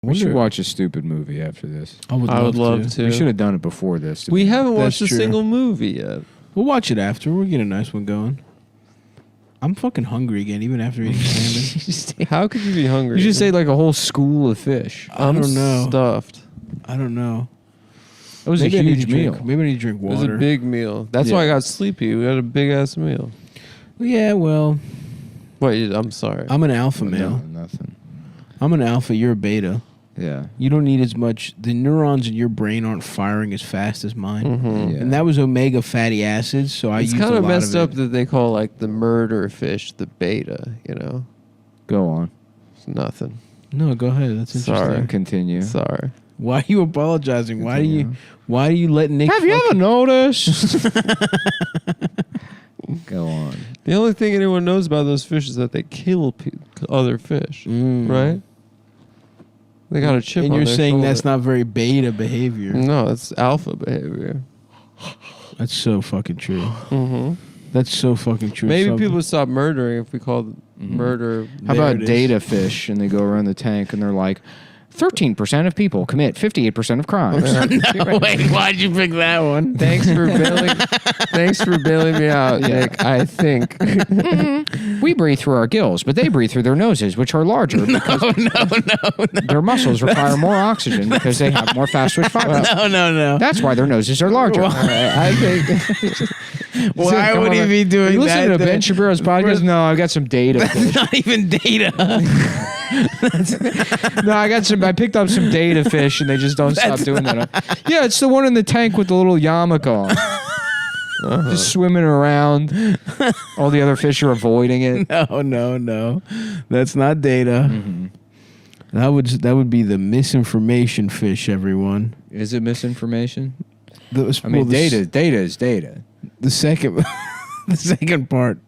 We should watch a stupid movie after this. I would love to. We should have done it before this. We haven't watched a single movie yet. We'll watch it after. We'll get a nice one going. I'm fucking hungry again, even after eating salmon. How could you be hungry? You should say like a whole school of fish. I don't know. Stuffed. I don't know. That was Maybe a huge meal. Maybe I need to drink It water. was a big meal. That's why I got sleepy. We had a big ass meal. Yeah, well, Wait, I'm sorry. I'm an alpha male. No, nothing. I'm an alpha. You're a beta. Yeah. You don't need as much. The neurons in your brain aren't firing as fast as mine. Mm-hmm. Yeah. And that was omega fatty acids, so I It's used a kind lot of messed of up that they call like the murder fish the beta. You know, Go on. it's nothing. No, go ahead. That's interesting. Sorry. Continue. Sorry. Why are you apologizing? Why do you let Nick? Have you ever noticed? Go on. The only thing anyone knows about those fish is that they kill other fish, right? They got a chip on And you're their saying shoulder. that's not very beta behavior. No, it's alpha behavior. That's so fucking true. Mm-hmm. That's so fucking true. Maybe So- people would stop murdering if we called murder. How There about it is. data fish? And they go around the tank and they're like, 13% of people commit 58% of crimes. No, wait, why'd you pick that one? Thanks for bailing me out, Nick. I think. We breathe through our gills, but they breathe through their noses, which are larger. No. Their muscles require more oxygen because they have more fast twitch fibers. No. That's why their noses are larger. I think. Why would he be doing You that? listen to Ben Shapiro's podcast? No, I've got some data. That's not even data. No, I picked up some data fish, and they just don't stop doing that. Yeah, it's the one in the tank with the little yarmulke on. Just swimming around. All the other fish are avoiding it. No. That's not data. Mm-hmm. That would be the misinformation fish, everyone. Is it misinformation? Data is data. The second part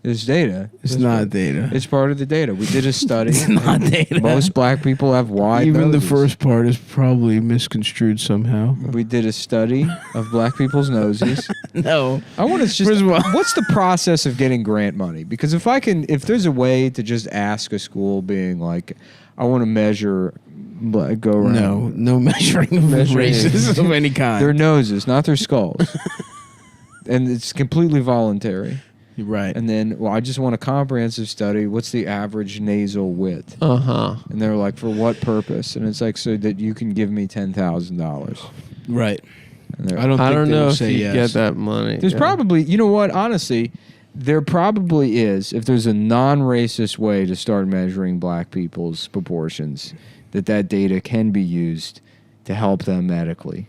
It's data. is not data. It's part of the data. We did a study. It's not data. Most black people have wide Even noses. the first part is probably misconstrued somehow. We did a study of black people's noses. No. I want to just. First of all- What's the process of getting grant money? Because if there's a way to just ask a school, being like, I want to measure, go around. No measuring of races of any kind. Their noses, not their skulls. And it's completely voluntary. You're right. And then, I just want a comprehensive study. What's the average nasal width? Uh-huh. And they're like, for what purpose? And it's like, so that you can give me $10,000. Right. And I don't think know they'll if say you yes. get that money. There's probably, you know what, honestly, there probably is, if there's a non-racist way to start measuring black people's proportions, that data can be used to help them medically.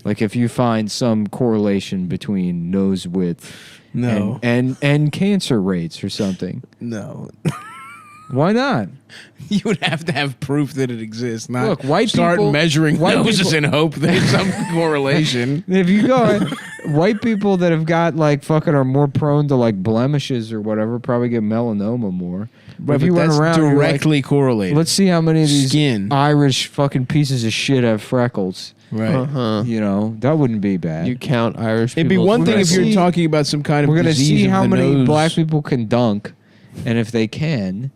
Like if you find some correlation between nose width No. and cancer rates or something. No. Why not? You would have to have proof that it exists. Not Look, white start people- measuring white noses people- and hope there's some correlation. If you go, white people that have got like fucking are more prone to like blemishes or whatever probably get melanoma more. But if you went that's around and you're like, directly correlated. let's see how many of these Skin. Irish fucking pieces of shit have freckles. Right. Uh-huh. You know, that wouldn't be bad. You count Irish It'd be people's one thing if noses. you're talking about some kind of We're gonna disease see of how the many nose. black people can dunk, and if they can,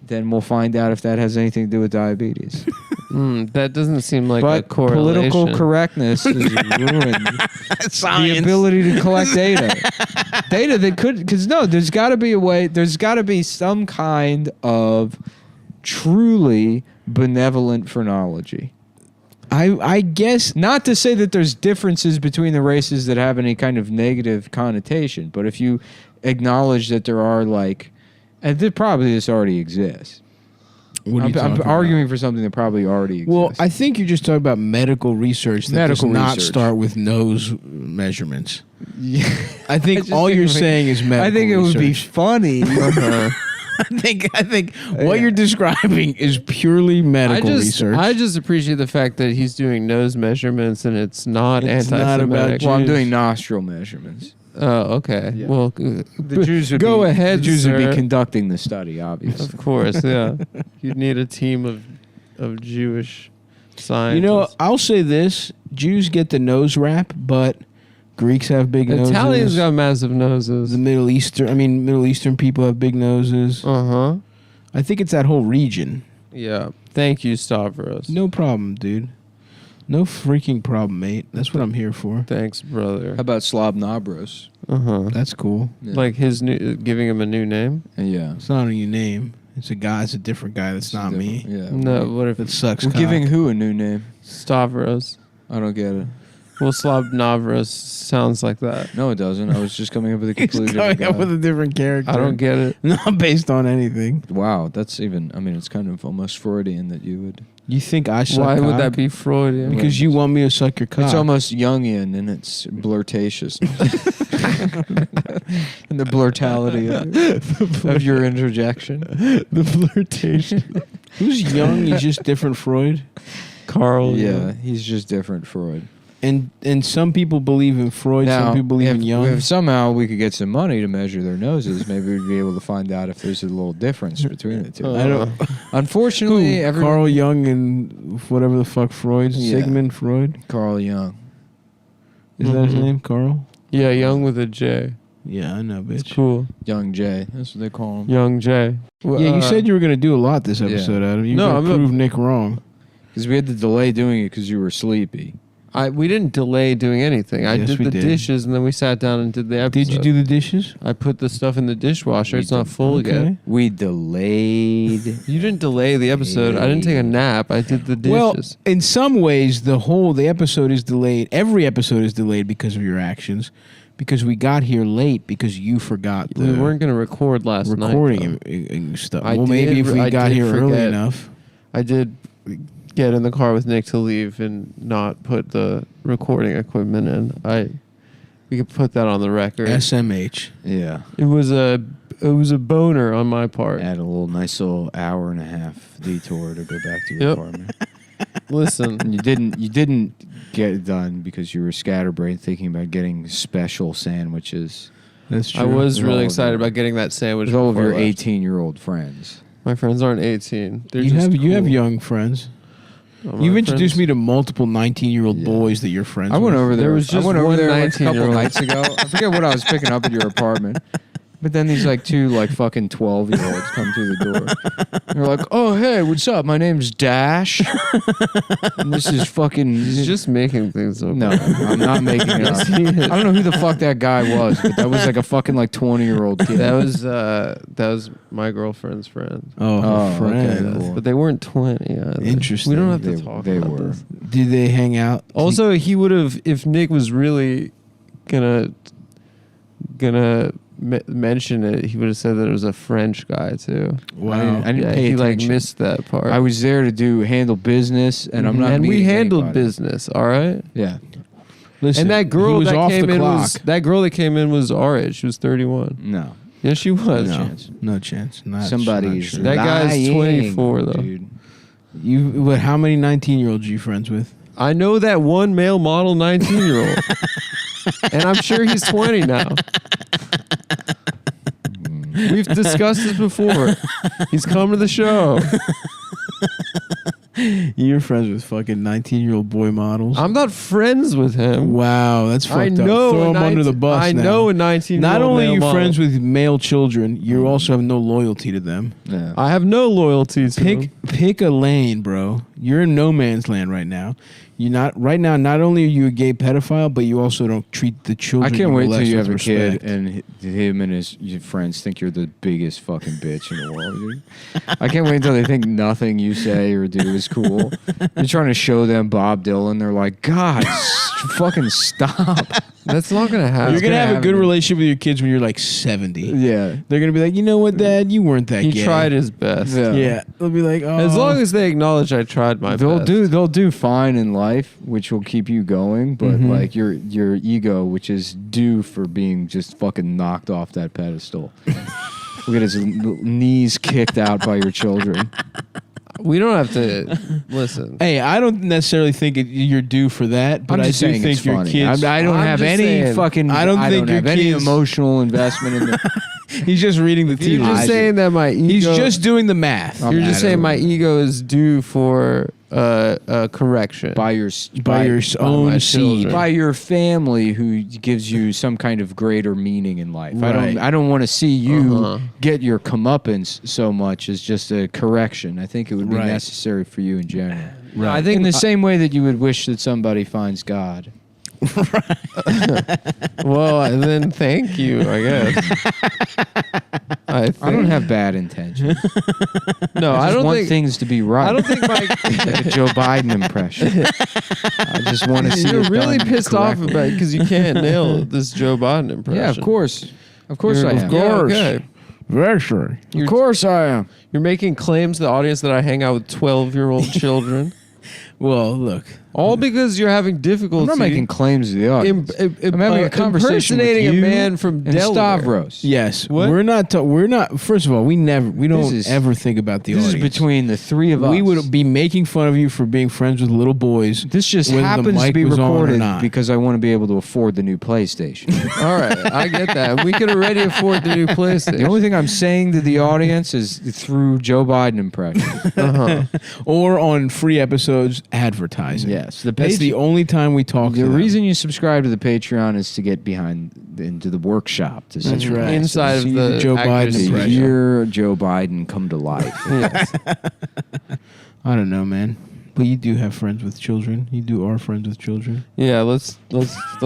then we'll find out if that has anything to do with diabetes. That doesn't seem like a But correlation. political correctness has ruined the Science. ability to collect data. Data that could, because no, there's got to be a way. There's got to be some kind of truly benevolent phrenology. I guess Not to say that there's differences between the races that have any kind of negative connotation, but if you acknowledge that there are like, and probably this already exists. What are you I'm talking arguing for something that probably already exists. Well, I think you're just talking about medical research that Medical does not research. start with nose measurements. Yeah. I think just all think you're it would- saying is medical I think it would be research. funny. I think what you're describing is purely medical research. I just appreciate the fact that he's doing nose measurements and it's not It's not anti-Semitic. about Well, I'm Jews. doing nostril measurements. Oh, okay. Yeah. Well, The Jews would go be, ahead, The Jews would sir. be conducting the study, obviously. Of course, yeah. You'd need a team of Jewish scientists. You know, I'll say this: Jews get the nose rap, but Greeks have big noses. Italians got massive noses. The Middle Eastern people have big noses. Uh-huh. I think it's that whole region. Yeah. Thank you, Stavros. No problem, dude. No freaking problem, mate. That's what I'm here for. Thanks, brother. How about Slob Nabros? That's cool. Yeah. Like his new, giving him a new name. Yeah. It's not a new name. It's a guy. It's a different guy. That's not me. Yeah. No, what if That it's sucks. We're cock. giving who a new name? Stavros? I don't get it. Well, Slav Navras sounds like that. No, it doesn't. I was just coming up with a He's completely coming different up guy. with a different character. I don't get it. Not based on anything. Wow, that's even. I mean, it's kind of almost Freudian that you would. You think I suck Why cock? would that be Freudian? Because you want me to suck your cock. It's almost Jungian in its blurtatiousness and the blurtality of your interjection. the flirtation. Who's young? He's just different Freud. Carl. Yeah, he's just different Freud. And some people believe in Freud. Some people believe in Jung. If somehow we could get some money to measure their noses, maybe we'd be able to find out if there's a little difference between the two. I don't. Unfortunately, Who? Carl Jung and whatever the fuck Freud. Yeah. Sigmund Freud. Carl Jung. Is that his Mhm. name? Carl. Yeah, Young with a J. Yeah, I know, It's bitch. cool. Young J. That's what they call him. Young J. Well, Yeah, you said you were gonna do a lot this yeah. episode, Adam. You No, no, I'm not- prove Nick wrong. Because we had to delay doing it because you were sleepy. we didn't delay doing anything. I Yes, did we the did. dishes and then we sat down and did the episode. Did you do the dishes? I put the stuff in the dishwasher. We It's not did. full yet. We delayed. You didn't delay the episode. I didn't take a nap. I did the dishes. Well, in some ways, the episode is delayed. Every episode is delayed because of your actions. Because we got here late because you forgot the we weren't going to record last night. recording though. and stuff. I Well, maybe did- if we I got did here early forget. enough. I did get in the car with Nick to leave and not put the recording equipment in. We could put that on the record. SMH. Yeah. It was a boner on my part. Add a little nice little hour and a half detour to go back to your Yep. apartment. Listen, And you didn't get it done because you were scatterbrained thinking about getting special sandwiches That's true. I was With all really of excited your- about getting that sandwich. with all of before your I left. 18-year-old friends. My friends aren't 18. They're You just have you have cool. young friends. Oh, my You've introduced friends- me to multiple 19-year-old Yeah. boys that you're friends I went with. over there. There was I just went over one there like a couple 19-year-old. nights ago. I forget what I was picking up at your apartment. But then these like two like fucking 12-year-olds come through the door. They're like, "Oh hey, what's up? My name's Dash, and this is fucking." He's just making things up. No, I'm not making it up. Yes, he is. I don't know who the fuck that guy was, but that was like a fucking like 20-year-old kid. That was my girlfriend's friend. Oh, Oh, friend. okay, cool. But they weren't 20 either. Interesting. We don't have to They- talk they about were. this. Did they hang out? Also, he would have, if Nick was really gonna mention it, he would have said that it was a French guy too. Wow. I didn't Yeah, pay he like attention. missed that part. I was there to handle business, and I'm not. And we meeting handled anybody. business, all right. Yeah, Listen, And that he girl was that off came the in clock. was our age. She was 31. no. Yeah, she was. No. No, chance. no chance. Not Somebody's not That true. guy's lying, 24 though. dude. You. What? How many 19-year-olds are you friends with? I know that one male model 19-year-old. And I'm sure he's 20 now. We've discussed this before. He's come to the show. You're friends with fucking 19-year-old boy models. I'm not friends with him. Wow, that's fucked I up. know Throw a him under the 19 bus. I now. know a 19-year-old Not only are male you model. friends with male children, you also have no loyalty to them. Yeah. I have no loyalty to him. Pick a lane, bro. You're in no man's land right now. You're not right now. Not only are you a gay pedophile, but you also don't treat the I children. can't wait till molest you with have a kid respect. and him and your friends think you're the biggest fucking bitch in the world, dude. I can't wait until they think nothing you say or do is cool. You're trying to show them Bob Dylan. They're like, God, fucking stop. That's not going to happen. You're gonna have a happen. good relationship with your kids when you're like 70. Yeah. They're gonna be like, you know what, Dad, you weren't that He gay. tried his best. Yeah. Yeah, they'll be like, oh, As long as they acknowledge I tried my best. They'll do fine in life, which will keep you going, but Mhm. like your ego, which is due for being just fucking knocked off that pedestal. We'll get his knees kicked out by your children. We don't have to listen. Hey, I don't necessarily think you're due for that, but I'm I just do saying think it's your funny. kids. I don't I'm have just any saying, fucking. I don't think your have any kids- emotional investment in it. He's just reading the tea You're leaves. just saying that my ego. He's just doing the math. I'm You're just at saying it. my ego is due for correction. by your by your my own seed. children. by your family who gives you some kind of greater meaning in life. Right. I don't want to see you Uh-huh. get your comeuppance so much as just a correction. I think it would be Right. necessary for you in general. No, I think in the same way that you would wish that somebody finds God. Well, then thank you, I guess. I don't have bad intentions. No, I I just don't want think things to be right. I don't think my like a Joe Biden impression. I just want to see You're it really done pissed off correctly. about it because you can't nail this Joe Biden impression. Yeah, of course. Of course I am. Yeah, okay. Very sure. Of course I am. You're making claims to the audience that I hang out with 12-year-old children. Well, look. All because you're having difficulty. I'm not making claims to the audience. I'm having a conversation with impersonating you a man from and Delaware. Stavros. Yes, What? we're not. First of all, we don't is- ever think about the This is audience. between the three of us. We would be making fun of you for being friends with little boys. This just whether the happens to mic be was on or recorded not. because I want to be able to afford the new PlayStation. All right, I get that. We can already afford the new PlayStation. The only thing I'm saying to the audience is through Joe Biden impression. Uh-huh. Or on free episodes advertising. Yes, the That's the only time we talk to The them. reason you subscribe to the Patreon is to get into the workshop. To That's see- right. Inside of See the the Joe actor's Biden to impression. hear Joe Biden come to life. Yes. I don't know, man. But you do have friends with children. You are friends with children. Yeah, let's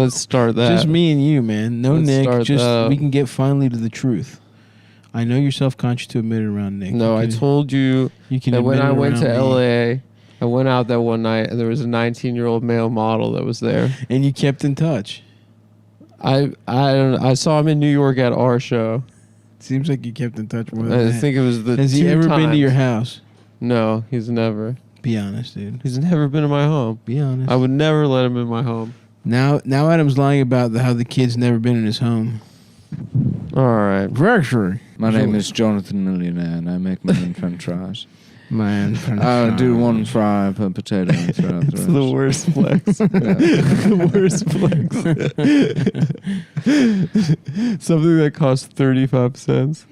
start that. Just me and you, man. No Let's Nick. start Just that. we can get finally to the truth. I know you're self-conscious to admit it around Nick. No, I You can- told you you can that when admit I it went to around me. LA, I went out that one night and there was a 19-year-old male model that was there. And you kept in touch. I don't know, I saw him in New York at our show. Seems like you kept in touch more than I that. think it was the Has he two ever been to your times. house? No, he's never. Be honest, dude. He's never been in my home. Be honest. I would never let him in my home. Now Adam's lying about how the kid's never been in his home. All right. Very sure. My name is Jonathan Millionaire, and I make my own french fries. Man. I do one fry per potato. And throw out It's the worst flex. Yeah. The worst flex. Something that costs 35 cents.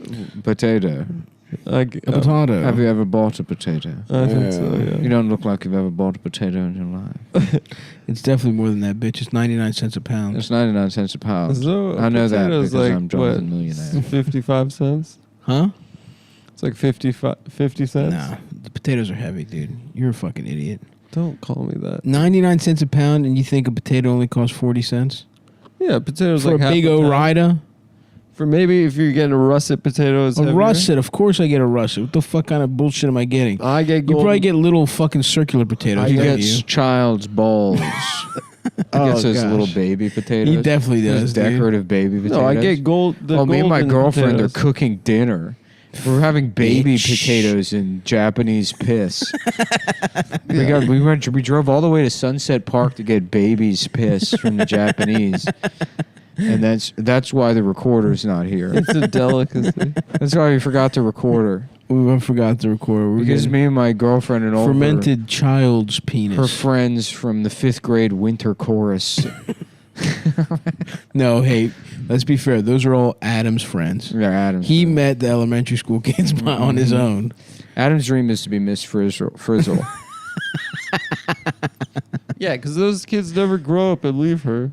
Potato. A potato. Have you ever bought a potato? I think so, yeah. You don't look like you've ever bought a potato in your life. It's definitely more than that, bitch. It's 99 cents a pound. It's 99 cents a pound. So I know that potato's because like, I'm Jonathan Millionaire. 55 cents? Huh? It's like 50 cents? Nah. The potatoes are heavy, dude. You're a fucking idiot. Don't call me that. 99 cents a pound, and you think a potato only costs 40 cents? Yeah, potatoes For like a half big the O time. Rida? For maybe if you're getting a russet potato, it's A heavier. russet. Of course I get a russet. What the fuck kind of bullshit am I getting? I get You golden. probably get little fucking circular potatoes. He don't gets you? child's balls. He Oh, gets those gosh. little baby potatoes. He definitely Those does, dude. decorative baby potatoes. No, I get gold. The Me and my golden girlfriend potatoes. are cooking dinner. We're having baby Bitch. potatoes and Japanese piss. We drove all the way to Sunset Park to get baby's piss from the Japanese. And that's why the recorder's not here. It's a delicacy. That's why we forgot to record her. I forgot to record. We're Because getting me and my girlfriend and all fermented child's penis. her friends from the 5th grade winter chorus. No, hey, let's be fair. Those are all Adam's friends. They're Adam's. He met the elementary school kids on his own. Adam's dream is to be Miss Frizzle. Yeah, because those kids never grow up and leave her.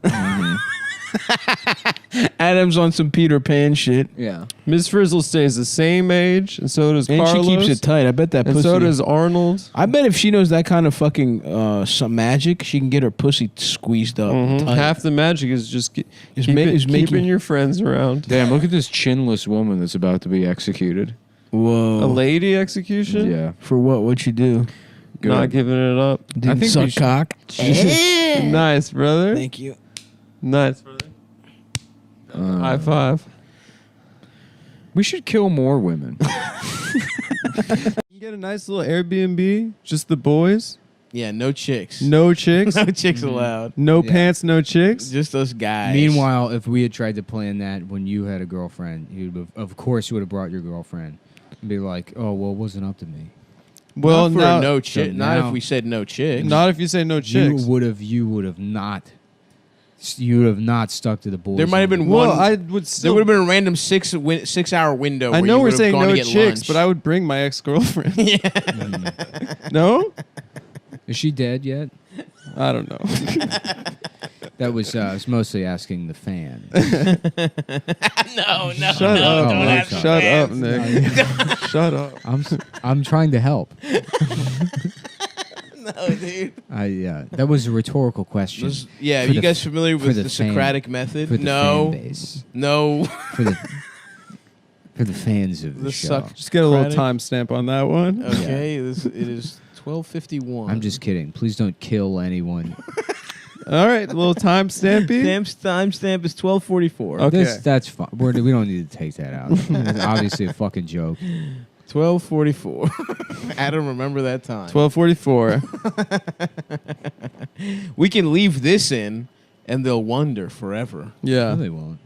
Adam's on some Peter Pan shit. Yeah. Miss Frizzle stays the same age, and so does And Carlos. she keeps it tight. I bet that and pussy. so does Arnold. I bet if she knows that kind of fucking some magic, she can get her pussy squeezed up. Tight. Half the magic is just Is making- keeping your friends around. Damn, look at this chinless woman that's about to be executed. Whoa. A lady execution? Yeah. For what? What'd you do? Good. Not giving it up. Didn't think suck we should- cock? Nice, brother. Thank you. Nice, brother. High five. We should kill more women. You get a nice little Airbnb, just the boys, Yeah, no chicks. no chicks, No chicks allowed. no Yeah. pants, no chicks. Just us guys. Meanwhile, if we had tried to plan that when you had a girlfriend, of course you would have brought your girlfriend and be like, "Oh, well, it wasn't up to me." Well, not for now, a no chick. so Not now- if we said no chicks. not if you say no chicks. You would have not stuck to the boys. There might have been Well, one. I would There still. would have been a random 6-hour window. I where know you we're would have saying gone no to get chicks, lunch. but I would bring my ex-girlfriend. No? Is she dead yet? I don't know. That was I was mostly asking the fan. No, Shut up, don't Nick. ask the Shut up, fans. Nick. Shut up. I'm trying to help. No, dude. That was a rhetorical question. Yeah, For are you the- guys familiar for with the the fan- Socratic method? for the No. fan base. No. For the fans of the The show. suck- Just get a little Socratic? timestamp on that one. Okay, it is 12:51. I'm just kidding. Please don't kill anyone. All right, a little timestampy. Timestamp is 12:44. Okay. That's fine. We don't need to take that out. It's obviously a fucking joke. 12:44. Adam, remember that time. 12:44. We can leave this in, and they'll wonder forever. No, Yeah, they won't.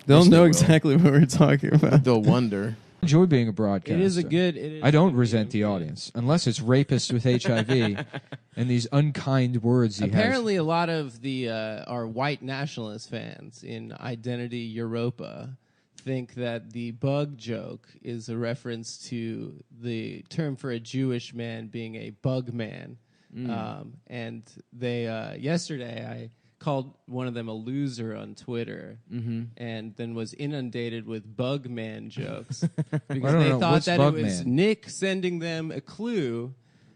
they'll Yes, know they will. exactly what we're talking about. They'll wonder. Enjoy being a broadcaster. It is a good. It is I don't a good resent the medium. audience unless it's rapists with HIV and these unkind words he Apparently, a lot of the our white nationalist fans in Identity Europa think that the bug joke is a reference to the term for a Jewish man being a bug man. And they yesterday I called one of them a loser on Twitter, and then was inundated with bug man jokes because don't they know. thought What's that bug it was man? Nick sending them a clue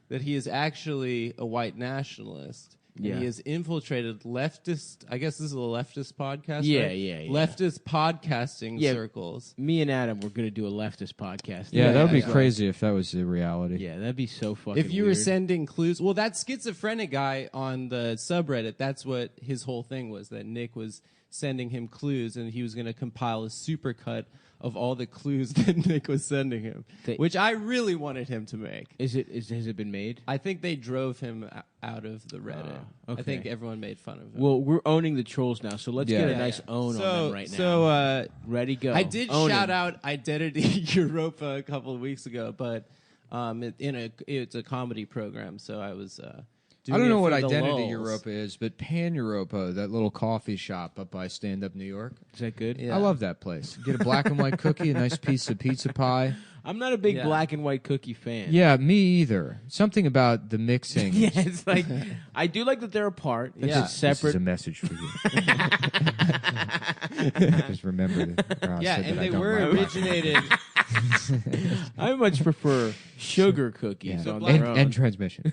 that he is actually a white nationalist. And Yeah. he has infiltrated leftist. I guess this is a leftist podcast. Yeah, right? yeah, yeah. Leftist podcasting Yeah. circles. Me and Adam were gonna do a leftist podcast. Yeah, that would be yeah. crazy if that was the reality. Yeah, that'd be so fucking. If you were weird. sending clues, well, that schizophrenic guy on the subreddit, that's what his whole thing was, that Nick was sending him clues and he was going to compile a supercut of all the clues that Nick was sending him, which I really wanted him to make. has it been made? I think they drove him out of the Reddit. okay. I think everyone made fun of him. Well, we're owning the trolls now, so let's Yeah. get a Yeah, nice yeah. own on them right now. So, ready, go. I did Own shout 'em. out Identity Europa a couple of weeks ago, but it's a comedy program, so I was. I don't know what Identity Identity Europa is, but Pan Europa, that little coffee shop up by Stand Up New York. Is that good? Yeah. I love that place. Get a black and white cookie, a nice piece of pizza pie. I'm not a big Yeah. black and white cookie fan. Yeah, me either. Something about the mixing. Yeah, it's like I do like that they're apart. It's Yeah. a separate. This is a message for you. Just remember that. Ross Yeah, said and that I they don't were like originated. I much prefer sugar cookies Yeah. on black- their own. and transmission.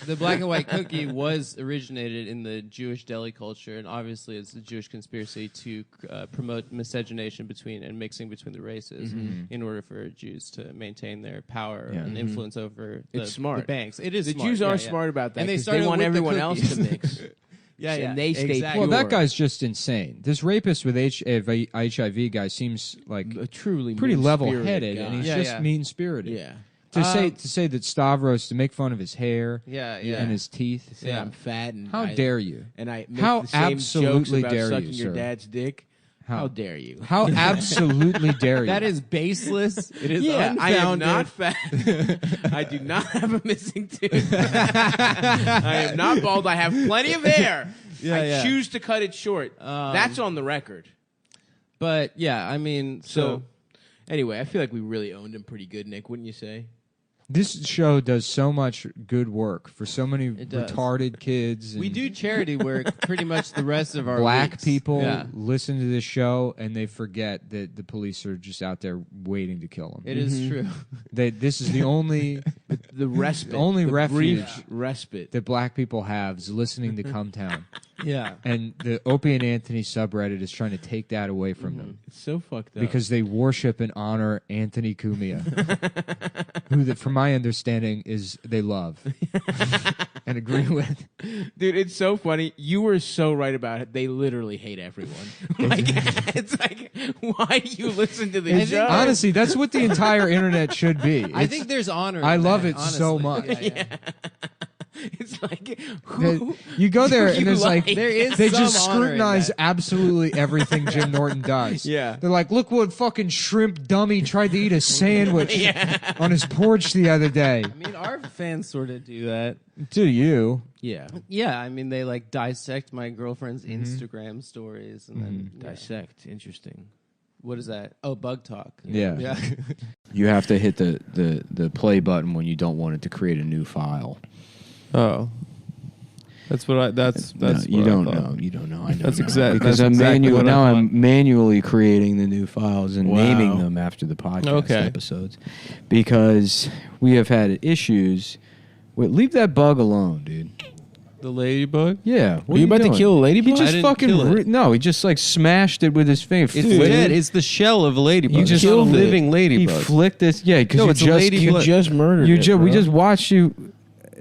The black and white cookie was originated in the Jewish deli culture, and obviously it's a Jewish conspiracy to promote miscegenation between and mixing between the races in order for Jews to maintain their power Yeah. and influence over It's smart. the banks. It is the smart. Jews yeah, are yeah. smart about that, And they 'cause started want with the everyone else to cookies. mix. Yeah, yeah. And they stay exactly. Well, that pure. guy's just insane. This rapist with HIV guy seems like A truly pretty mean-spirited level-headed, guy. and he's Yeah, just yeah. mean-spirited. yeah. To say that Stavros, to make fun of his hair Yeah, yeah. and his teeth. Say Yeah. I'm fat and How I- dare you? And I make How the same jokes absolutely about dare you, sucking your sir. dad's dick. How dare you? How absolutely dare you? That is baseless. It is Yeah, I am unfounded. not fat. I do not have a missing tooth. I am not bald. I have plenty of hair. I yeah. choose to cut it short. That's on the record. But yeah, I mean, So, anyway, I feel like we really owned him pretty good, Nick. Wouldn't you say? This show does so much good work for so many It does. retarded kids. we and do charity work pretty much the rest of our black weeks. people Yeah. listen to this show and they forget that the police are just out there waiting to kill them. It is true. This is the only The respite. The only the refuge. brief respite. that black people have is listening to Come Town. Yeah. And the Opie and Anthony subreddit is trying to take that away from them It's so fucked up. because they worship and honor Anthony Cumia, who, from my understanding, is they love and agree with. Dude, it's so funny. You were so right about it. They literally hate everyone. Like, it's like, why do you listen to this show? Honestly, that's what the entire internet should be. I It's- think there's honor. I in love that, it so honestly. much. Yeah, yeah. It's like, that who? you go there do and you there's like, like? There is they some just honor in scrutinize that. absolutely everything Jim Norton does. Yeah. They're like, look what fucking shrimp dummy tried to eat a sandwich on his porch the other day. I mean, our fans sort of do that. To you. Yeah. Yeah, I mean, they like dissect my girlfriend's Mm-hmm. Instagram stories and then Dissect. Interesting. What is that? Oh, Bug Talk. Yeah. Yeah. You have to hit the play button when you don't want it to create a new file. Oh. That's what I. That's No, you what I don't thought. know. You don't know. I know That's now. exact- because that's I'm exactly what I now thought. I'm manually creating the new files and Wow. naming them after the podcast Okay. episodes because we have had issues. Wait, leave that bug alone, dude. The ladybug. Yeah, what Are you about doing? to kill a ladybug? He just I didn't fucking kill it. no. He just like smashed it with his finger. It's Flicked dead. it. It's the shell of a ladybug. You just it's not a killed it. living He ladybug. flicked this. Yeah, because No, you it's a just ladybug. You just murdered it, we bro. just watched you.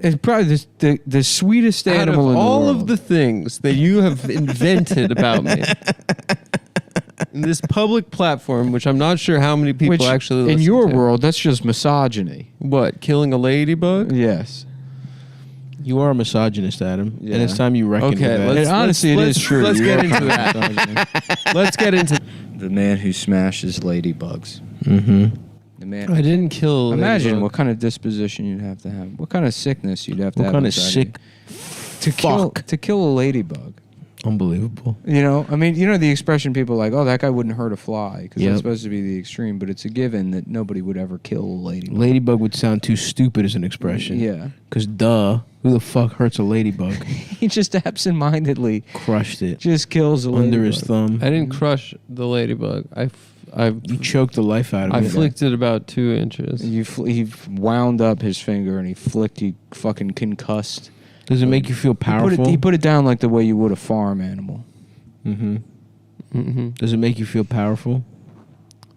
It's probably the sweetest Out of animal in the all world. of the things that you have invented about me in this public platform, which I'm not sure how many people Which, actually in listen your to. world, that's just misogyny. What, killing a ladybug? Yes. You are a misogynist, Adam, Yeah. and it's time you reckon Okay, with that. let's- And honestly, it is true. let's You get are into kind of that. misogynist. Let's get into. The man who smashes ladybugs. Mm-hmm. The man. I didn't kill. A Imagine ladybug. what kind of disposition you'd have to have. What kind of sickness you'd have to What have. kind of inside sick you to kill a ladybug. Unbelievable. You know, I mean, you know the expression people are like, "Oh, that guy wouldn't hurt a fly," because Yep. that's supposed to be the extreme, but it's a given that nobody would ever kill a ladybug. Ladybug would sound too stupid as an expression. Yeah, Because duh, who the fuck hurts a ladybug? he just absentmindedly Crushed it just kills a ladybug. under his thumb. I didn't crush the ladybug. You choked the life out of I it. flicked it about 2 inches. He wound up his finger and he flicked. He fucking concussed. Does it make you feel powerful? He put it down like the way you would a farm animal. Mm-hmm. Mm-hmm. Does it make you feel powerful?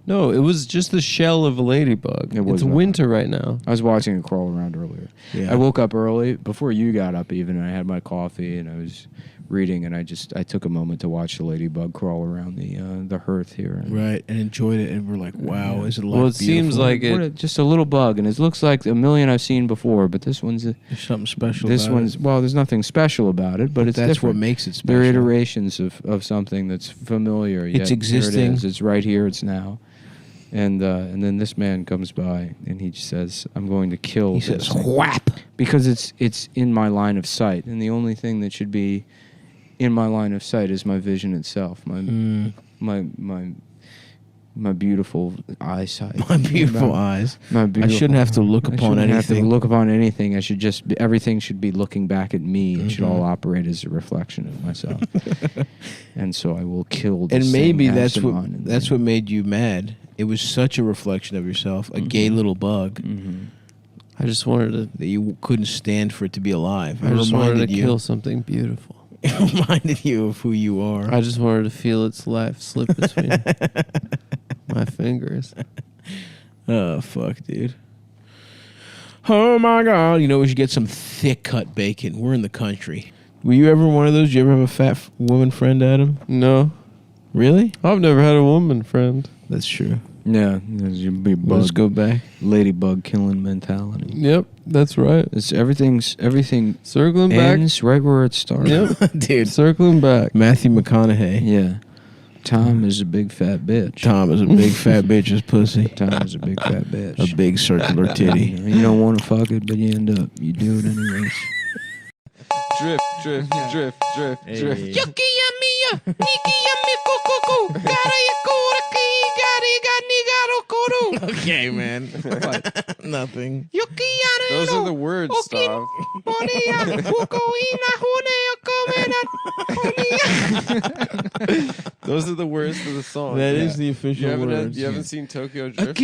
No, it was just the shell of a ladybug. It was It's not. winter right now. I was watching it crawl around earlier. Yeah. I woke up early before you got up even. And I had my coffee and I was reading and I took a moment to watch the ladybug crawl around the hearth here. And Right, and enjoyed it, and we're like, wow, is it like Well, it seems beautiful? like What it. just a little bug, and it looks like a million I've seen before, but this one's There's something special this about one's it. well, there's nothing special about it, but it's That's different. what makes it special. They're iterations of something that's familiar. Yet It's here existing. It is. It's right here. It's now. And then this man comes by and he says, "I'm going to kill." He this says, thing." "Whap!" Because it's in my line of sight, and the only thing that should be in my line of sight is my vision itself, Mm, my beautiful eyesight, my beautiful eyes. My I beautiful, shouldn't have to look I upon shouldn't have to anything. look upon anything. I should just everything should be looking back at me. It should Mhm. all operate as a reflection of myself. And so I will kill. This And maybe thing that's what absentmindedly. made you mad. It was such a reflection of yourself, a gay little bug, Mhm. I just wanted that you couldn't stand for it to be alive. to. I It just wanted to reminded you. kill something beautiful. It reminded you of who you are. I just wanted to feel its life slip between my fingers. Oh fuck, dude. Oh my god! You know we should get some thick cut bacon. We're in the country. Were you ever one of those? Did you ever have a fat woman friend, Adam? No, Really? I've never had a woman friend. That's true. Yeah, there's be Let's bug, go back. ladybug killing mentality. Yep, that's right. It's everything Circling back. ends right where it started. Yep, Dude. circling back. Matthew McConaughey. Yeah. Tom is a big fat bitch. Tom is a big fat bitch's pussy. Tom is a big fat bitch. A big circular titty. You don't want to fuck it, but you end up. You do it anyways. Drift, drift, drift, drift, drift. Yucky yummy ya, niki yummy kuku, gotta Okay, man. Nothing. Yucky Those are the words, Stav. Those are the words to the song. That is the official words. You haven't seen Tokyo Drift?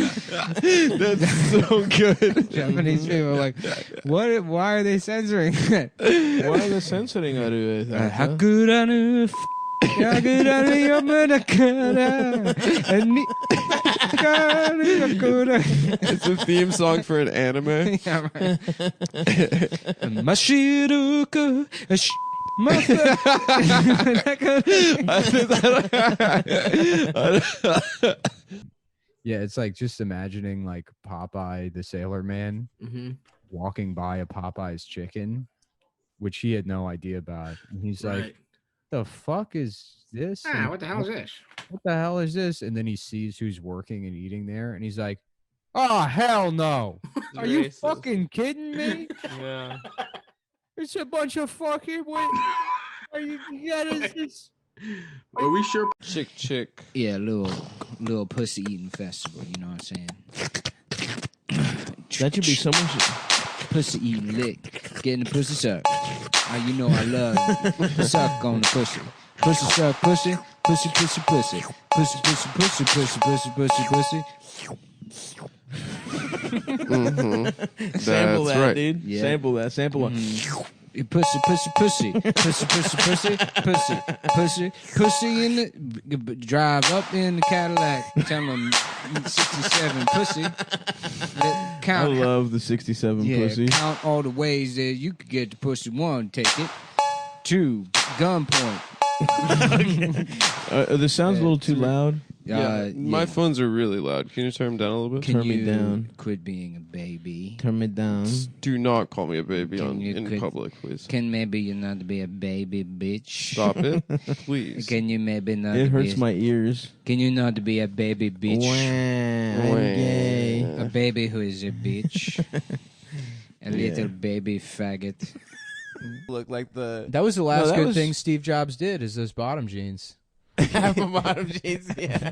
That's so good. Japanese people are like, what? Why are they censoring that? Why are they censoring out of it? Hakuranu. Yakuranu yamanakara. It's a theme song for an anime. Yeah, right. Mashiruku. Yeah, it's like just imagining like Popeye the Sailor Man Mm-hmm. walking by a Popeye's chicken, which he had no idea about. And he's like, the fuck is this? And what the hell is this? what the hell is this? And then he sees who's working and eating there, and he's like, Oh, hell no. Are you Racist. fucking kidding me? Yeah. It's a bunch of fucking... Are you... this? Are we sure? Chick. Yeah, little pussy eating festival. You know what I'm saying? That should be someone. Pussy eating lick, getting the pussy sucked. You know I love suck on the pussy. Pussy suck pussy, pussy pussy pussy, pussy pussy pussy pussy pussy pussy pussy. Sample that, right. dude. Yeah. Sample that. Sample one. Pussy, pussy, pussy, pussy, pussy, pussy, pussy, pussy, pussy in the drive up in the Cadillac. Tell them 67 pussy. I Count, love the 67 pussy. count all the ways that you could get the pussy. 1, take it. 2, gunpoint. The sound's a little too loud. My phones are really loud. Can you turn them down a little bit? Can Turn me you down. quit being a baby? Turn me down. Do not call me a baby Can you in quit- public, please. Can maybe you not be a baby bitch? Stop it, please. Can you maybe not It be hurts my ears. Can you not be a baby bitch? I'm gay. A baby who is a bitch. A little baby faggot. Look like the That was the last that good was- thing Steve Jobs did. Is those bottom jeans. apple bottom jeans. Yeah.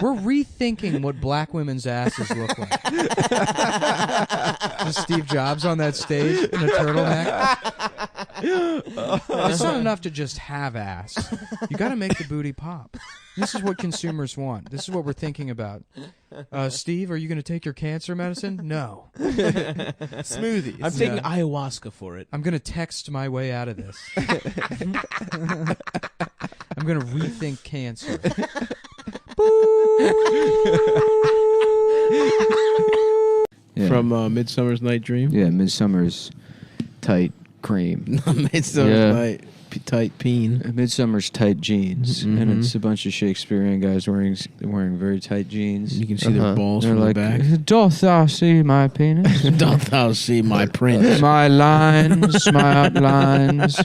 We're rethinking what black women's asses look like. Just Steve Jobs on that stage in a turtleneck. It's not enough to just have ass. You got to make the booty pop. This is what consumers want. This is what we're thinking about. Steve, are you going to take your cancer medicine? No. Smoothies. I'm taking ayahuasca for it. I'm going to text my way out of this. I'm going to rethink cancer. Yeah. From Midsummer's Night Dream. Yeah, Midsummer's Tight Cream. Midsummer's Yeah. Night Tight Peen. Midsummer's Tight Jeans. And Mhm. it's a bunch of Shakespearean guys wearing very tight jeans. You can see their balls They're from like, the back. doth thou see my penis? Doth thou see my print? My lines, my outlines,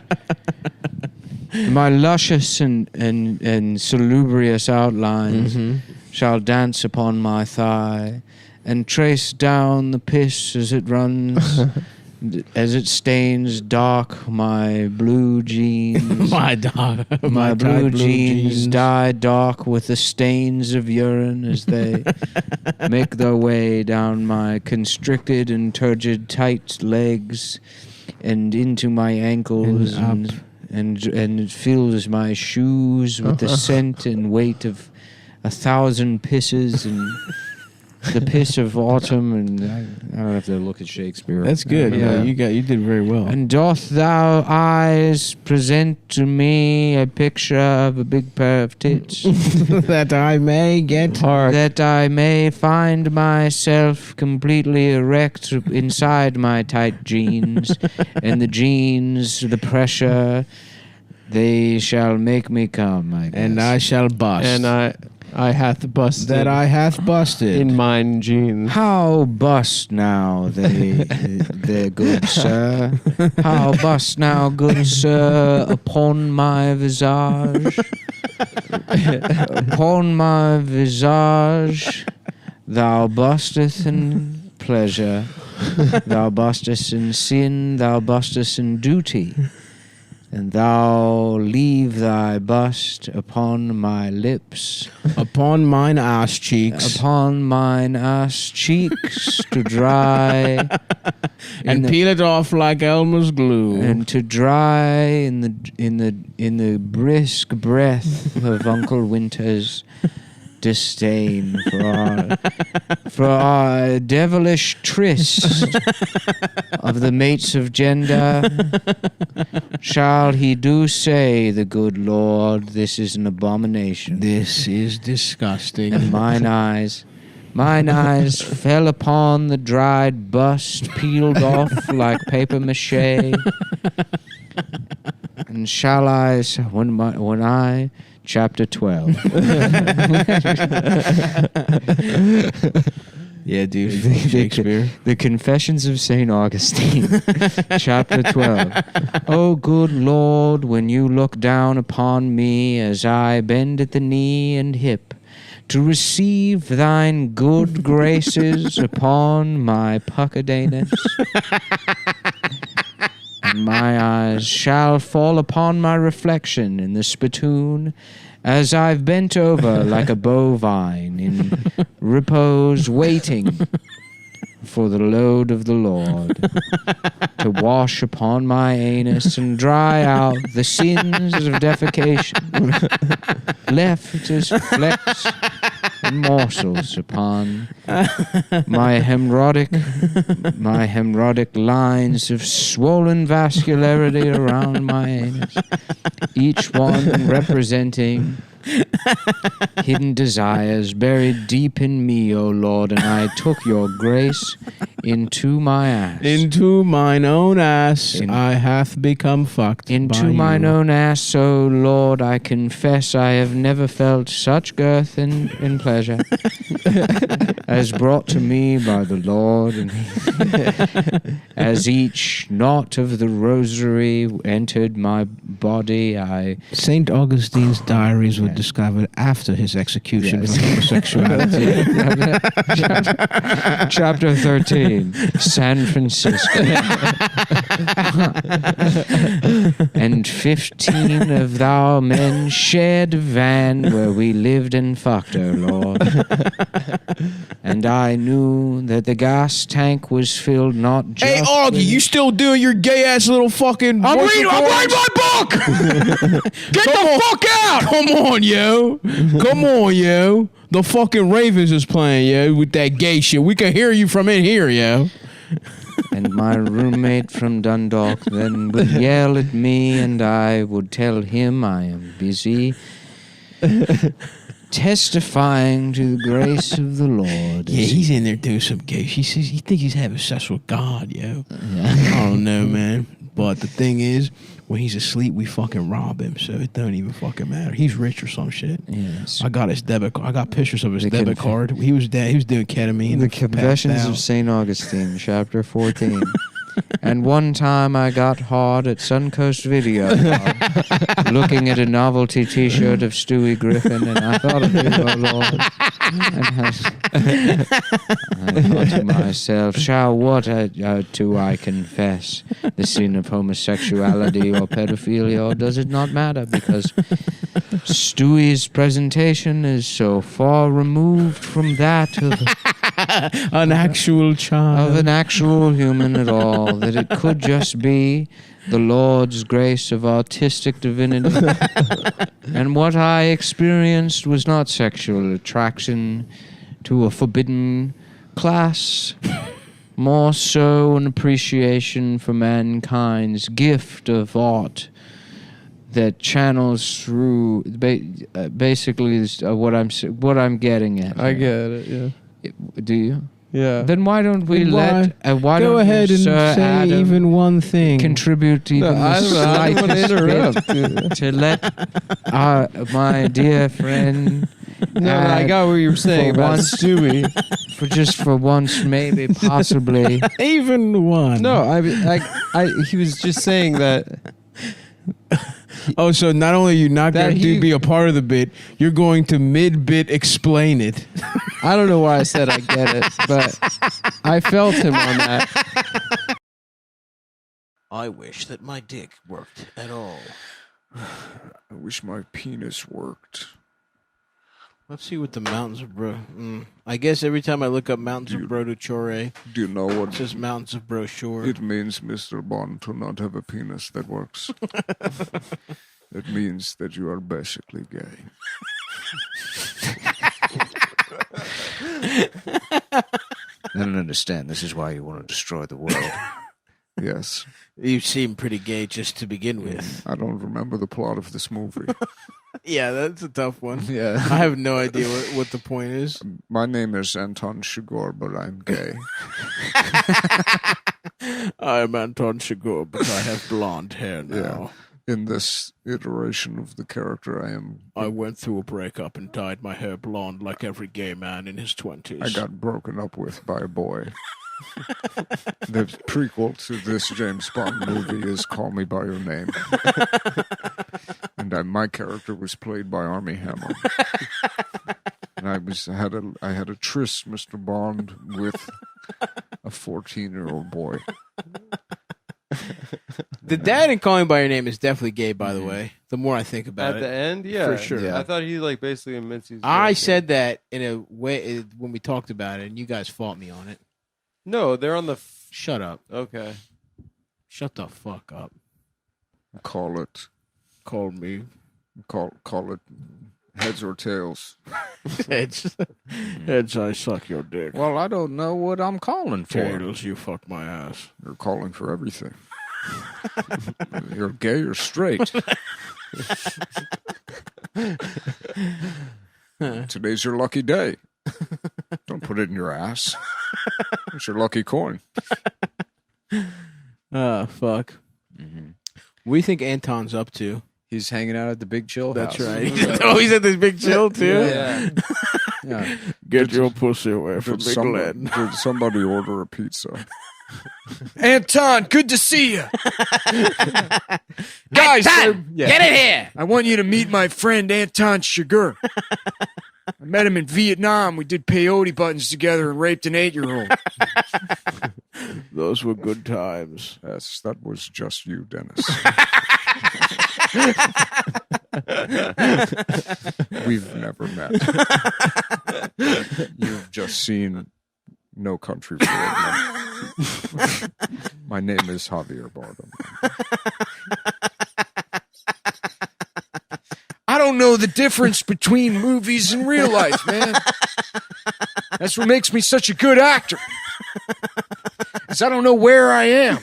my luscious and salubrious outlines shall dance upon my thigh and trace down the piss as it runs, as it stains dark my blue jeans. My dog. My blue jeans dye dark with the stains of urine as they make their way down my constricted and turgid tight legs and into my ankles And and it fills my shoes with the scent and weight of 1,000 pisses and the piss of autumn. And I don't have to look at Shakespeare. That's good. Yeah. Yeah, you did very well. And doth thou eyes present to me a picture of a big pair of tits, That I may get that I may find myself completely erect inside my tight jeans, and the jeans, the pressure, they shall make me come, I guess. and I shall bust. And I hath busted that I hath busted. in mine jeans. How bust now, they good sir? How bust now, good sir, upon my visage? Upon my visage, thou bustest in pleasure, thou bustest in sin, thou bustest in duty, and thou leave thy bust upon my lips, Upon mine ass cheeks. upon mine ass cheeks to dry, And in peel it off like Elmer's glue. and to dry in the brisk breath of Uncle Winter's disdain for our devilish tryst of the mates of gender. Shall he do say, the good Lord, this is an abomination? This is disgusting. And mine eyes fell upon the dried bust, peeled off like paper mache. And shall I, when I, chapter 12. Yeah, dude. Shakespeare. The Confessions of St. Augustine, chapter 12. O good Lord, when you look down upon me as I bend at the knee and hip to receive thine good graces upon my puckered anus. And my eyes shall fall upon my reflection in the spittoon as I've bent over like a bovine in repose waiting for the load of the Lord to wash upon my anus and dry out the sins of defecation left as flecks and morsels upon my hemorrhoic lines of swollen vascularity around my anus, each one representing hidden desires buried deep in me, O Lord, and I took your grace into my ass. Into mine own ass I hath become fucked. Into by mine you. own ass, O Lord, I confess I have never felt such girth and pleasure as brought to me by the Lord, and as each knot of the rosary entered my body, St. Augustine's diaries were discovered after his execution for homosexuality. Chapter 13, San Francisco. And 15 of thou men shared a van where we lived and fucked, O Lord. And I knew that the gas tank was filled not just Hey, Augie, you still doing your gay ass little fucking... I'm writing my book! Get the fuck out! Come on, yo. Come on, yo. The fucking Ravens is playing, yo, with that gay shit. We can hear you from in here, yo. And my roommate from Dundalk then would yell at me, and I would tell him I am busy testifying to the grace of the Lord. Yeah, he's in there doing some gay shit. He says he thinks he's having sex with God, yo. I don't know, man. But the thing is, when he's asleep, we fucking rob him, so it don't even fucking matter. He's rich or some shit. Yes. I got his debit card. I got pictures of his debit card. He was dead. He was doing ketamine. The Confessions of St. Augustine, chapter 14. And one time I got hard at Suncoast Video Club, looking at a novelty T-shirt of Stewie Griffin, and I thought of you, oh Lord. And I thought to myself, shall what do I confess? The sin of homosexuality or pedophilia, or does it not matter? Because Stewie's presentation is so far removed from that of an actual child. of an actual human at all, that it could just be the Lord's grace of artistic divinity. And what I experienced was not sexual attraction to a forbidden class, more so an appreciation for mankind's gift of art that channels through basically what I'm getting at. I get it. Yeah. Do you? Yeah. Then why don't we Why- why Go don't ahead you, and Sir say Adam, even one thing. contribute even I the don't know. I don't want to slightest interrupt. bit to let my dear friend No, I got what you were saying for about once- Stewie. for once, maybe, possibly. even one. No, he was just saying that. Oh, so not only are you not That going he- to be a part of the bit, you're going to mid-bit explain it. I don't know why I said I get it, but I felt him on that. I wish that my dick worked at all. I wish my penis worked. Let's see what the Mountains of Bro... I guess every time I look up Mountains of Brodochore, Do you know what it says Mountains of Brochure. it means, Mr. Bond, to not have a penis that works? It means that you are basically gay. I don't understand. This is why you want to destroy the world. Yes. You seem pretty gay just to begin with. I don't remember the plot of this movie. Yeah, that's a tough one. Yeah. I have no idea what the point is. My name is Anton Chigurh, but I'm gay. I'm Anton Chigurh, but I have blonde hair now. In this iteration of the character, I went through a breakup and dyed my hair blonde like every gay man in his 20s. I got broken up with by a boy. The prequel to this James Bond movie is Call Me By Your Name. And my character was played by Armie Hammer. And I I had a tryst, Mr. Bond, with a 14-year-old boy. The dad in Calling by Your Name is definitely gay, by the way. The more I think about At it. the end, yeah. For sure. I thought he like basically admits he's I gay. said that in a way when we talked about it, and you guys fought me on it. No, they're on the... Shut up. Okay. Shut the fuck up. Call it heads or tails. Heads, I suck your dick. Well, I don't know what I'm calling for. Tails, you fuck my ass. You're calling for everything. You're gay or straight. Today's your lucky day. Don't put it in your ass. It's your lucky coin. Fuck. What do you think Anton's up to? He's hanging out at the Big Chill That's house. right. Oh, he's at this big chill too. Yeah. Yeah. Get your pussy away from Big Glenn. Did somebody order a pizza? Anton, good to see you. Guys, Get in here. I want you to meet my friend Anton Chigurh. I met him in Vietnam. We did peyote buttons together and raped an 8-year-old. Those were good times. Yes, that was just you, Dennis. We've never met. You've just seen No Country for Old Men. My name is Javier Bardem. I don't know the difference between movies and real life, man. That's what makes me such a good actor. Because I don't know where I am.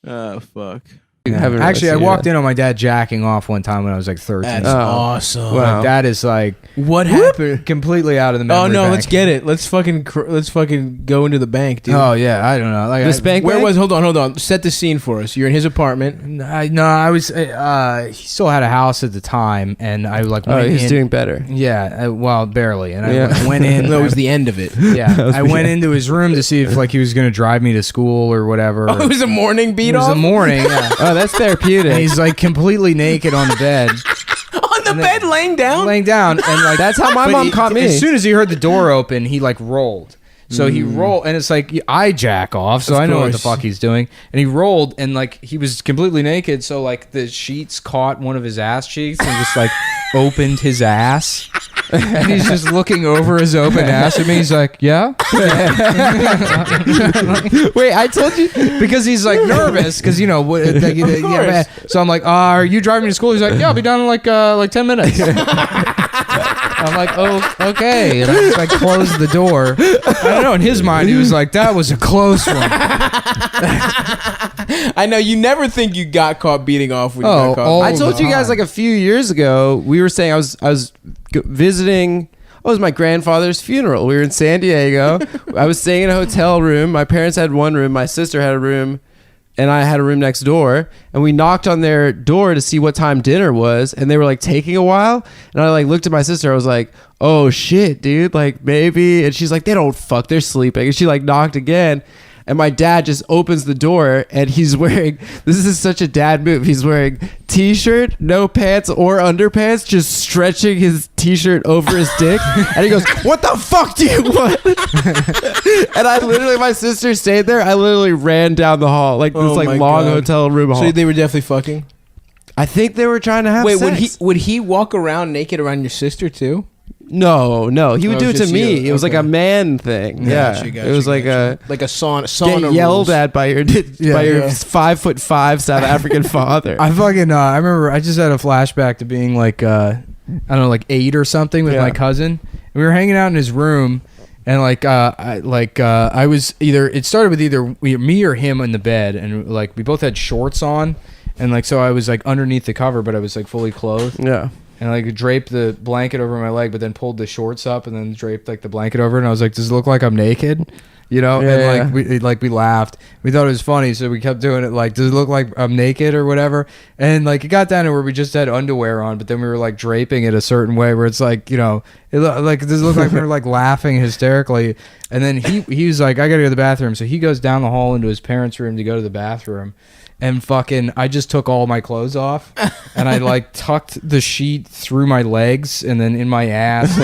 Oh, fuck. Actually, I walked in on my dad jacking off one time when I was like 13. That's awesome. My dad is like What happened? completely out of the memory Oh no, bank. let's get it. Let's fucking go into the bank, dude. Oh yeah, I don't know. Like This bank? Where was? Hold on. Set the scene for us. You're in his apartment. I was. He still had a house at the time, and I like. Oh, went he's in, doing better. Yeah, well, barely. And I Yeah. went in. That was the end of it. Yeah, I went into his room to see if like he was going to drive me to school or whatever. Oh, it was a morning beat It was off. the morning. Yeah. Oh, that's therapeutic. And he's like completely naked on the bed, On the bed, laying down. laying down, and like That's how my but mom caught me. As soon as he heard the door open, he like rolled. So he rolled, and it's like I jack off, so Of I know what the course. fuck he's doing. And he rolled, and like he was completely naked, so like the sheets caught one of his ass cheeks and just like opened his ass. And he's just looking over his open ass at me. He's like, "Yeah." Wait, I told you. Because he's like nervous, because you know what. Yeah, so I'm like, "Are you driving me to school?" He's like, "Yeah, I'll be done in like 10 minutes." I'm like, "Oh, okay." And I just like closed the door. I don't know. In his mind, he was like, "That was a close one." I know you never think you got caught beating off when you got caught. all I told the you guys time. like a few years ago. We were saying I was visiting. Oh, it was my grandfather's funeral. We were in San Diego. I was staying in a hotel room. My parents had one room. My sister had a room, and I had a room next door. And we knocked on their door to see what time dinner was, and they were like taking a while. And I like looked at my sister. I was like, "Oh shit, dude! Like maybe." And she's like, "They don't fuck. They're sleeping." And she like knocked again. And my dad just opens the door, and he's wearing, this is such a dad move, he's wearing t-shirt, no pants or underpants, just stretching his t-shirt over his dick. And he goes, "What the fuck do you want?" And I literally, my sister stayed there. I literally ran down the hall, like this Oh like my long God. hotel room hall. So they were definitely fucking. I think they were trying to have Wait, sex. would he walk around naked around your sister too? No, he would Oh, do it to just me. you. It was like Okay. a man thing. Yeah, Gotcha, it was like a like a sauna. get yelled rules. at by your yeah. 5'5" South African father. I fucking I remember I just had a flashback to being like I don't know, like 8 or something with Yeah. my cousin. We were hanging out in his room, and I was either, it started with either me or him in the bed, and like we both had shorts on, and like so I was like underneath the cover, but I was like fully clothed. Yeah. And I like draped the blanket over my leg, but then pulled the shorts up and then draped like the blanket over it. And I was like, "Does it look like I'm naked?" You know? Yeah, and we laughed. We thought it was funny, so we kept doing it. Like, "Does it look like I'm naked or whatever?" And like it got down to where we just had underwear on, but then we were like draping it a certain way where it's like, you know, does it look like we were like laughing hysterically? And then he was like, "I gotta go to the bathroom," so he goes down the hall into his parents' room to go to the bathroom. and fucking I just took all my clothes off and I like tucked the sheet through my legs and then in my ass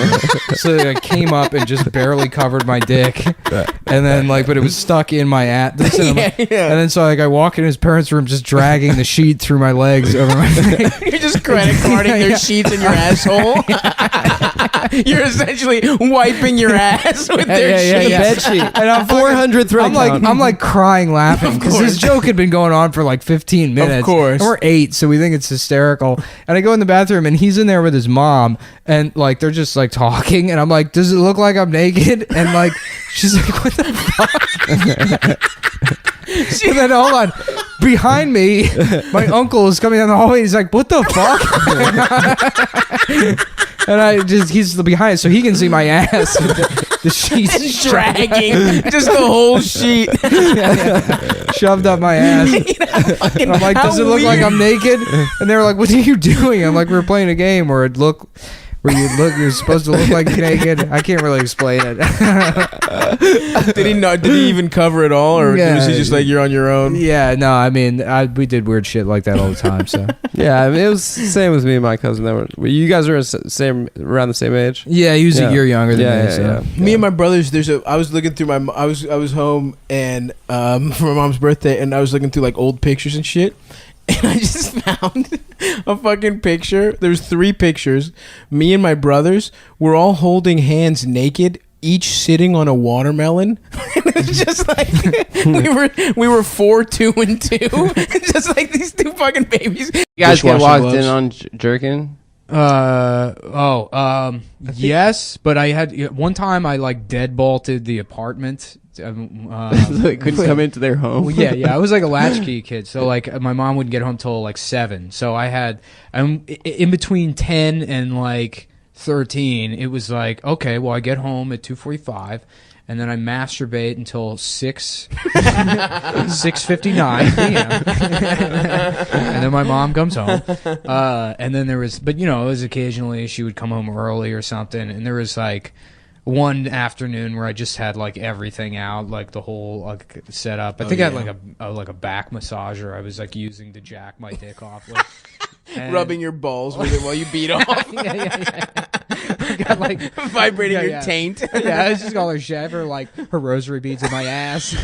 so that I came up and just barely covered my dick, and then like but it was stuck in my ass. And then so like I walk in his parents' room just dragging the sheet through my legs over my face. You're just credit carding their sheets in your asshole. You're essentially wiping your ass with their sheets. Bed sheet. And I'm 400 thread count. I'm like crying laughing because this joke had been going on for like 15 minutes. Of course. And we're 8, so we think it's hysterical. And I go in the bathroom and he's in there with his mom and like they're just like talking and I'm like, does it look like I'm naked? And like she's like, what the fuck? And then hold on, behind me, my uncle is coming down the hallway. He's like, "What the fuck?" And I just—he's behind, so he can see my ass. The sheets Dragging just the whole sheet. shoved up my ass. And I'm like, "Does it look like I'm naked?" And they were like, "What are you doing?" I'm like, "We're playing a game where you're supposed to look like naked." I can't really explain it. Did he not? Did he even cover it all, or was he just like you're on your own? Yeah, no, I mean, we did weird shit like that all the time. So Yeah, I mean, it was the same with me and my cousin. You guys were around the same age. yeah, he was a year younger than me. Yeah, So. yeah. Me and my brothers. I was looking through I was home and for my mom's birthday, and I was looking through like old pictures and shit. And I just found a fucking picture. There's 3 pictures. Me and my brothers were all holding hands naked, each sitting on a watermelon. It's just like we were 4, 2, and 2. Just like these 2 fucking babies. You guys get Dishwashing walked gloves. in on jerking? Yes, but I had one time I like deadbolted the apartment. So they couldn't come into their home? Well, yeah. I was like a latchkey kid, so like my mom wouldn't get home till like 7. So I had, in between 10 and like 13, it was like, okay, well I get home at 2:45. And then I masturbate until 6:59 p.m. And then my mom comes home. And then there was, but you know, it was occasionally she would come home early or something. And there was like one afternoon where I just had like everything out, like the whole like setup. I think I had like a back massager I was like using to jack my dick off with. And Rubbing your balls with it while you beat off. yeah. Got like vibrating your taint. Yeah, I was just calling her chef or like her rosary beads in my ass.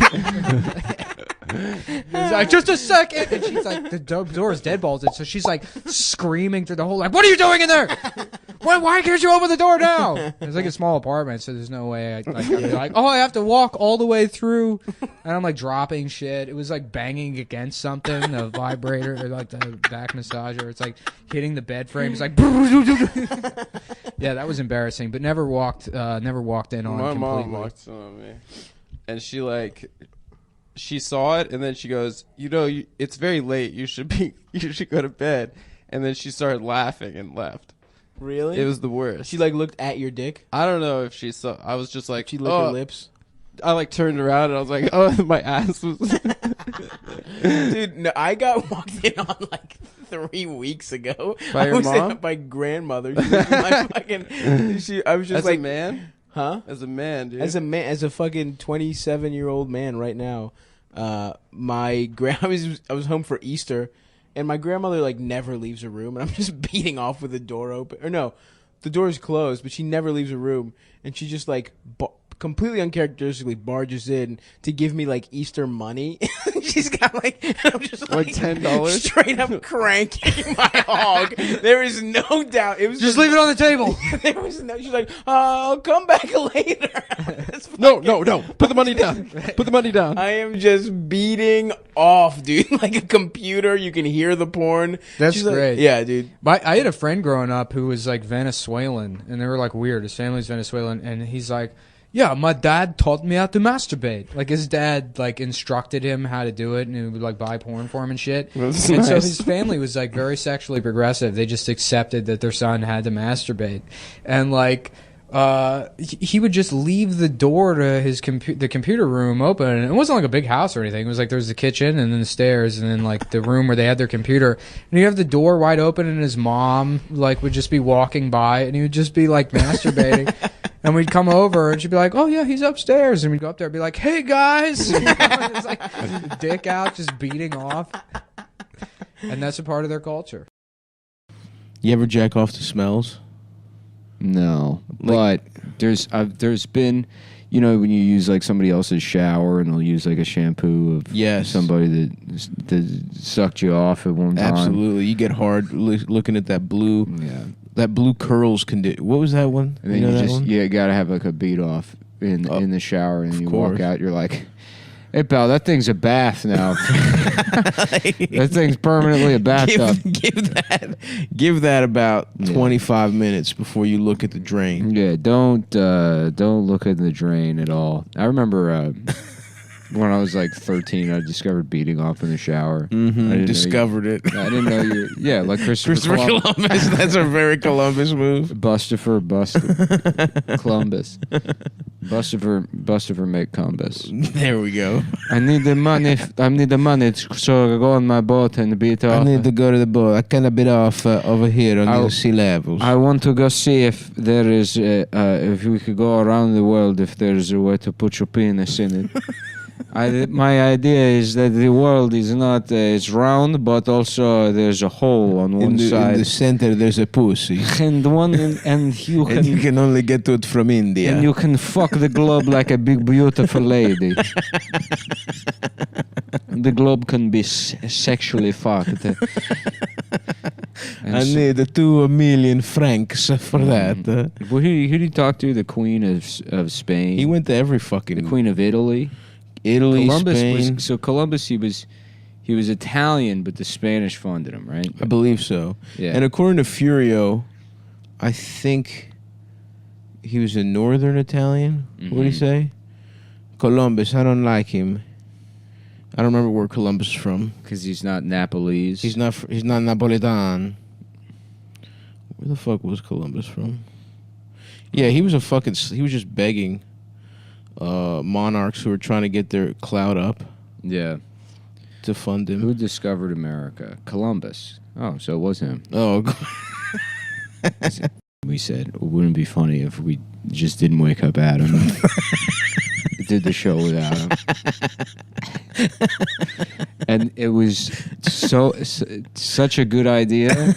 It was like, just a second, and she's like, the door is deadbolted, so she's like screaming through the whole like, what are you doing in there? Why can't you open the door now? It's like a small apartment, so there's no way I'd be like, oh, I have to walk all the way through, and I'm like dropping shit. It was like banging against something, the vibrator or like the back massager. It's like hitting the bed frame. It's like, yeah, that was embarrassing, but never walked in on. My completely. mom walked in on me, and she saw it, and then she goes, it's very late. You should go to bed. And then she started laughing and left. Really? It was the worst. She like looked at your dick. I don't know if she saw. I was just like, She licked her lips. I like turned around and I was like, oh, my ass was. Dude, no, I got walked in on like 3 weeks ago. By your I was mom? at my grandmother. She was my fucking. I was just As like, a man, huh? as a man, dude. As a man, as a fucking 27-year-old man right now, I was home for Easter, and my grandmother like never leaves her room, and I'm just beating off with the door open. Or no, the door is closed, but she never leaves her room, and she just like completely uncharacteristically barges in to give me like Easter money. She's got like, I'm just like $10 straight up cranking my hog. There is no doubt. It was Just leave it on the table. There was no. She's like, I'll come back later. No. Put the money down. Put the money down. I am just beating off, dude. Like a computer, you can hear the porn. That's She's like, great. yeah, dude. I had a friend growing up who was like Venezuelan, and they were like weird. His family's Venezuelan, and he's like, yeah, my dad taught me how to masturbate. Like his dad like instructed him how to do it, and he would like buy porn for him and shit. That's and so nice. his family was like very sexually progressive. They just accepted that their son had to masturbate, and like he would just leave the door to his the computer room open. And it wasn't like a big house or anything. It was like there was the kitchen and then the stairs and then like the room where they had their computer. And you have the door wide open, and his mom like would just be walking by, and he would just be like masturbating. And we'd come over, and she'd be like, "Oh yeah, he's upstairs." And we'd go up there and be like, "Hey guys," it's like dick out, just beating off. And that's a part of their culture. You ever jack off to smells? No, but there's been, you know, when you use like somebody else's shower and they'll use like a shampoo of somebody that sucked you off at one time. Absolutely, you get hard looking at that blue. Yeah, that blue curls What was that one? and then you gotta have like a beat off in the shower, and you walk out. You're like, hey, pal, that thing's a bath now. That thing's permanently a bathtub. Give that about 25 minutes before you look at the drain. Yeah, don't look at the drain at all. I remember when I was like 13, I discovered beating off in the shower. Mm-hmm. Discovered it. I didn't know you. Yeah, like Christopher Columbus. That's a very Columbus move. Bustifer, Columbus. Bustifer make Columbus. There we go. I need the money. So I go on my boat and beat off. I need to go to the boat. I cannot beat off over here on the sea levels. I want to go see if there is, if we could go around the world, if there's a way to put your penis in it. My idea is that the world is not it's round, but also there's a hole on one side. In the center, there's a pussy, and you can only get to it from India. And you can fuck the globe like a big beautiful lady. The globe can be sexually fucked. I need 2 million francs for that. Who did he talk to? The Queen of Spain. He went to every fucking. The Queen of Italy. Columbus, Spain. Columbus, he was Italian, but the Spanish funded him, right? I believe so. Yeah. And according to Furio, I think he was a northern Italian. Mm-hmm. What did he say? Columbus, I don't like him. I don't remember where Columbus is from. Because he's not Nepalese. He's not Napolitan. Where the fuck was Columbus from? Yeah, he was just begging monarchs who were trying to get their clout up. Yeah. To fund him. Who discovered America? Columbus. Oh, so it was him. Oh. We said it wouldn't be funny if we just didn't wake up Adam. Did the show without him. And it was such a good idea.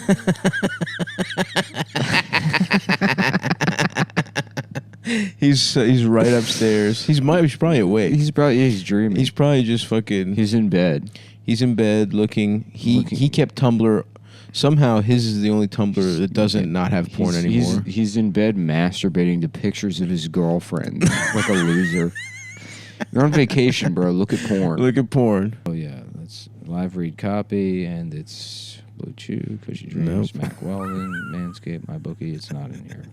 He's right upstairs. He's probably awake. He's dreaming. He's probably just fucking. He's in bed. He's in bed looking. He kept Tumblr. Somehow his is the only Tumblr that doesn't not have porn anymore. He's in bed masturbating to pictures of his girlfriend like a loser. You're on vacation, bro. Look at porn. Look at porn. Oh yeah, that's live read copy, and it's Blue Chew, Cushy Dreams, Mac Weldon, Manscaped, My Bookie. It's not in here.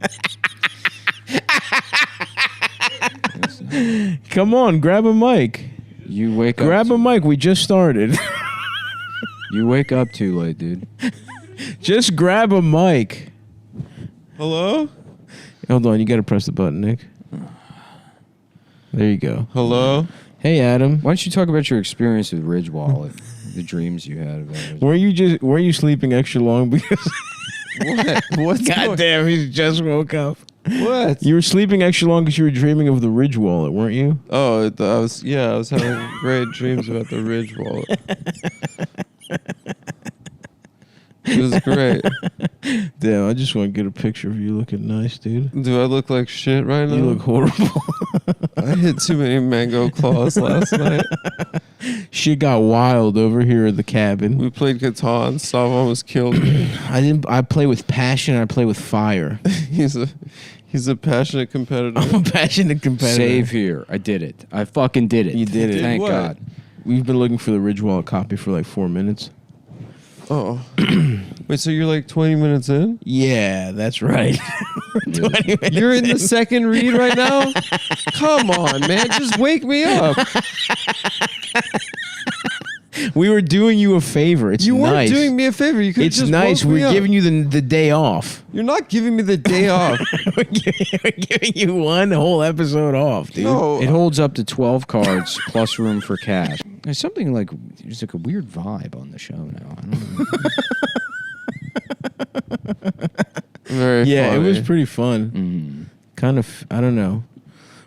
Come on, grab a mic. You wake up. Grab a mic. We just started. You wake up too late, dude. Just grab a mic. Hello? Hold on, you got to press the button, Nick. There you go. Hello? Hey, Adam. Why don't you talk about your experience with Ridge Wallet, the dreams you had about it? Were you sleeping extra long because What? God damn, he just woke up. What? You were sleeping extra long because you were dreaming of the Ridge Wallet, weren't you? Oh, I was having great dreams about the Ridge Wallet. It was great. Damn, I just want to get a picture of you looking nice, dude. Do I look like shit right now? You look horrible. I hit too many mango claws last night. Shit got wild over here at the cabin. We played guitar and Stav almost killed me. I play with passion. I play with fire. He's a passionate competitor. I'm a passionate competitor. Save here. I did it. I fucking did it. You did it. Thank What? God. We've been looking for the Ridge Wallet copy for like 4 minutes. Oh. Wait, so you're like 20 minutes in? Yeah, that's right. 20 minutes You're in the second read right now? Come on, man. Just wake me up. We were doing you a favor. It's You nice. weren't doing me a favor. You could It's just nice. woke me We're up. giving you the day off. You're not giving me the day off. we're giving you one whole episode off, dude. No. It holds up to 12 cards plus room for cash. There's something like there's like a weird vibe on the show now. I don't know. Very Yeah, funny. it was pretty fun. Kind of, I don't know.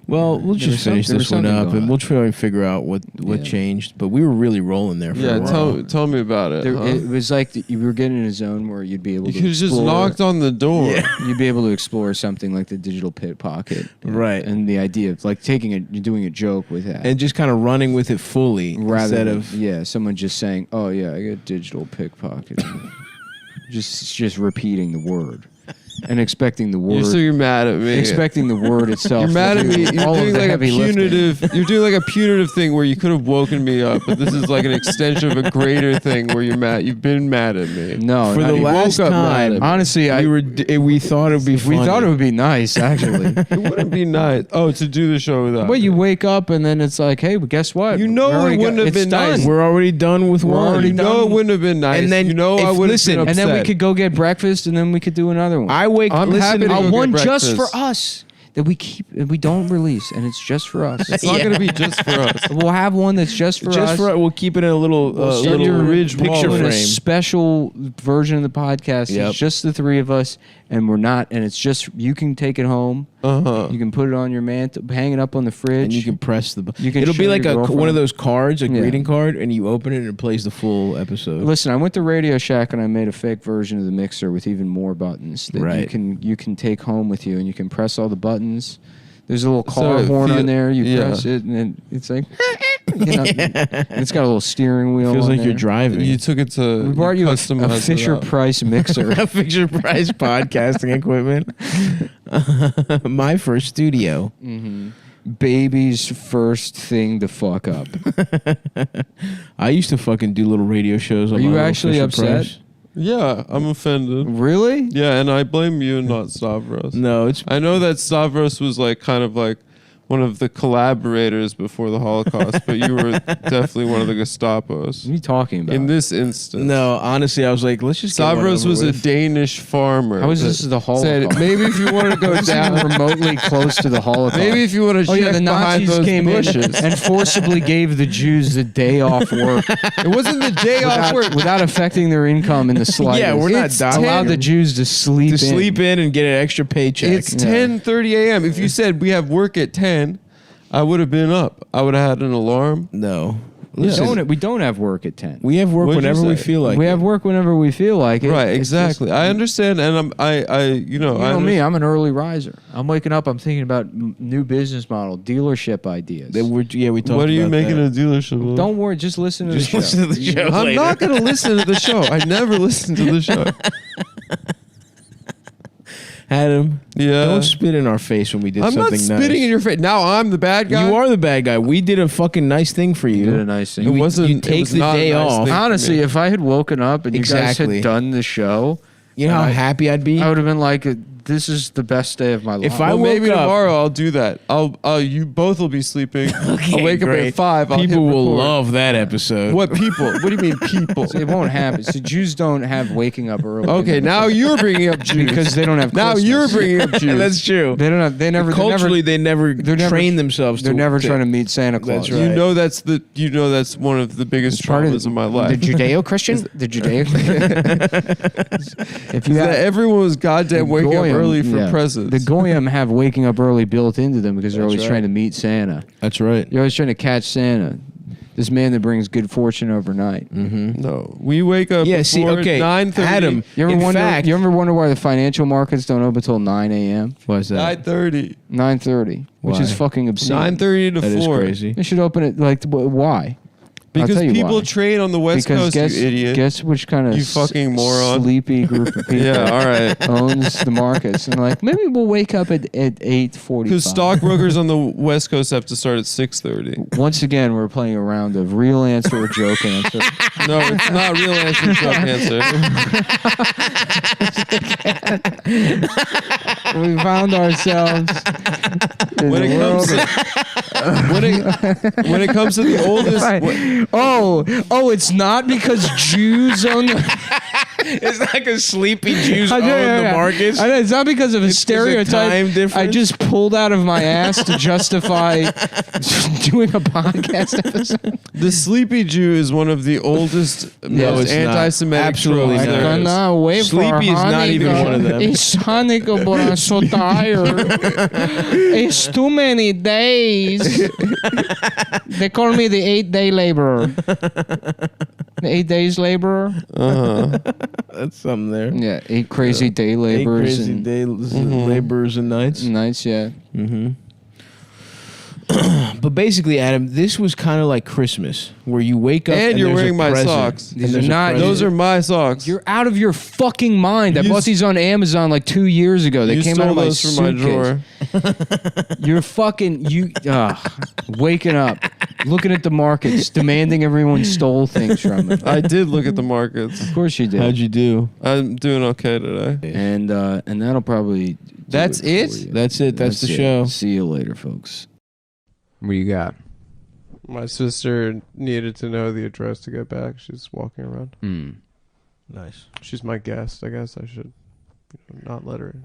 Well, we'll There was just finish there was this one something up, going and on. we'll try and figure out what Yeah. changed. But we were really rolling there for a Yeah, while. tell me about it. There, huh? it was like you were getting in a zone where you'd be able You to could have just explore- knocked on the door. You'd be able to explore something like the digital pickpocket, Right. And the idea of like you're doing a joke with that, And just kind of running with it fully rather instead than of someone just saying, "Oh yeah, I got digital pickpocket," just repeating the word and expecting the word. So you're mad at me. Expecting the word itself. You're mad to at do me. You're all of doing the like a heavy lifting. punitive. You're doing like a punitive thing where you could have woken me up, but this is like an extension of a greater thing where you're mad. You've been mad at me. No, for not the even. last woke up mad time. at me. Honestly, we thought it would be we funny. thought it would be nice actually. It wouldn't be nice. Oh, to do the show without. Well, me. you wake up and then it's like, hey, but guess what? You know We it already wouldn't have it's been done. nice. We're already done with We're one. already You know it wouldn't have been nice. And then you know if- I would listen, have been And upset. then we could go get breakfast and then we could do another one. I'm happy to go get one just breakfast. for us that we keep and we don't release, and it's just for us. It's not going to be just for us. We'll have one that's just for just us. for we'll keep it in a little Send your ridge picture wall in a frame. special version of the podcast. Yep. It's just the three of us, and we're not. And it's just you can take it home. Uh-huh. You can put it on your mantle, hang it up on the fridge. And you can press the. You can It'll show be like your one of girlfriend. those cards, a Yeah. greeting card, and you open it and it plays the full episode. Listen, I went to Radio Shack and I made a fake version of the mixer with even more buttons that Right. you can take home with you, and you can press all the buttons. There's a little car So it horn feel- on there. You yeah. press it, and then it's like, and it's got a little steering wheel. Feels on like there. you're driving. You took it to. We brought you a customized it Fisher out. Price mixer. a Fisher Price podcasting equipment. My first studio. Baby's first thing to fuck up. I used to fucking do little radio shows. Are on you my little actually Fisher upset? Price. Yeah, I'm offended. Really? Yeah, and I blame you, not Stavros. No, it's I know that Stavros was like kind of like one of the collaborators before the Holocaust, but you were definitely one of the Gestapos. What are you talking about? In this instance, no. Honestly, I was like, let's just. Get one Stavros over was a with. Danish farmer. How is that this the Holocaust? Said maybe if you wanted to go It's down, even remotely close to the Holocaust. maybe if you want to Oh check yeah, the behind Nazis those came bushes. in and forcibly gave the Jews the day off work It wasn't the day off work. without affecting their income in the slightest. Yeah, we're not It's dying. allowed the Jews to sleep to sleep in and get an extra paycheck. It's 10:30 a.m. If you said we have work at 10, I would have been up. I would have had an alarm. no. We Listen, we don't have work at 10. we have work What'd you whenever we say? feel like. we it. have work whenever we feel like it. Right, It's exactly. just- I understand, and you know You know me, I'm an early riser. I'm waking up, I'm thinking about new business model, dealership ideas. That we talked What are you about making that. a dealership of? Don't worry, just listen to Just the show. listen to the show. I'm later. not going to listen to the show. I never listen to the show. Adam, Yeah. don't spit in our face when we did I'm not something spitting nice. in your face. Now I'm the bad guy. You are the bad guy. We did a fucking nice thing for you. You did a nice thing. It You- wasn't. you it take was the not a day nice off. thing for Honestly, me. if I had woken up and you guys Exactly. had done the show, You know how happy I'd be? I would have been like, this is the best day of my life. If I well, maybe woke up- tomorrow I'll do that. You both will be sleeping. I'll wake up great. at 5. I'll People hit will record. love that episode. What people? What do you mean people? It won't happen. So Jews don't have waking up early. Okay, now you're bringing up Jews. because they don't have now Christmas. you're bringing up Jews. That's true. They don't have. They never. Culturally, they never they're never- train themselves. They're to, never to, trying to meet Santa Claus. That's right. You know that's one of the biggest Part of traumas of my life. The Judeo-Christian. The Judeo. If you Is that have, everyone was goddamn the waking Goyim, up early for yeah. presents. The Goyim have waking up early built into them because they're That's always right. trying to meet Santa. That's right. You're always trying to catch Santa. This man that brings good fortune overnight. No, we wake up. Yeah, see, before okay, 9:30. Adam, You ever in wonder? fact, You ever wonder why the financial markets don't open until 9 a.m.? What's that? 9:30. 9:30, which is Why? fucking obscene. 9:30 to That is 4. crazy. They should open it like why? I'll Because tell you people why. train on the West Because Coast, guess, you idiot. guess which kind of You fucking moron. sleepy group of people Yeah, all right. owns the markets and like maybe we'll wake up at 8:45. Because stockbrokers on the West Coast have to start at 6:30. Once again, we're playing a round of real answer or joke answer. No, it's not real answer, joke answer. We found ourselves in When the it world. comes when it comes to the oldest, Oh, it's not because Jews own the. It's like a sleepy Jews own Yeah, the markets. I know, it's not because of a It's 'cause of stereotype. time difference. I just pulled out of my ass to justify doing a podcast episode. The sleepy Jew is one of the oldest, No, most it's not. anti-Semitic Absolutely tropes not. there is. Gonna wait Sleepy for is not even Hanukkah. one of them. It's Hanukkah, but I'm so tired. It's too many days. They call me the 8-day laborer. The 8 days laborer. That's something there. Yeah, 8 crazy day laborers. Crazy and day laborers and nights. nights, yeah. But basically, Adam, this was kind of like Christmas, where you wake up And you're there's a wearing my present. socks. And These there's are a not- present. Those are my socks. You're out of your fucking mind. I You bought these on Amazon like 2 years ago. They you came stole out of my those from my suitcase. drawer. You're fucking waking up, looking at the markets, demanding everyone stole things from it. I did look at the markets. Of course you did. How'd you do? I'm doing okay today. And that'll probably do That's for it? you. That's it. That's the it. show. See you later, folks. What you got? My sister needed to know the address to get back. She's walking around. Nice. She's my guest. I guess I should not let her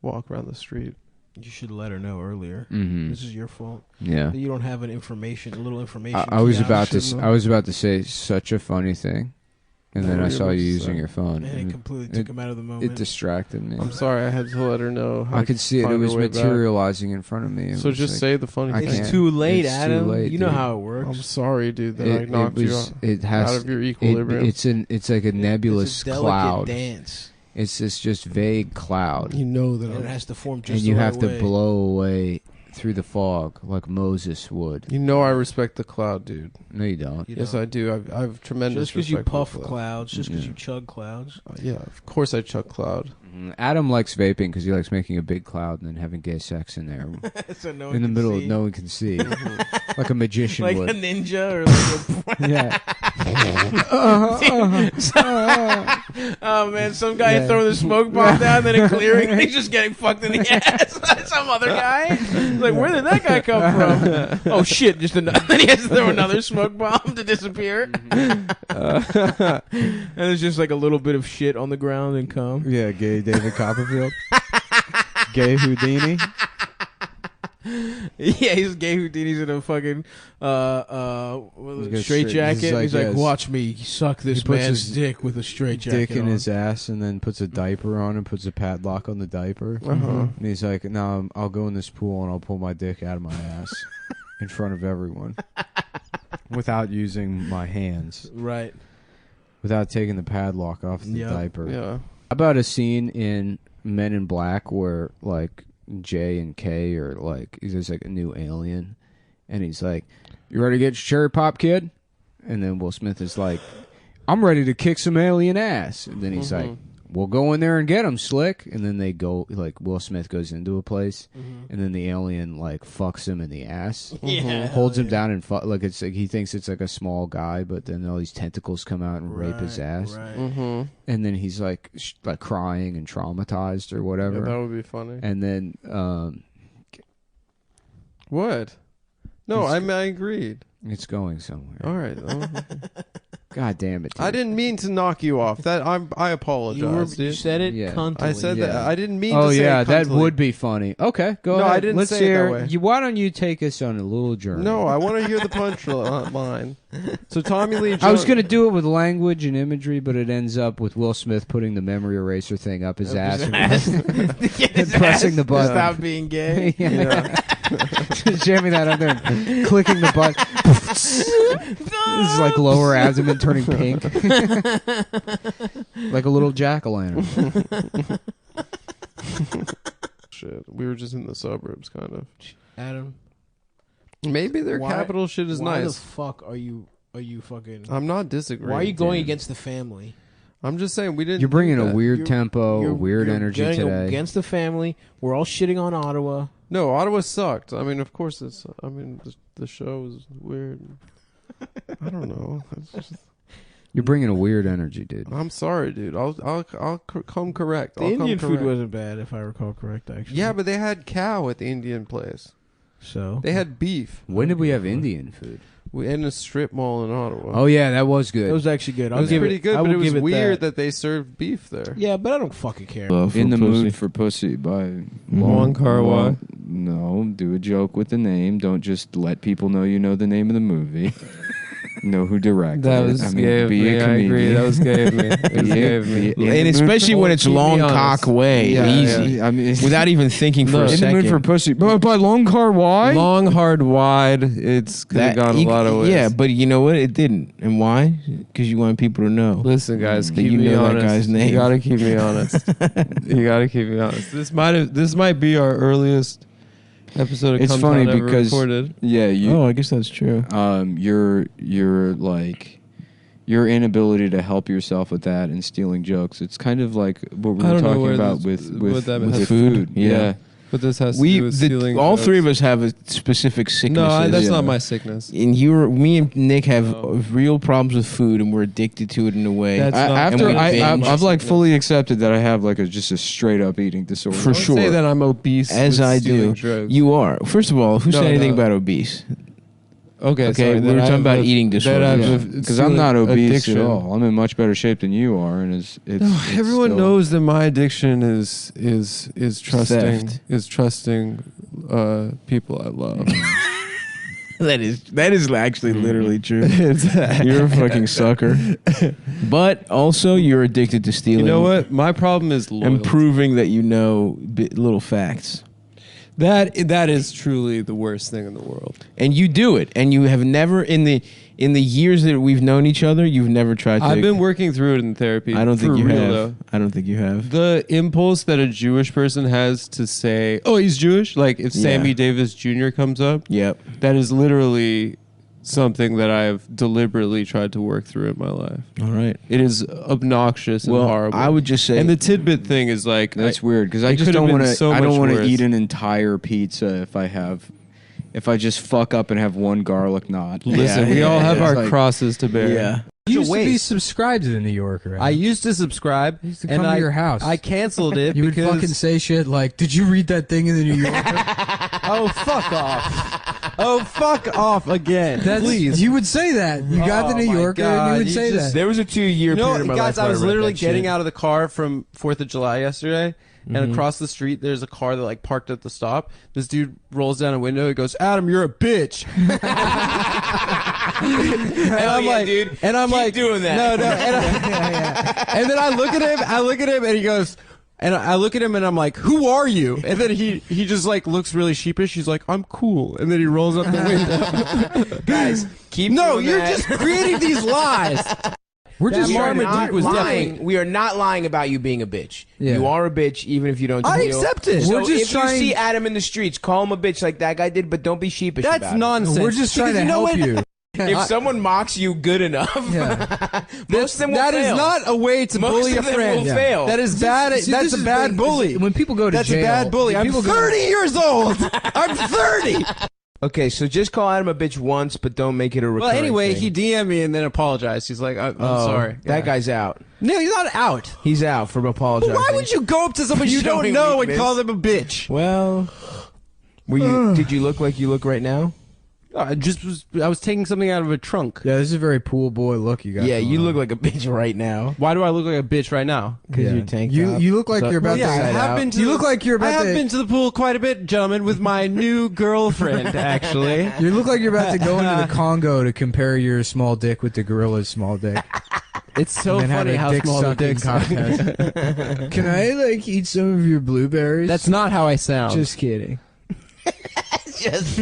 walk around the street. You should let her know earlier. Mm-hmm. This is your fault. Yeah. That you don't have a little information. I was key out. about to. Shouldn't I was about to say such a funny thing, and then What I were you saw about you to using say? your phone. And it completely took him out of the It moment. distracted me. I'm sorry. I had to let her know. how I to could see it. It find her was way back. materializing in front of me. It So was just like- say the funny I thing. it's can't. too late, It's too Adam. late, you know dude. how it I'm works. sorry, dude, that I It knocked you was. out, It has. out of your equilibrium. It's like a nebulous it's a delicate cloud. dance. It's this just vague cloud, you know that And it I'm, has to form just and the you right have to way. blow away through the fog like Moses would. you know I respect the cloud, dude. No, you don't. You Yes, know? I do. I've tremendous Just because you respect for puff the cloud. clouds, just because Yeah. you chug clouds. Yeah, of course I chuck cloud. Adam likes vaping because he likes making a big cloud and then having gay sex in there So no one in the can middle. see. No one can see, like a magician Like would. a ninja or like a Yeah. oh man, some guy Yeah. throwing the smoke bomb down, then a clearing, and he's just getting fucked in the ass. Some other guy. Like, where did that guy come from? Oh shit! Just another. Then he has to throw another smoke bomb to disappear. and there's just like a little bit of shit on the ground and cum. Yeah, gay David Copperfield. Gay Houdini. Yeah, he's gay Houdini's in a fucking straight jacket. He's like, yes. watch me suck this He puts man's his dick with a straight jacket Dick in on. his ass and then puts a diaper on and puts a padlock on the diaper. And he's like, no, I'll go in this pool and I'll pull my dick out of my ass in front of everyone without using my hands, Right. without taking the padlock off the Yep. diaper. Yeah. How about a scene in Men in Black where like J and K are like, there's like a new alien and he's like, you ready to get your cherry pop, kid? And then Will Smith is like, I'm ready to kick some alien ass. And then he's like, we'll go in there and get him, Slick. And then they go, like, Will Smith goes into a place and then the alien like fucks him in the ass. Yeah. Holds him down and like it's like he thinks it's like a small guy, but then all these tentacles come out and rape his ass. Right. Mm-hmm. And then he's like like crying and traumatized or whatever. Yeah, that would be funny. And then What? No, I agreed. it's going somewhere. All right. God damn it! Dude. I didn't mean to knock you off. That I apologize, You dude. said it Yeah. cuntily. I said that. Yeah. I didn't mean Oh to say yeah, it that cuntily. would be funny. Okay, go No, ahead. I didn't Let's say it hear. that way. Why don't you take us on a little journey? No, I want to hear the punch line. So Tommy Lee Jones. I was gonna do it with language and imagery, but it ends up with Will Smith putting the memory eraser thing up his ass and pressing the button. Stop being gay. Just jamming that up there, and clicking the button. This is like lower abdomen turning pink, like a little jack-o'-lantern. Shit, we were just in the suburbs, kind of. Adam, Maybe their why- capital shit is why nice. the fuck are you fucking? I'm not disagreeing. Why are you going Dan. against the family? I'm just saying we didn't. You're bringing do a that. weird You're- tempo, a You're- weird you're energy going today. against the family. We're all shitting on Ottawa. No, Ottawa sucked. I mean, of course it's. I mean, the show is weird. I don't know. It's just, You're bringing a weird energy, dude. I'm sorry, dude. I'll come correct. The I'll Indian come food correct. wasn't bad, if I recall correct. Actually, Yeah, but they had cow at the Indian place. so They had beef. When did we have Indian food? in a strip mall in Ottawa. Oh yeah, that was good. It was actually good. it was pretty good, I but will it was give it weird that they served beef there. Yeah, but I don't fucking care. In the Mood for Pussy by Wong Kar-wai. No, do a joke with the name. Don't just let people know you know the name of the movie. Know who directed That it. was I mean, gay of be me. a I comedian. agree. That was gay of me. It was Be gay a- of me. be- in And the mood especially for- when it's keep me long honest. cock way, Yeah, easy. yeah. I mean, Without even thinking for a in the second. Mood for Pussy by Long Car Why? Long, hard, wide. It's could have gone a lot of ways. Yeah, but you know what? It didn't. And why? Because you want people to know. Listen, guys, That keep you me know that honest. guy's name. You gotta keep me honest. You gotta keep me honest. This might be our earliest episode of It's Come funny Town ever because recorded. yeah, you Oh, I guess that's true. your like your inability to help yourself with that and stealing jokes. It's kind of like what we I were don't know talking where about this- with what that with has- food. Yeah. Yeah. But this has to do with stealing. All jokes. three of us have a specific sickness. No, that's yeah. not my sickness. And me and Nick have No. real problems with food, and we're addicted to it in a way. That's not- After and we binge. I've like fully accepted that I have like just a straight up eating disorder. For Don't sure. say that I'm obese. As with I stealing do. drugs. You are. First of all, who said No, anything no. about obese? Okay, Okay, sorry, we that were I talking have about a- eating that disorders. I have Yeah. a Because I'm not stealing obese addiction. at all. I'm in much better shape than you are, and it's Everyone still- knows that my addiction is trusting Theft. People I love. That is actually literally true. It's- You're a fucking sucker. But also, you're addicted to stealing. You know what? My problem is loyalty. And proving that you know little facts. That is truly the worst thing in the world. And you do it. And you have never, in the years that we've known each other, you've never tried to. I've been working through it in therapy. I don't think for you real, have. though. I don't think you have. The impulse that a Jewish person has to say, "Oh, he's Jewish," like if Sammy Yeah. Davis Jr. comes up, Yep. that is literally something that I've deliberately tried to work through in my life. All right. It is obnoxious and Well, horrible. I would just say. and the tidbit thing is like That's weird because I it just could have don't been want to. so I much don't want to worse. eat an entire pizza if I just fuck up and have one garlic knot. Listen, Yeah, we all have it's our like- crosses to bear. yeah. You used to be waste. subscribed to the New Yorker. I used to subscribe, I used to and come to I your house. I canceled it you would because fucking say shit like, "Did you read that thing in the New Yorker?" oh fuck off, oh fuck off again, please. You would say that. You got the Oh New my Yorker, and God, you would you say just- that. There was a 2-year No, period in my guys, life I was where read literally that getting shit. out of the car from 4th of July yesterday, and across the street there's a car that like parked at the stop. This dude rolls down a window. He goes, "Adam, you're a bitch." and I'm yeah, like, dude. and I'm Keep like, doing that. No, and then I look at him, and he goes. And I look at him and I'm like, "Who are you?" And then he just like looks really sheepish. He's like, "I'm cool." And then he rolls up the window. Guys, keep No, doing you're that. just creating these lies. We're just We are trying to. not was lying. definitely- We are not lying about you being a bitch. Yeah. You are a bitch, even if you don't. I steal. accept it. So We're just if trying- you see Adam in the streets, call him a bitch like that guy did, but don't be sheepish. That's about it. nonsense. We're just trying Because to you know help what? you. If someone mocks you good enough, Yeah. most of them will That is fail. not a way to Most bully a of them friend. will fail. That is bad. See, That's this a is bad when- bully. When people go to That's jail, a bad bully. when I'm people 30 years old. I'm 30. Okay, so just call Adam a bitch once, but don't make it a recurring Well, anyway, thing. he DM'd me and then apologized. He's like, "I'm Oh, sorry." That guy's out. No, he's not out. He's out from apologizing. Why would you go up to somebody you don't Showing know and weakness. call them a bitch? Well, did you look like you look right now? I was taking something out of a trunk. Yeah, this is a very pool boy look you got. Yeah, going you on. look like a bitch right now. Why do I look like a bitch right now? Because Yeah. your tank You top. you look like So- you're about Well, yeah, to. I have been to You the- look like you're about I have to. been to the pool quite a bit, gentlemen, with my new girlfriend, actually. You look like you're about to go into the Congo to compare your small dick with the gorilla's small dick. It's so and then funny have how a dick small the sucking dicks are. contest. Can I like eat some of your blueberries? That's not how I sound. just kidding. Just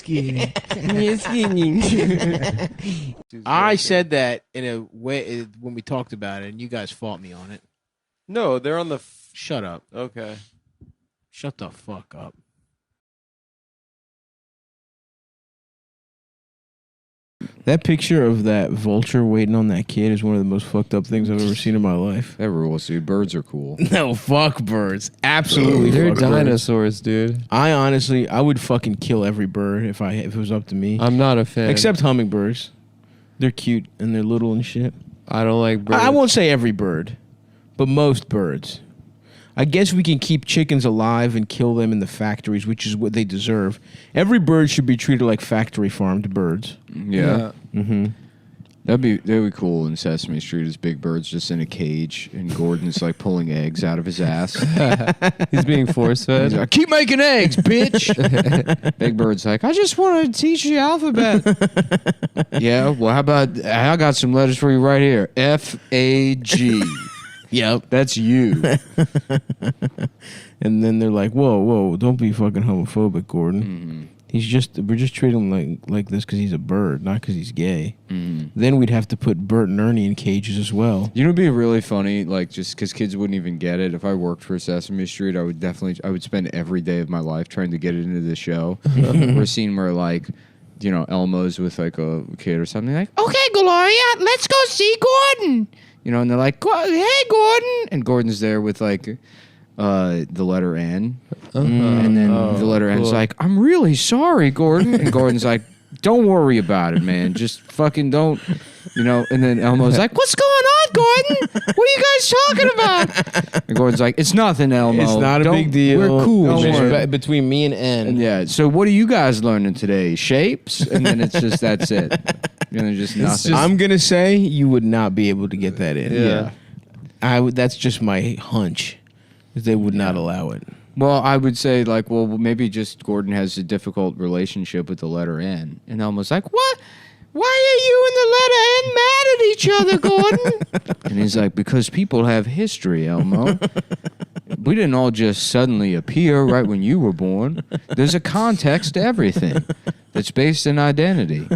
kidding. Just kidding. I said that in a way when we talked about it, and you guys fought me on it. No, they're on the. Shut up. Okay. Shut the fuck up. That picture of that vulture waiting on that kid is one of the most fucked up things I've ever seen in my life. That rules, dude. Birds are cool. No, fuck birds. Absolutely They're fuck birds. dinosaurs, dude. I would fucking kill every bird if it was up to me. I'm not a fan. Except hummingbirds. They're cute and they're little and shit. I don't like birds. I won't say every bird, but most birds. I guess we can keep chickens alive and kill them in the factories, which is what they deserve. Every bird should be treated like factory farmed birds. Yeah. Mm-hmm. That'd be cool in Sesame Street as Big Bird's just in a cage and Gordon's like pulling eggs out of his ass. He's being force He's fed. like, keep making eggs, bitch. Big Bird's like, I just want to teach you the alphabet. Yeah, well, how about, I got some letters for you right here. F-A-G. Yep. That's you. And then they're like, whoa, don't be fucking homophobic, Gordon. Mm-hmm. We're just treating him like this because he's a bird, not because he's gay. Mm-hmm. Then we'd have to put Bert and Ernie in cages as well. You know, it'd be really funny, like, just because kids wouldn't even get it. If I worked for Sesame Street, I would spend every day of my life trying to get it into the show. We're seeing where, like, you know, Elmo's with, like, a kid or something, like, okay, Gloria, let's go see Gordon. You know, and they're like, hey, Gordon. And Gordon's there with, like, the letter N. And then the letter N's like, I'm really sorry, Gordon. And Gordon's like, don't worry about it, man. Just fucking don't, you know. And then Elmo's like, what's going on, Gordon? What are you guys talking about? And Gordon's like, it's nothing, Elmo. It's not a Don't- big deal. We're cool. It's Don't just worry. between me and N. And yeah, so what are you guys learning today? Shapes? And then it's just, that's it. And then just nothing. I'm gonna say you would not be able to get that in. Yeah. That's just my hunch. They would not allow it. Well, I would say, like, well, maybe just Gordon has a difficult relationship with the letter N. And Elmo's like, what? Why are you and the letter N mad at each other, Gordon? And he's like, because people have history, Elmo. We didn't all just suddenly appear right when you were born. There's a context to everything that's based in identity.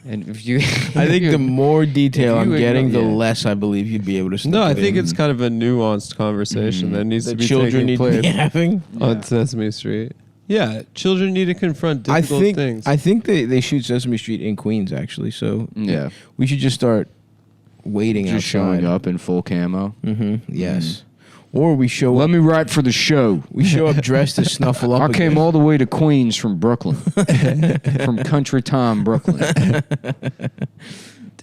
And if you... I think the more detail if I'm you getting, the ignore- yeah. less I believe you'd be able to. Stick No, I it think in. it's kind of a nuanced conversation that needs that to be children taking need to place be having. on Sesame Street. Yeah, children need to confront difficult things. I think they shoot Sesame Street in Queens actually. So Yeah. we should just start waiting Just outside. showing up in full camo. Mm-hmm. Yes. Or we show Let up. me write for the show. We show up dressed to snuffle up. I came all the way to Queens from Brooklyn. From Country Town, Brooklyn.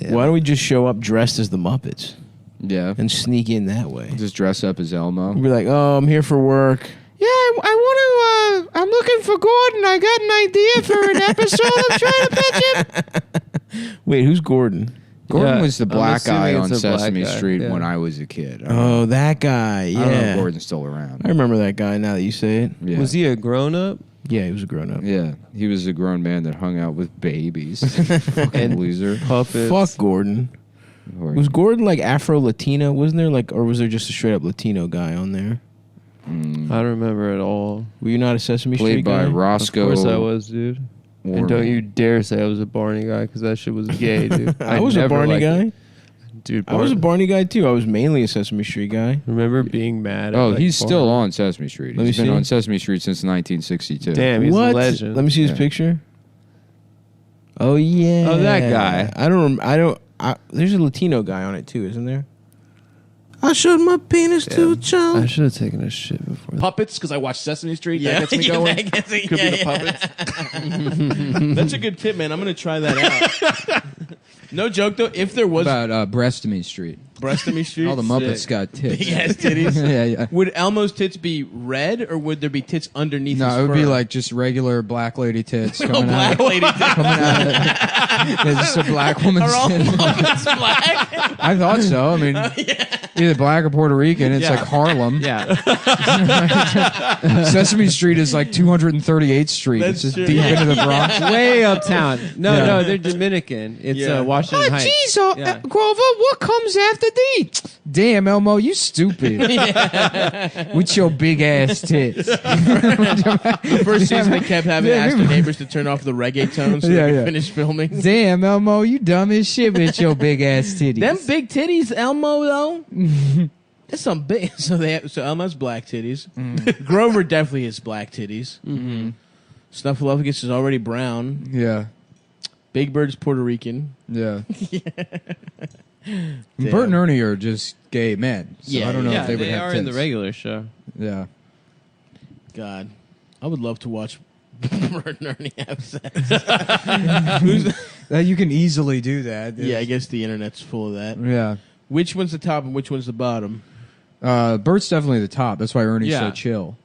Why don't we just show up dressed as the Muppets Yeah. and sneak in that way? Just dress up as Elmo. We'll be like, oh, I'm here for work. Yeah, I want to, I'm looking for Gordon. I got an idea for an episode. I'm trying to pitch him. Wait, who's Gordon? Gordon Yeah, was the I'm black guy assuming on it's a black Sesame guy, Street yeah. when I was a kid. I don't know. Oh, that guy. Yeah. I don't know if Gordon's still around. I remember that guy now that you say it. Yeah. Was he a grown up? Yeah, he was a grown up. Yeah, he was a grown man that hung out with babies. Fucking loser. Puppets. Fuck Gordon. Or- Was Gordon like Afro Latino? Wasn't there like, or was there just a straight up Latino guy on there? Mm, I don't remember at all. Were you not a Sesame played Street by guy? Roscoe. Of course I was, dude. Warman. And don't you dare say I was a Barney guy, because that shit was gay, dude. I was a never Barney liked guy. it. Dude, I was a Barney guy too. I was mainly a Sesame Street guy. Remember being mad at Oh, like, he's still Barney? on Sesame Street. Let me He's been see. on Sesame Street since 1962. Damn, he's What? a legend. Let me see his Yeah. picture. Oh yeah. Oh, that guy. I don't. There's a Latino guy on it too, isn't there? I showed my penis to a I child. should have taken a shit before. Puppets, because I watched Sesame Street. That gets me going. Could be the puppets. That's a good tip, man. I'm going to try that out. No joke, though. If there was About Breastamy Street. Breastamy Street, All the Muppets got tits. big ass titties. yeah, yeah. Would Elmo's tits be red, or would there be tits underneath his No, it would be fur? like just regular black lady tits Oh, coming black out. lady tits. Coming out. Yeah, just a black woman's Are all tit. Muppets black? I thought so. I mean, either black or Puerto Rican. It's Yeah. like Harlem. Yeah. Sesame Street is like 238th Street. That's it's just true. deep into the Bronx. Way uptown. No, Yeah. no, they're Dominican. It's Yeah. Washington Heights. Jeez, Yeah. Grover, what comes after D? Damn, Elmo, you stupid. With your big ass tits. The first season, they kept having to ask the neighbors to turn off the reggaeton so Yeah, they could yeah. finish filming. Damn, Elmo, you dumb as shit with your big ass titties. Them big titties, Elmo, though. That's some big. So Elmo's black titties. Grover definitely has black titties. Mm-hmm. Snuffleupagus is already brown. Yeah, Big Bird's Puerto Rican. yeah. Bert and Ernie are just gay men. So Yeah, I don't know Yeah, if they would have are tits. in the regular show. Yeah. God, I would love to watch Bert and Ernie have sex. You can easily do that. Yeah, I guess the internet's full of that. Yeah. Which one's the top and which one's the bottom? Bert's definitely the top. That's why Ernie's so Yeah. chill.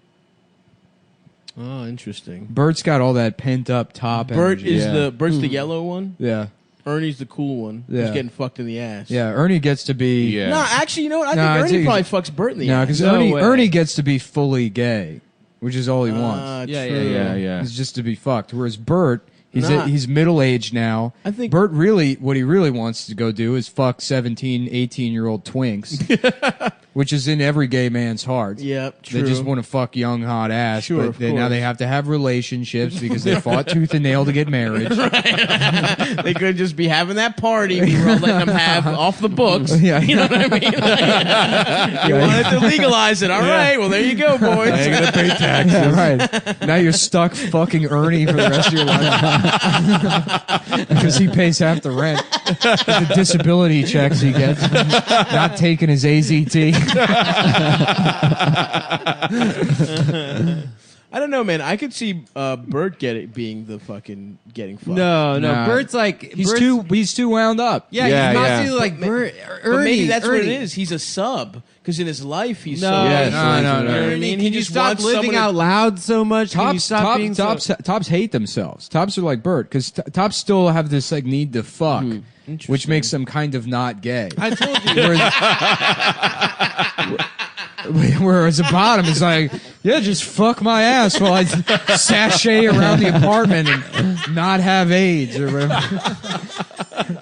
Oh, interesting. Bert's got all that pent up top. Bert energy. is Yeah. Bert's the yellow one. Yeah. Ernie's the cool one. Yeah. Who's getting fucked in the ass. Yeah. Ernie gets to be. Yeah. No, actually, you know what? I No, I think Ernie think- probably fucks Bert in the No, ass. because No Ernie way. Ernie gets to be fully gay, which is all he wants. Yeah, true. Yeah. Is just to be fucked. Whereas Bert, Nah. he's middle aged now. I think- Bert really, what he really wants to go do is fuck 17, 18-year-old twinks, which is in every gay man's heart. Yep, true. They just want to fuck young hot ass, Sure, but of now course. they have to have relationships because they fought tooth and nail to get married. They could just be having that party we were letting them have off the books. Yeah. You know what I mean? You wanted to legalize it. All right. Well, there you go, boys. I ain't gonna pay taxes. Yeah, right. Now you're stuck fucking Ernie for the rest of your life because he pays half the rent. The disability checks he gets, not taking his AZT. I don't know, man. I could see Bert being the fucking getting fucked. No, Nah. Bert's like He's Bert's- too wound up. Yeah, Yeah, he's not yeah. really like Bert. But maybe that's what it Ernie. is. He's a sub because in his life he's No, so. Yes. No. You know what I mean? Can He you just stop wants living someone to- out loud so much? Can you stop being so- Tops hate themselves. Tops are like Bert because tops still have this like need to fuck, which makes them kind of not gay. I told you. Whereas the bottom is like, yeah, just fuck my ass while I sashay around the apartment and not have AIDS or whatever.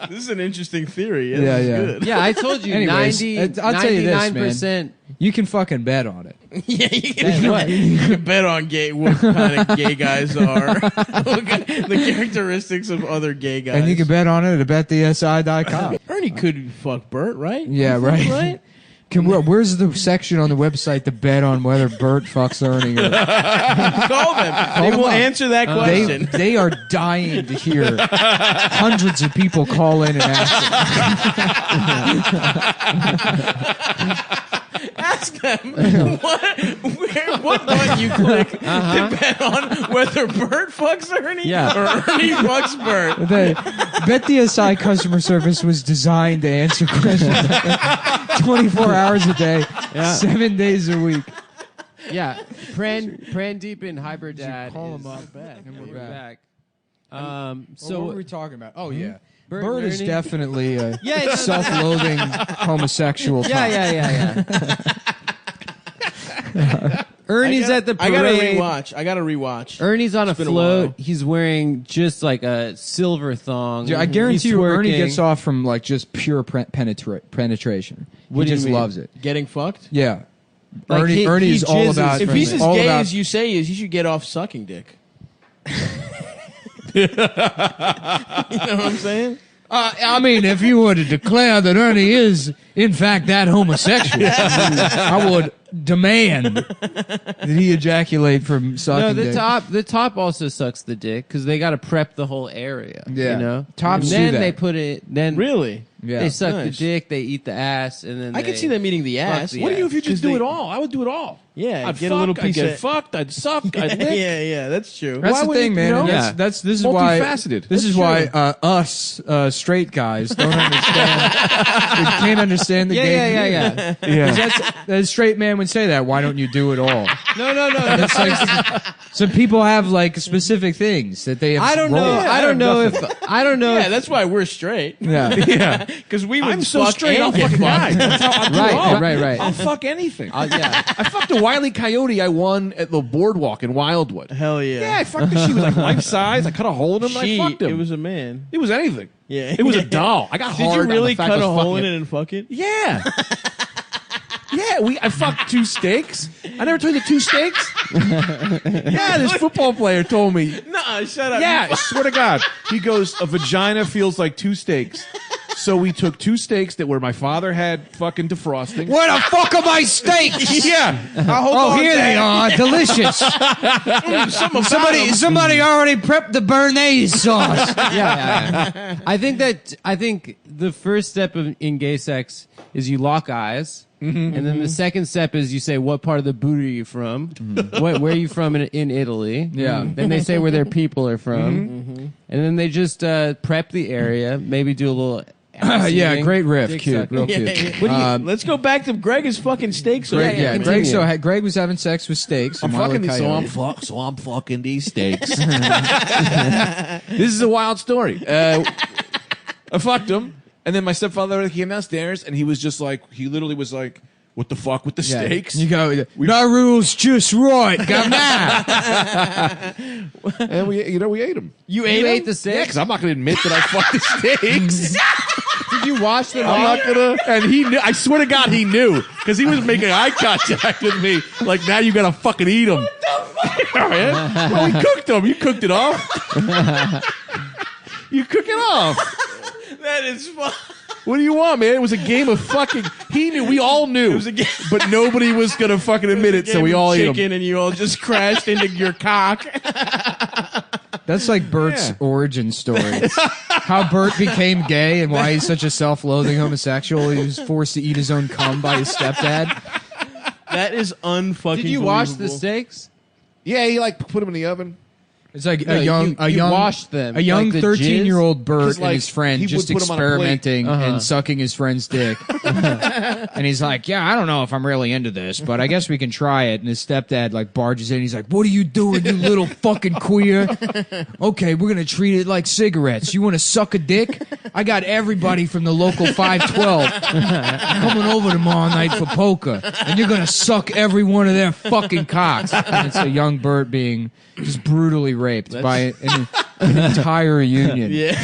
This is an interesting theory. Yeah, This is yeah. good. Yeah, I told you. Anyways, 90, I'll tell you this, man. 99%. You can fucking bet on it. Yeah, you can bet on what kind of gay guys are. The characteristics of other gay guys. And you can bet on it at betthesi.com. Ernie could fuck Bert, right? Yeah, right. Right? Where's the section on the website to bet on whether Bert fucks Ernie? Or, Call them. They them will up. answer that question. they are dying to hear hundreds of people call in and ask. Ask them what button you click to bet on whether Bert fucks Ernie or Ernie fucks Bert. The BetDSI customer service was designed to answer questions 24 hours a day, 7 days a week. Yeah, Pran Deep and Hyberdad. Call is them up, back. and we're back. So what were we talking about? Oh yeah, Bert Bert and is Ernie? definitely a Yeah, it's- self-loathing homosexual. yeah. Ernie's at the parade. I gotta rewatch. Ernie's on a been a float. while. He's wearing just like a silver thong. I guarantee He's you, Ernie twerking. gets off from like just pure penetration. What He do you just mean? Loves it. Getting fucked? Yeah, Like, Ernie he is all jizzes about. If he's as all gay about, as you say he is, he should get off sucking dick. You know what I'm saying? I mean, if you were to declare that Ernie is, in fact, that homosexual, I would demand that he ejaculate from sucking No, the dick. the top also sucks the dick because they got to prep the whole area. Yeah. you know. Tops and do then that. they put it. Then Really? Yeah. they suck Nice. the dick. They eat the ass, and then I could see them eating the ass. the What do you if you 'Cause just do they- it all? I would do it all. Yeah, I'd get fuck, a little I'd piece get of fucked, I'd suck, I'd lick. yeah, that's true. That's Why the would thing, you man. know? And Yeah. this is why Multifaceted. this is why us straight guys don't understand. We can't understand the gay. yeah. Because that straight man would say that. Why don't you do it all? No. It's like some people have like specific things that they have. I don't know. rolled. I don't know if I don't know. Yeah, if, that's why we're straight. Yeah. Yeah. Because we would I'm so fuck straight, I'll and get fucking die. fucked. That's how I'll do it all. right. I'll fuck anything. Yeah. I fucked a Wile E. Coyote I won at the boardwalk in Wildwood. Hell yeah. Yeah, I fucked him. She was like life size. I cut a hole in him and I fucked him. It was a man. It was anything. Yeah. It was a doll. I got Did hard you on really the fact cut I a was hole fucking in it and fuck it? Yeah. Yeah, I fucked 2 steaks. I never told you the 2 steaks? Yeah, this football player told me. Nah, shut up. Yeah, I swear to God. He goes, a vagina feels like 2 steaks. So we took 2 steaks that where my father had fucking defrosting. Where the fuck are my steaks? Yeah. Oh, here they are, delicious. Somebody already prepped the béarnaise sauce. yeah. I think the first step in gay sex is you lock eyes And then the second step is you say, what part of the boot are you from? Where are you from in Italy? Yeah. Then they say where their people are from. And then they just prep the area, maybe do a little... Yeah, great riff. Dick Cute. sucking. Real Yeah, cute. yeah, what do you- let's go back to Greg is fucking steaks. over Greg, here. yeah, Greg. So Greg was having sex with steaks. I'm and Wile E. fucking these, Coyote. so I'm fucking these steaks. This is a wild story. I fucked him, and then my stepfather came downstairs, and he was just like, he literally was like, "What the fuck with the Yeah. steaks?" You go. No rules, just right. Governor. And we ate them. You ate the Yeah, steak? because I'm not going to admit that I fucked the steaks. Did you wash them I'm off? not gonna. And he knew. I swear to God, he knew because he was making eye contact with me. Like, now you gotta fucking eat them. What the fuck? Well, we cooked them. You cooked it off. You cook it off. That is fun. What do you want, man? It was a game of fucking. He knew. We all knew. It was a game, but nobody was gonna fucking admit it. So we all ate chicken, them. and you all just crashed into your cock. That's like Bert's origin story. How Bert became gay and why he's such a self-loathing homosexual. He was forced to eat his own cum by his stepdad. That is unfucking. Did you wash the believable. steaks? Yeah, he like put them in the oven. It's like No, you washed them. a young Like the 13-year-old Bert Because, and like, his friend he just would put 'em on a plate. experimenting and sucking his friend's dick. And he's like, "Yeah, I don't know if I'm really into this, but I guess we can try it." And his stepdad like barges in. He's like, "What are you doing, you little fucking queer? Okay, we're gonna treat it like cigarettes. You want to suck a dick? I got everybody from the local 512 coming over tomorrow night for poker, and you're gonna suck every one of their fucking cocks." And it's a young Bert being just brutally raped by an entire union. Yeah.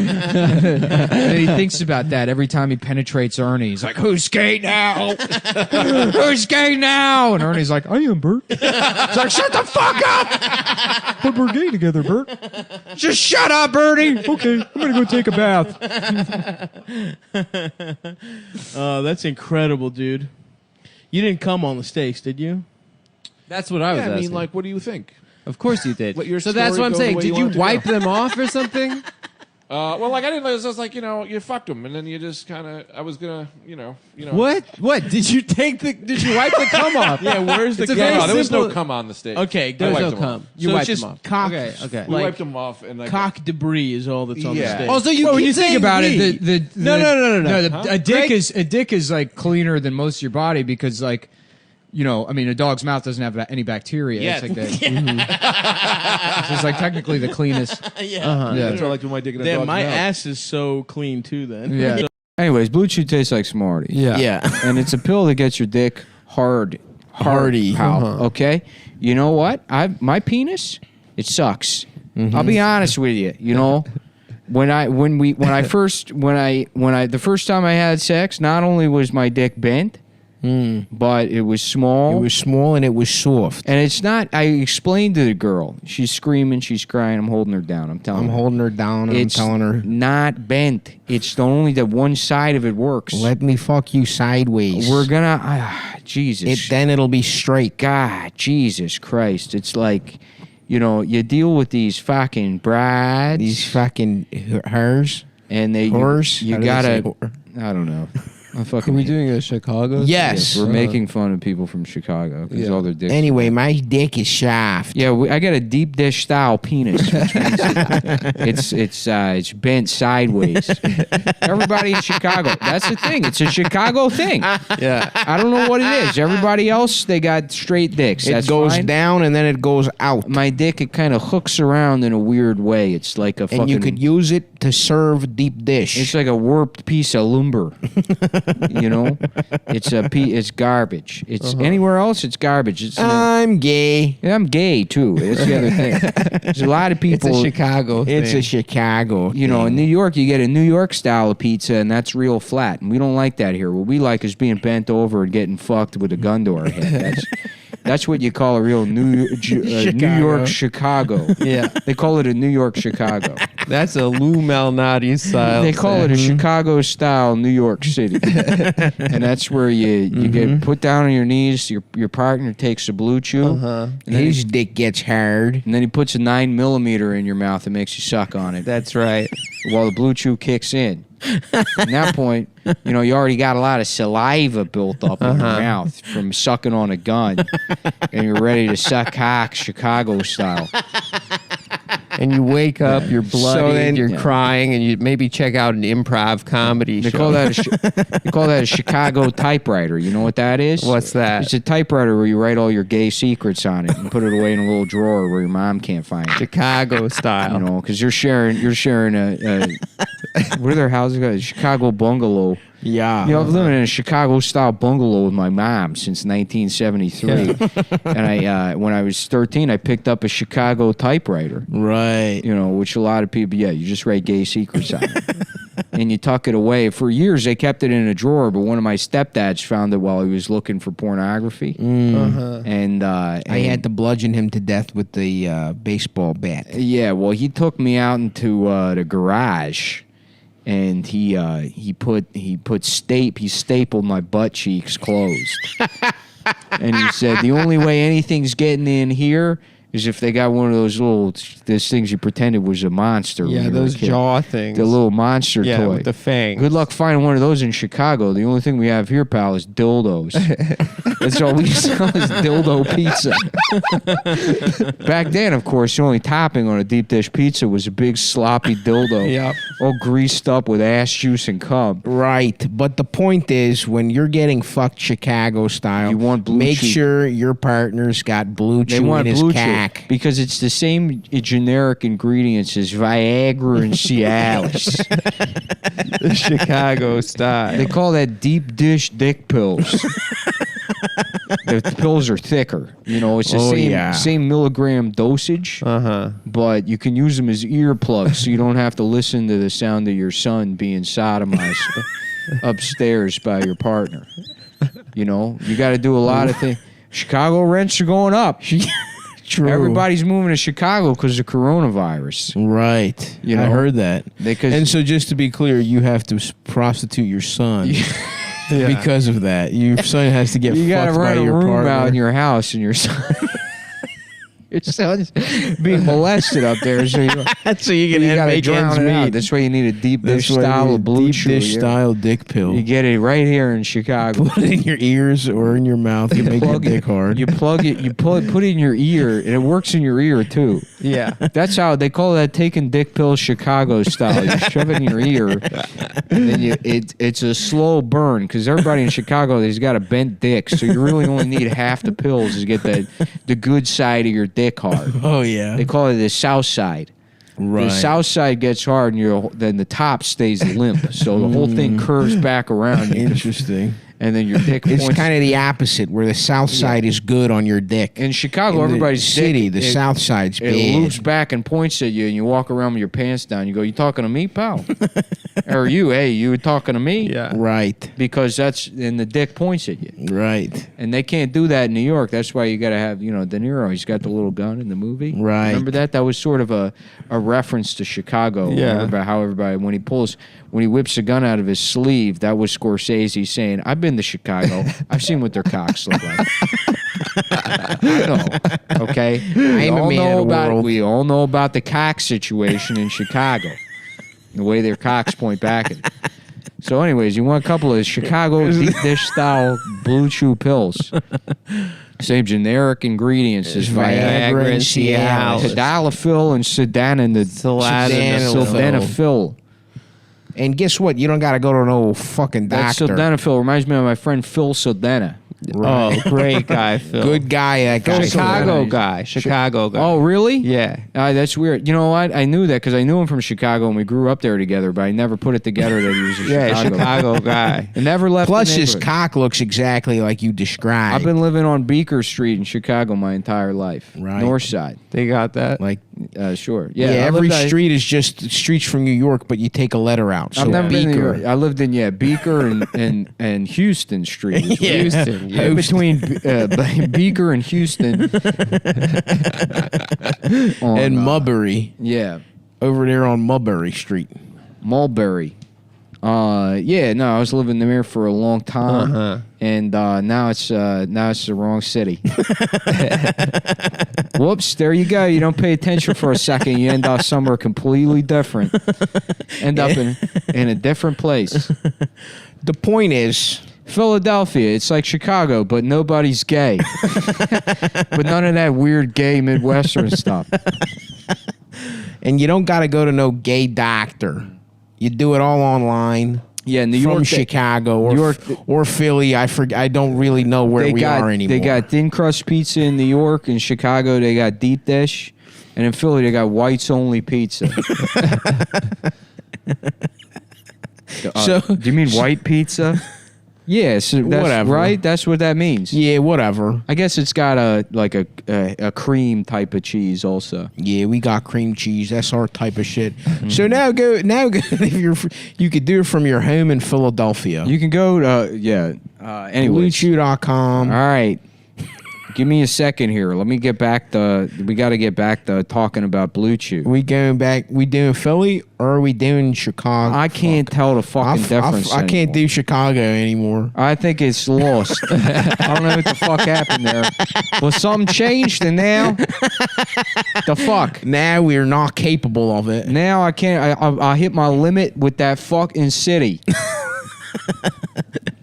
And he thinks about that every time he penetrates Ernie. He's like, "Who's gay now? Who's gay now?" And Ernie's like, "I am, Bert." He's like, "Shut the fuck up!" "But we're gay together, Bert." "Just shut up, Bertie." "Okay, I'm gonna go take a bath." Oh, that's incredible, dude. You didn't come on the steaks, did you? That's what I was Yeah, I asking. mean, like, what do you think? Of course you did. Let your So that's story what I'm go the saying. way Did you you want it to wipe go. them off or something? Well, like I didn't. It was just like, you fucked them, and then you just kind of. I was gonna, you know. What? Did you take the? Did you wipe the cum off? Yeah, where's the It's a cum? very No, there was no simple- cum on the steak. Okay, I There's wiped no them cum. off. You So wiped it's just them off. cock. Okay. Okay. We Like, wiped them off, and like cock debris is all that's on the Yeah. steak. Oh, so you Well, when keep you think saying about we. it, the No. a dick is like cleaner than most of your body because like. I mean, a dog's mouth doesn't have any bacteria. Yeah. It's like that. So it's like technically the cleanest. Yeah. That's what I like to do my dick in a Damn, dog's my mouth. ass is so clean too. Then. Yeah. Anyways, Blue Chew tastes like Smarties. Yeah. And it's a pill that gets your dick hard. Hardy. Pal, Uh-huh. okay? You know what? My penis, it sucks. I'll be honest with you. The first time I had sex, not only was my dick bent, but it was small. It was small and it was soft. And it's not. I explained to the girl. She's screaming. She's crying. I'm holding her down. I'm telling I'm her. holding her down and It's I'm telling her, not bent. It's only that one side of it works. let me fuck you sideways. We're gonna. Jesus. Then it'll be straight. God, Jesus Christ. It's like, you deal with these fucking brides. These fucking hers. and they Whores? You How do they say gotta. whore? I don't know. I fucking. Are we doing a Chicago? Yes. We're making fun of people from Chicago because all their dicks. Anyway, my dick is shaft. Yeah, I got a deep dish style penis. Which means it's bent sideways. Everybody in Chicago. That's the thing. It's a Chicago thing. Yeah. I don't know what it is. Everybody else, they got straight dicks. It That's goes fine. down and then it goes out. My dick, it kind of hooks around in a weird way. It's like a fucking. And you could use it to serve deep dish. It's like a warped piece of lumber. It's garbage. It's anywhere else. It's garbage. It's I'm gay. I'm gay too. That's the other thing. There's a lot of people. It's a Chicago It's thing. a Chicago. In New York, you get a New York style of pizza, and that's real flat. And we don't like that here. What we like is being bent over and getting fucked with a gun to our head. That's what you call a real New York Chicago. Yeah. They call it a New York Chicago. That's a Lou Malnati style. They call it a Chicago style New York City, and that's where you get put down on your knees. Your partner takes a blue chew, and then His dick gets hard. and then he puts a 9mm in your mouth and makes you suck on it That's right. while the blue chew kicks in. At that point, you already got a lot of saliva built up in your mouth from sucking on a gun, and you're ready to suck cock Chicago style. And you wake up, you're bloody, you're Yeah. crying, and you maybe check out an improv comedy They show. call that they call that a Chicago typewriter. You know what that is? What's that? It's a typewriter where you write all your gay secrets on it and put it away in a little drawer where your mom can't find it. Chicago style. Because you're sharing a what are their houses called? A Chicago bungalow. Yeah. I've lived in a Chicago style bungalow with my mom since 1973, and I when I was 13, I picked up a Chicago typewriter. Right. Which a lot of people, you just write gay secrets on it. And you tuck it away. For years, they kept it in a drawer, but one of my stepdads found it while he was looking for pornography. And I had to bludgeon him to death with the baseball bat. Yeah, well, he took me out into the garage, and he stapled my butt cheeks closed. And he said, the only way anything's getting in here is if they got one of those those things you pretended was a monster. when Yeah, you were a those kid. jaw things. The little monster yeah, toy. with the fangs. Good luck finding one of those in Chicago. The only thing we have here, pal, is dildos. That's all we sell is dildo pizza. Back then, of course, the only topping on a deep dish pizza was a big sloppy dildo. Yep. All greased up with ass juice and cum. Right. But the point is, when you're getting fucked Chicago style, You want blue make chew. sure your partner's got blue They chew want in his blue cack. chew because it's the same generic ingredients as Viagra and Cialis. Chicago style. They call that deep dish dick pills. The pills are thicker. It's the same milligram dosage, but you can use them as earplugs so you don't have to listen to the sound of your son being sodomized upstairs by your partner. You got to do a lot of things. Chicago rents are going up. True. Everybody's moving to Chicago because of coronavirus. Right. You I know? heard that. Because And so, just to be clear, you have to prostitute your son because of that. Your son has to get you got to fucked by rent a your room partner. out in your house, and your son, your son's being molested up there. So you got to drown it out. That's why you need a deep dish That's why style you of need blue deep chew. dish style dick pill. You get it right here in Chicago. Put it in your ears or in your mouth. You make your dick hard. You plug it. You put it in your ear, and it works in your ear too. Yeah. That's how they call that taking dick pills Chicago style. You shove it in your ear, and then it's a slow burn because everybody in Chicago has got a bent dick, so you really only need half the pills to get the good side of your dick hard. Oh yeah. They call it the south side. Right. The south side gets hard, and then the top stays limp, so the whole thing curves back around. Interesting. And then your dick It's points. kind of the opposite, where the south side is good on your dick. In Chicago, In the everybody's city, dick, the south side's it bad. loops back and points at you, and you walk around with your pants down. You go, "You talking to me, pal?" Or you, hey, you talking to me? Yeah. Right. Because and the dick points at you, Right. and they can't do that in New York. That's why you got to have, De Niro. He's got the little gun in the movie. Right. Remember that? That was sort of a reference to Chicago. Yeah. About how everybody when he whips a gun out of his sleeve, that was Scorsese saying, "I've been to Chicago. I've seen what their cocks look like." I know. Okay. I'm a man of the world. We all know about the cock situation in Chicago. The way their cocks point back at. So, anyways, you want a couple of Chicago deep dish style blue chew pills. Same generic ingredients as Viagra and Cialis. Tadalafil and sildenafil. And guess what? You don't got to go to no fucking That doctor. sildenafil reminds me of my friend Phil Sildena. Oh, great guy, Phil. Good guy, that guy. Chicago guy. Chicago guy. Oh, really? Yeah. That's weird. You know what? I knew that because I knew him from Chicago and we grew up there together, but I never put it together that he was a Chicago guy. I never left Plus, the his neighborhood. cock looks exactly like you described. I've been living on Beaker Street in Chicago my entire life. Right. North side. They got that. like, Sure. yeah, I every lived- street is just streets from New York, but you take a letter out. So I've never been to New Beaker. York. I lived in Beaker and Houston Street. Yeah. Houston. Yeah. In between Beaker and Houston. and Mudbury. Yeah. over there on Mulberry Street. Mulberry. Yeah, no, I was living there for a long time, and now it's the wrong city. Whoops! There you go. You don't pay attention for a second, you end up somewhere completely different. End up in a different place. The point is, Philadelphia. It's like Chicago, but nobody's gay. But none of that weird gay Midwestern stuff. and you don't got to go to no gay doctor. You do it all online. Yeah, New from York, Chicago or New York, or Philly. I don't really know where we are anymore. They got thin crust pizza in New York. In Chicago, they got deep dish, and in Philly, they got whites only pizza. So, do you mean white pizza? Yeah, so that's whatever. Right? That's what that means. Yeah, whatever. I guess it's got a cream type of cheese also. Yeah, we got cream cheese. That's our type of shit. So now go if you could do it from your home in Philadelphia. You can go anyway. BlueChew.com. All right. Give me a second here. Let me get back we got to get back to talking about Blue Chew. We going back, we doing Philly or are we doing Chicago? I can't tell the fucking difference I can't anymore. do Chicago anymore. I think it's lost. I don't know what the fuck happened there. Well, something changed, and now the fuck. Now we're not capable of it. Now I can't. I hit my limit with that fucking city.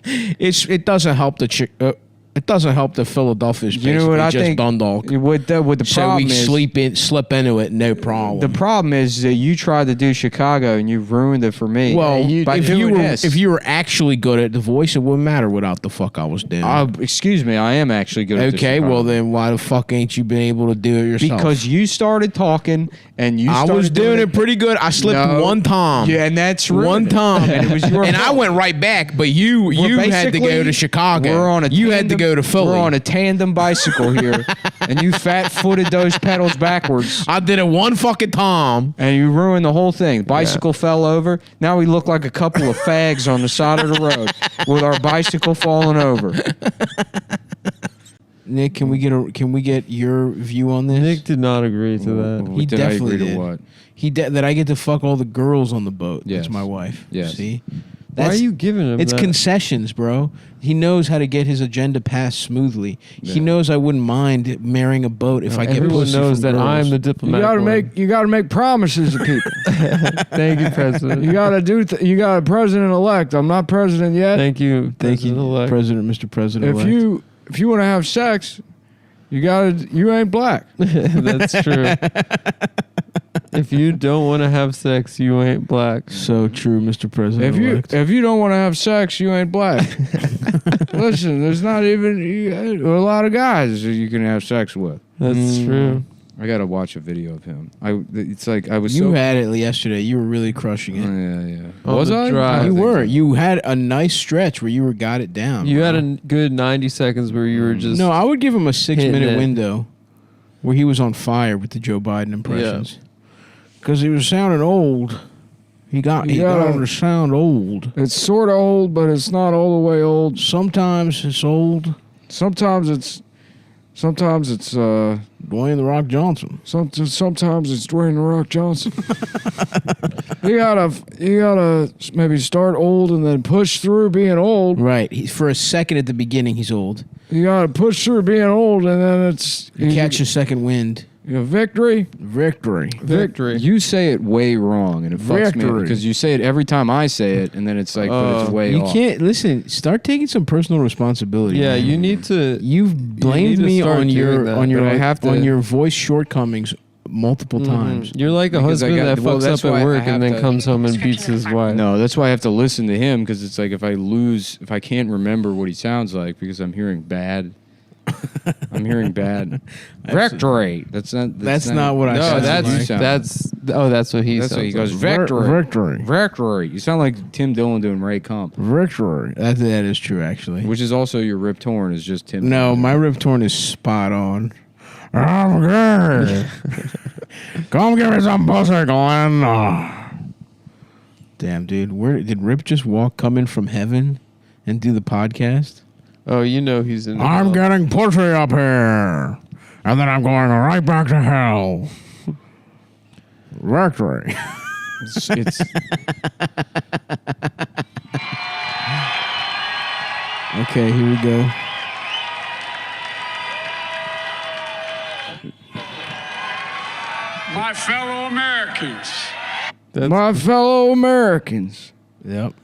It doesn't help it doesn't help the Philadelphia's You know what I just think? Dundalk. With the So problem we is, slip into it, no problem. the problem is that you tried to do Chicago and you ruined it for me. well, by if doing this. if you were actually good at the voice, it wouldn't matter what the fuck I was doing. Excuse me, I am actually good at Okay, this. well then why the fuck ain't you been able to do it yourself? Because you started talking and you I started was doing it pretty good. I slipped No. one time. Yeah, and that's one time. And it was your and I fault. went right back, but you had to go basically- to Chicago. We're on a you had to tandem- go to Philly. We're on a tandem bicycle here, and you fat-footed those pedals backwards, I did it one fucking time. and you ruined the whole thing. Bicycle fell over. Now we look like a couple of fags on the side of the road with our bicycle falling over. Nick, can we get your view on this? Nick did not agree to that. He Did I definitely agree did. to what? That I get to fuck all the girls on the boat. Yes. That's my wife. Yes. See? Why are you giving him It's that? concessions, bro. He knows how to get his agenda passed smoothly. He Yeah. knows I wouldn't mind marrying a boat if I get Everyone pussy knows from that girls. I'm the diplomat. you gotta make promises to people. Thank you, President. you gotta you got a president elect. I'm not president yet. Thank you, Thank you, President-elect. President, Mr. President. if you want to have sex, you ain't black. That's true. If you don't want to have sex, you ain't black. So true, Mr. President. If you don't want to have sex, you ain't black. Listen, there's not even a lot of guys that you can have sex with. That's true. I gotta watch a video of him. It's like I was. You so, had it yesterday. You were really crushing it. Yeah. On Was the I? drive. You were. You had a nice stretch where you got it down. You bro. had a good 90 seconds where you were just. No, I would give him a 6-minute hitting it. window where he was on fire with the Joe Biden impressions. Because he was sounding old. He got him to sound old. It's sort of old, but it's not all the way old. Sometimes it's old. Sometimes it's Dwayne The Rock Johnson. sometimes it's Dwayne The Rock Johnson. you gotta maybe start old and then push through being old. Right. For a second at the beginning, he's old. You gotta push through being old, and then it's You catch a second wind. victory. Victory. You say it way wrong, and it fucks me Victory. because you say it every time I say it, and then it's like, but it's way You off. can't listen. Start taking some personal responsibility. Yeah, man. you need to. You've blamed to me start on doing your that, on your but I have to- on your voice shortcomings multiple times. You're like a Because I husband got- that well, fucks that's up why at I work have and then to- comes home and beats his wife. No, that's why I have to listen to him because it's like if I can't remember what he sounds like because I'm hearing bad. Victory. That's not what I. No, sound that's like. You sound. that's what he That's sounds what he goes. like. Victory. Victory. You sound like Tim Dillon doing Ray Kump, Victory. That is true, actually. which is also your Rip Torn is just Tim. No, Dillon. my Rip Torn is spot on. I'm good. Come give me some pussy, Glenn. Damn, dude. Where did Rip just come in from heaven and do the podcast? Oh, you know he's in. I'm getting pussy up here, and then I'm going right back to hell. Victory. It's Okay, here we go. My fellow Americans, my fellow Americans. Yep.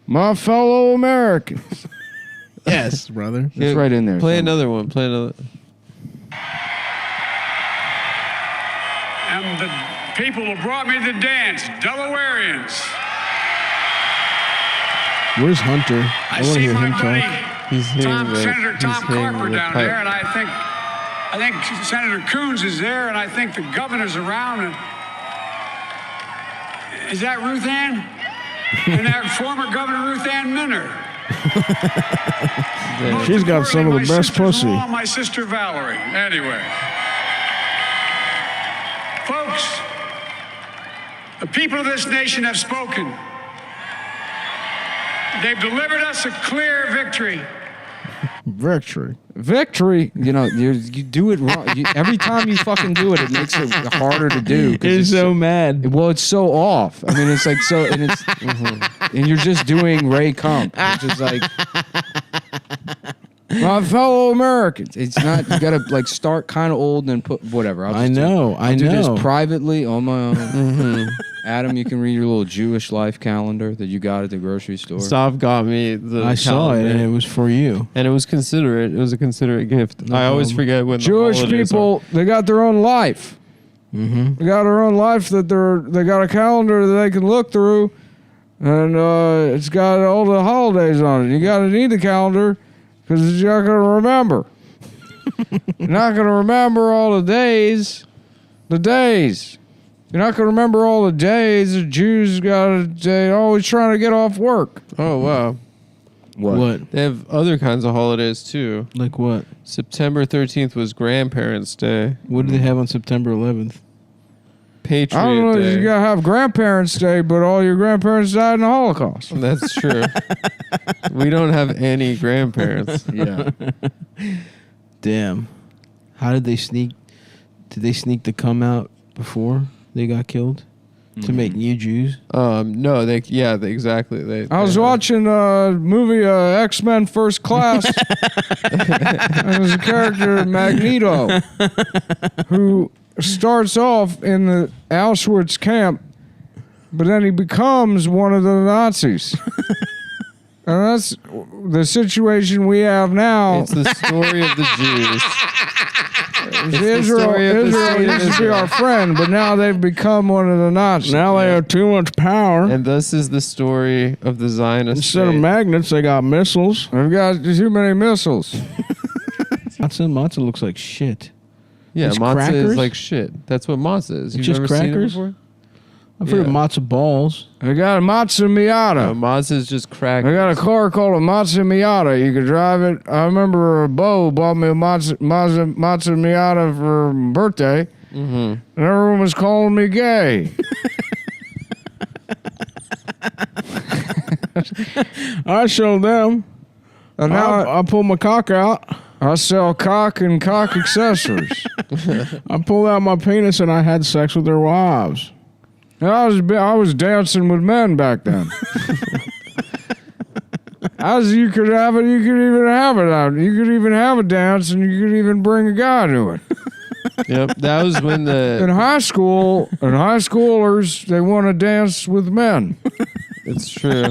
My fellow Americans. Yes, brother. It's right in there. Play somewhere. another one. Play another. and the people who brought me the dance, Delawareans. Where's Hunter? I want to see hear my him buddy, talk. He's hitting Senator Tom Carper the down pipe. there, and I think Senator Coons is there, and I think the governor's around. And is that Ruth Ann? And that former Governor Ruth Ann Minner. Most She's got some of the importantly, my best pussy. sister-in-law, my sister Valerie. Anyway. Folks, the people of this nation have spoken. They've delivered us a clear victory. Victory. Victory. You know, you do it wrong. Every time you fucking do it, it makes it harder to do. 'Cause He's so mad. well, it's so off. I mean, it's like so, and it's, and you're just doing Ray Kump, which is like, my fellow Americans. It's not. You gotta like start kind of old and then put whatever. I'll just I do know. this privately on my own. Adam, you can read your little Jewish life calendar that you got at the grocery store. Stav got me the I saw it, calendar. and it was for you. And it was considerate. It was a considerate gift. I always forget when Jewish the holidays people, they got their own life. Mm-hmm. They got their own life that they got a calendar that they can look through, and it's got all the holidays on it. You got to need the calendar because you're not going to remember. You're not going to remember all the days. The days. You're not going to remember all the days the Jews they're always trying to get off work. are. Oh wow. What? They have other kinds of holidays too. Like what? September 13th was Grandparents' Day. What do they have on September 11th? Patriot I don't know. Day. You got to have Grandparents' Day, but all your grandparents died in the Holocaust. That's true. We don't have any grandparents. Yeah. Damn. How did they sneak? Did they sneak the come out before they got killed to make new Jews? No, exactly. I was watching a movie, X-Men First Class. There's a character, Magneto, who starts off in the Auschwitz camp, but then he becomes one of the Nazis. And that's the situation we have now. It's the story of the Jews. Israel used to be our friend, but now they've become one of the Nazis. Now they have too much power. And this is the story of the Zionist Instead of state. magnets, they got missiles. They've got too many missiles. Matzah looks like shit. Yeah, It's matzah crackers? is like shit. That's what matzah is. You've just never seen it crackers? before? I've heard of matzo balls. They got a Matzah No, Miata. matzah is just crackers. I got a car called a Matzah Miata. You could drive it. I remember Bo bought me a Matzah Miata for birthday, and everyone was calling me gay. I showed them. And now I pulled my cock out. I sell cock and cock accessories. I pulled out my penis and I had sex with their wives. And I was dancing with men back then. As you could have it, you could even have it out. You could even have a dance, and you could even bring a guy to it. Yep, that was when In the... high school, and high schoolers, they want to dance with men. It's true.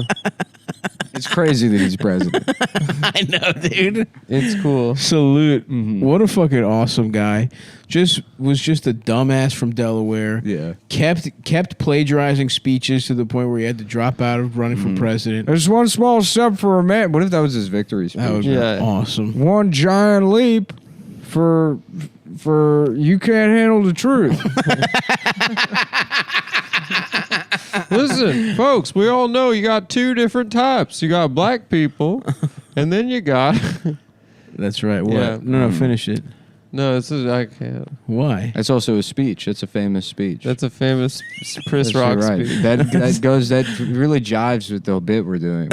It's crazy that he's president. I know, dude. It's cool. Salute. What a fucking awesome guy. Was just a dumbass from Delaware. Yeah. Kept plagiarizing speeches to the point where he had to drop out of running for president. There's one small step for a man. What if that was his victory speech? That was Yeah. awesome. One giant leap for you can't handle the truth. Listen, folks, we all know you got two different types. You got black people, and then you got... That's right. What? Yeah. No, finish it. No, I can't. Why? That's also a speech. That's a famous speech. That's a famous Chris That's Rock right. speech. That really jives with the bit we're doing.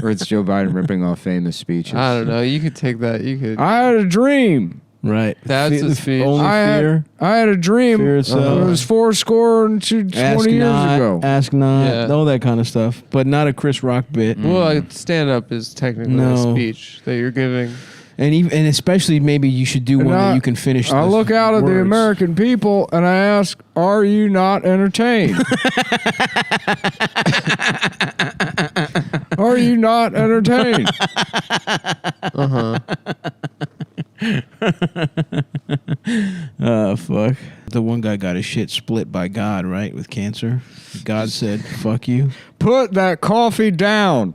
Where it's Joe Biden ripping off famous speeches. I don't know. You could take that. You could... I had a dream Right. That's the his speech. only fear. I had a dream. Fear It itself. was 20 Ask years not, ago. ask not, Yeah. all that kind of stuff, but not a Chris Rock bit. Well, stand up is technically No. a speech that you're giving. And especially maybe you should do And one I- that you can finish. I the look out at the words. American people and I ask, are you not entertained? Are you not entertained? Fuck. The one guy got his shit split by God, right, with cancer. God said, "Fuck you." Put that coffee down.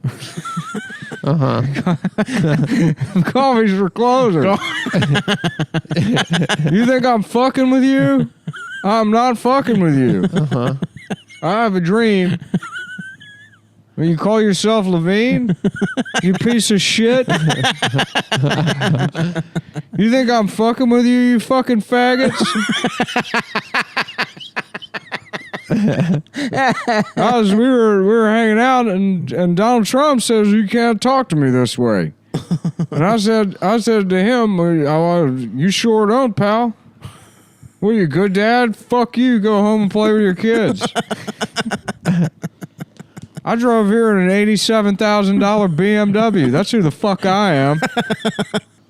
Coffee's for closers. You think I'm fucking with you? I'm not fucking with you. I have a dream. When you call yourself Levine, you piece of shit. You think I'm fucking with you, you fucking faggots? We were hanging out, and Donald Trump says you can't talk to me this way. And I said to him, "You sure don't, pal. What are you, good dad? Fuck you. Go home and play with your kids." I drove here in an $87,000 BMW. That's who the fuck I am.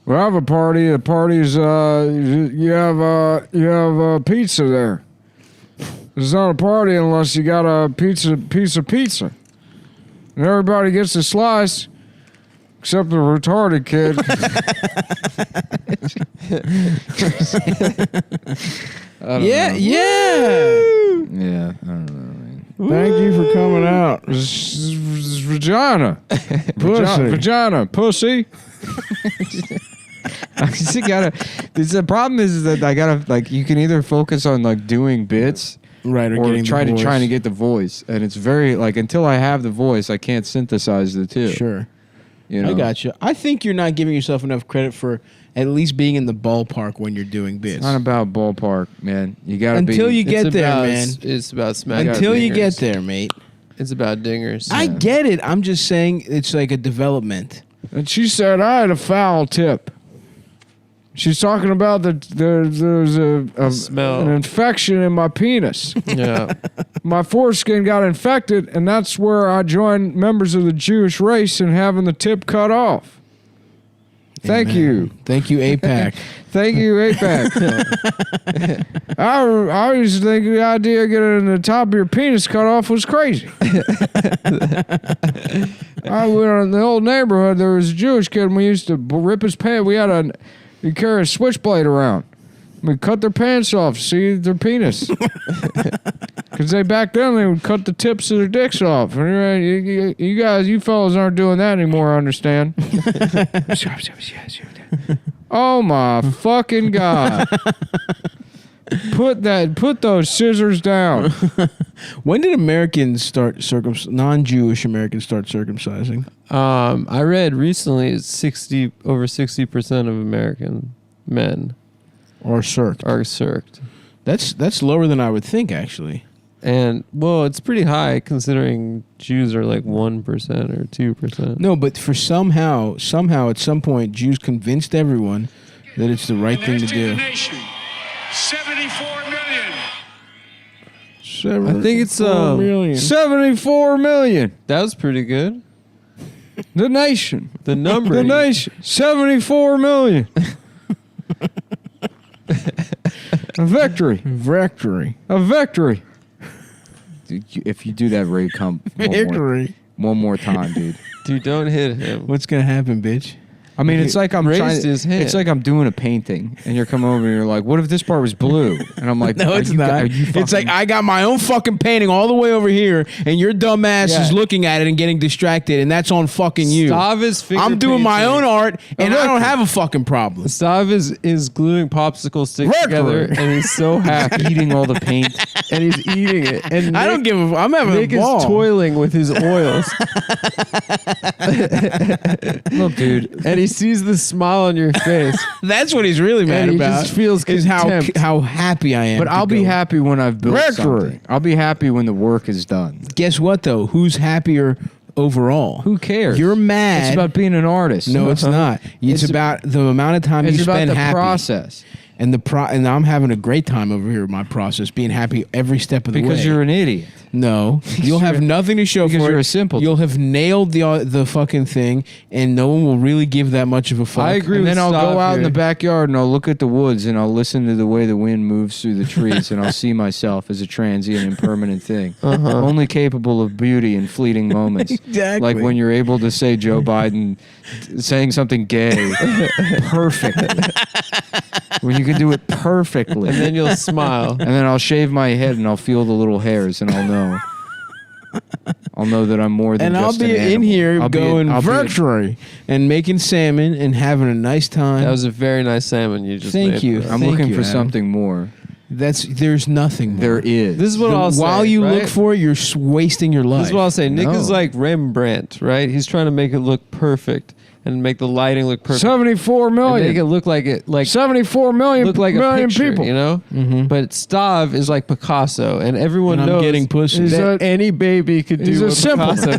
We have a party. The party's you have pizza there. It's not a party unless you got a piece of pizza. And everybody gets a slice, except the retarded kid. Yeah. Yeah, I don't know. Thank you for coming out. Vagina. Vagina. Pussy. I just gotta. The problem is that I gotta, like, you can either focus on like doing bits, Right, or or getting trying the to voice. get the voice, and it's very like until I have the voice, I can't synthesize the two. Sure. You know? I got you. I think you're not giving yourself enough credit for at least being in the ballpark when you're doing bits. It's not about ballpark, man. You gotta Until be. you get there, man. It's about smacking. Until you dingers. get there, mate. It's about dingers. I get it. I'm just saying it's like a development. And she said I had a foul tip. She's talking about there's a smell. an infection in my penis. Yeah. My foreskin got infected, and that's where I joined members of the Jewish race in having the tip cut off. Thank Amen. you. Thank you, APAC. Thank you, APAC. I used to think the idea of getting the top of your penis cut off was crazy. I went in the old neighborhood. There was a Jewish kid, and we used to rip his pants. You carry a switchblade around. We cut their pants off, see their penis. Because back then they would cut the tips of their dicks off. And you fellas aren't doing that anymore, I understand. Oh my fucking God. Put those scissors down. When did Americans start non-Jewish Americans start circumcising? I read recently it's over 60% of American men Or circ? are circed. That's lower than I would think, actually. And well, it's pretty high considering Jews are like 1% or 2%. No, but for somehow at some point, Jews convinced everyone that it's the right thing to Next in the do. nation, 74 million. I think it's 4 million. 74 million. that was pretty good. The nation. The number. The nation. 74 million. A victory. Victory. A victory. Dude, if you do that, Ray, come one more time, dude. Dude, don't hit him. What's gonna happen, bitch? I mean, it's like I'm raised trying. his hand. It's like I'm doing a painting, and you're coming over and you're like, "What if this part was blue?" And I'm like, No, "Are it's you- not. are you It's like fucking- I got my own fucking painting all the way over here, and your dumb ass Yeah. is looking at it and getting distracted, and that's on fucking you. Stav finger I'm doing my painting. own art, and I don't have a fucking problem. Stav is gluing popsicle sticks together, and he's so happy, eating all the paint?" and he's eating it. And I don't give a. I'm having Nick a ball. is toiling with his oils, Look, dude. and he sees the smile on your face. That's what he's really mad And he about. just feels is contempt. how happy I am. But to I'll be go. happy when I've built Victory. something. I'll be happy when the work is done. Guess what though? Who's happier overall. Who cares? You're mad. It's about being an artist. No, it's not. It's about the amount of time It's you about spend the happy. process. And and I'm having a great time over here with my process, being happy every step of the way. Because you're an idiot. No, you'll have nothing to show because for you're it. a simpleton. You'll have nailed the fucking thing, and no one will really give that much of a fuck. I agree And with then I'll Stav go out in here. the backyard and I'll look at the woods and I'll listen to the way the wind moves through the trees and I'll see myself as a transient and permanent thing, only capable of beauty and fleeting moments. Exactly. Like when you're able to say Joe Biden saying something gay perfectly. When you can do it perfectly. And then you'll smile. And then I'll shave my head and I'll feel the little hairs and I'll know. I'll know that I'm more than And I'll just be an in animal. here I'll be going I'll be a- victory and making salmon and having a nice time. That was a very nice salmon you just Thank made you. for us. I'm Thank looking you, for Adam. something more. There's nothing more. There is. This is what I'll say. While you right? look for it, you're wasting your life. This is what I'll say. Nick No. is like Rembrandt, right? He's trying to make it look perfect and make the lighting look perfect. 74 And make it million. look like it, like 74 million, look like a million picture, people. you know. Mhm. But Stav is like Picasso, and everyone And I'm knows getting pussy. that He's any baby could He's do a what simple. Picasso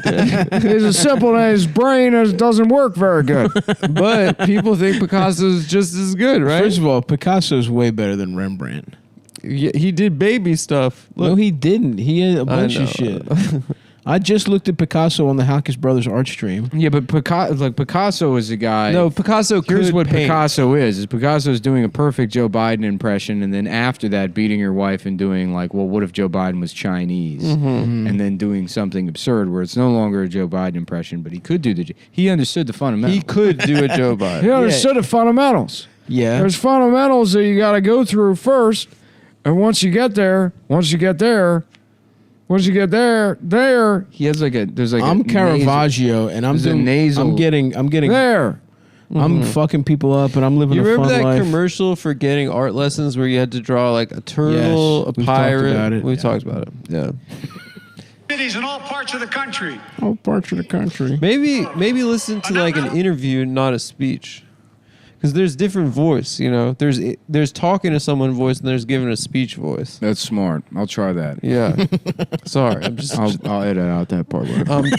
did. He's a simple and his brain doesn't work very good. But people think Picasso's just as good, right? First of all, Picasso's way better than Rembrandt. He did baby stuff. No, he didn't. He had a bunch of know. shit. I just looked at Picasso on the Halkis Brothers art stream. Yeah, but Picasso is a guy. No, Picasso could Here's what paint. Picasso is Picasso is doing a perfect Joe Biden impression, and then after that, beating your wife and doing like, well, what if Joe Biden was Chinese? And then doing something absurd where it's no longer a Joe Biden impression, but he could do he understood the fundamentals. He could do a Joe Biden. He understood the fundamentals. Yeah. There's fundamentals that you got to go through first, and once you get there, he has like a there's like I'm a nasal- Caravaggio, and I'm There's a doing. nasal- I'm getting. there. I'm fucking people up, and I'm living You a remember fun that life. commercial for getting art lessons where you had to draw like a turtle, Yes, a we've talked pirate? about it. We Yeah. talked about it. Yeah. Cities in all parts of the country. All parts of the country. Maybe listen to like an interview, not a speech. Because there's different voice, you know. There's talking to someone voice and there's giving a speech voice. That's smart. I'll try that. Yeah. Sorry, I'm just. I'll edit out that part. I'm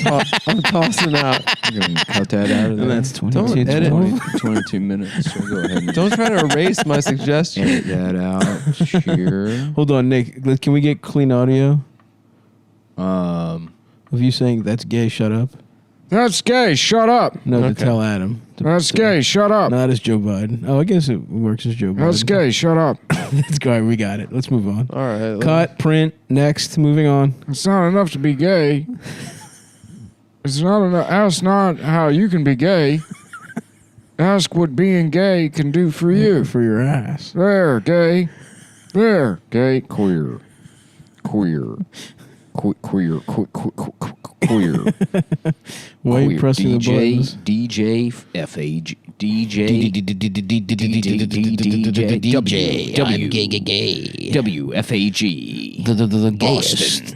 tossing out. I'm gonna cut that out of there. And that's 22. Don't edit. 22 minutes. So go ahead and Don't try to erase my suggestion. edit that out. Here. Hold on, Nick. Can we get clean audio Um, of you saying that's gay? Shut up. that's gay. Shut up. No, to Okay. tell Adam. That's gay. Shut up. Not as Joe Biden. Oh, I guess it works as Joe Biden. That's gay. Shut up. Let's go. We got it. Let's move on. All right. Cut. Print. Next. Moving on. It's not enough to be gay. It's not enough. That's not how you can be gay. Ask what being gay can do for you. For your ass. There, gay. There, gay. Queer. Queer. Queer. Queer. Why are you pressing the buttons? DJ FAG DJ WFAG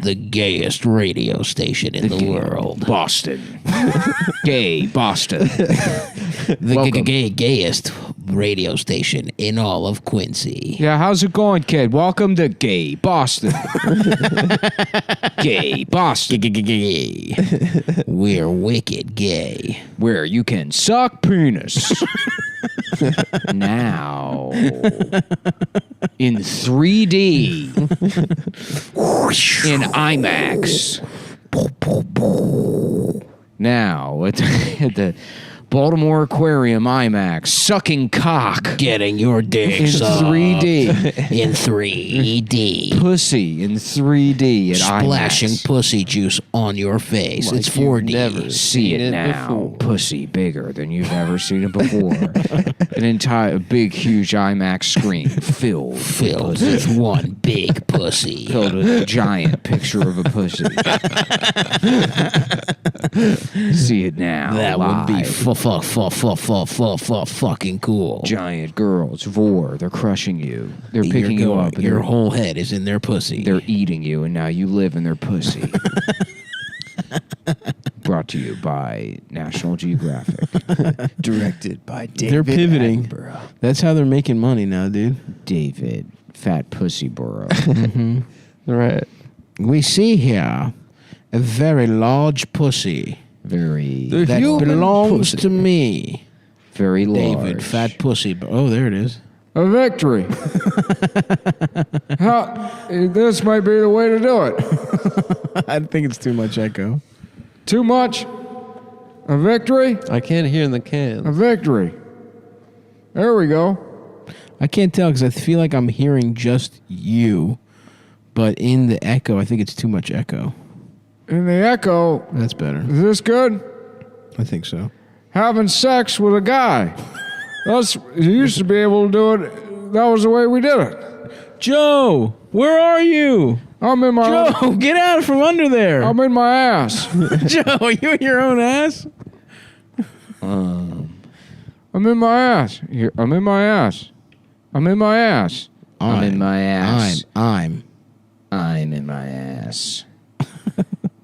the gayest radio station in the world. Boston. Gay Boston. The gayest radio station in all of Quincy. Yeah, how's it going, kid? Welcome to Gay Boston. Gay Boston. Gay. We're wicked gay. Where you can suck penis. Now, in 3D, in IMAX. Now, at the Baltimore Aquarium IMAX, sucking cock. Getting your dick In sucked 3D. In 3D. Pussy in 3D at Splashing IMAX. pussy juice on your face. Like It's you've 4D. never See seen it now. before. Pussy bigger than you've ever seen it before. An entire big, huge IMAX screen filled Filled with one big pussy. filled with a giant picture of a pussy. See it now. That would be live. fucking cool. Giant girls, vor. They're crushing you. They're picking you up. and Your they're- whole head is in their pussy. They're eating you, and now you live in their pussy. Brought to you by National Geographic. Directed by David. They're pivoting. Attenborough. That's how they're making money now, dude. David, Fat Pussy Burrow. Right. We see here a very large pussy. Very, That belongs to me. very large. David, fat pussy. Oh, there it is. A victory. This might be the way to do it. I think it's too much echo. Too much. A victory. I can't hear in the A can. victory. There we go. I can't tell because I feel like I'm hearing just you, but in the echo, I think it's too much echo. In the echo, That's better. is this good? I think so. Having sex with a guy. You used to be able to do it. That was the way we did it. Joe, where are you? I'm in my. Joe, get out from under there. I'm in my ass. Joe, are you in your own ass? I'm in my ass. Here, I'm in my ass. I'm in my ass. I'm in my ass. I'm. I'm in my ass.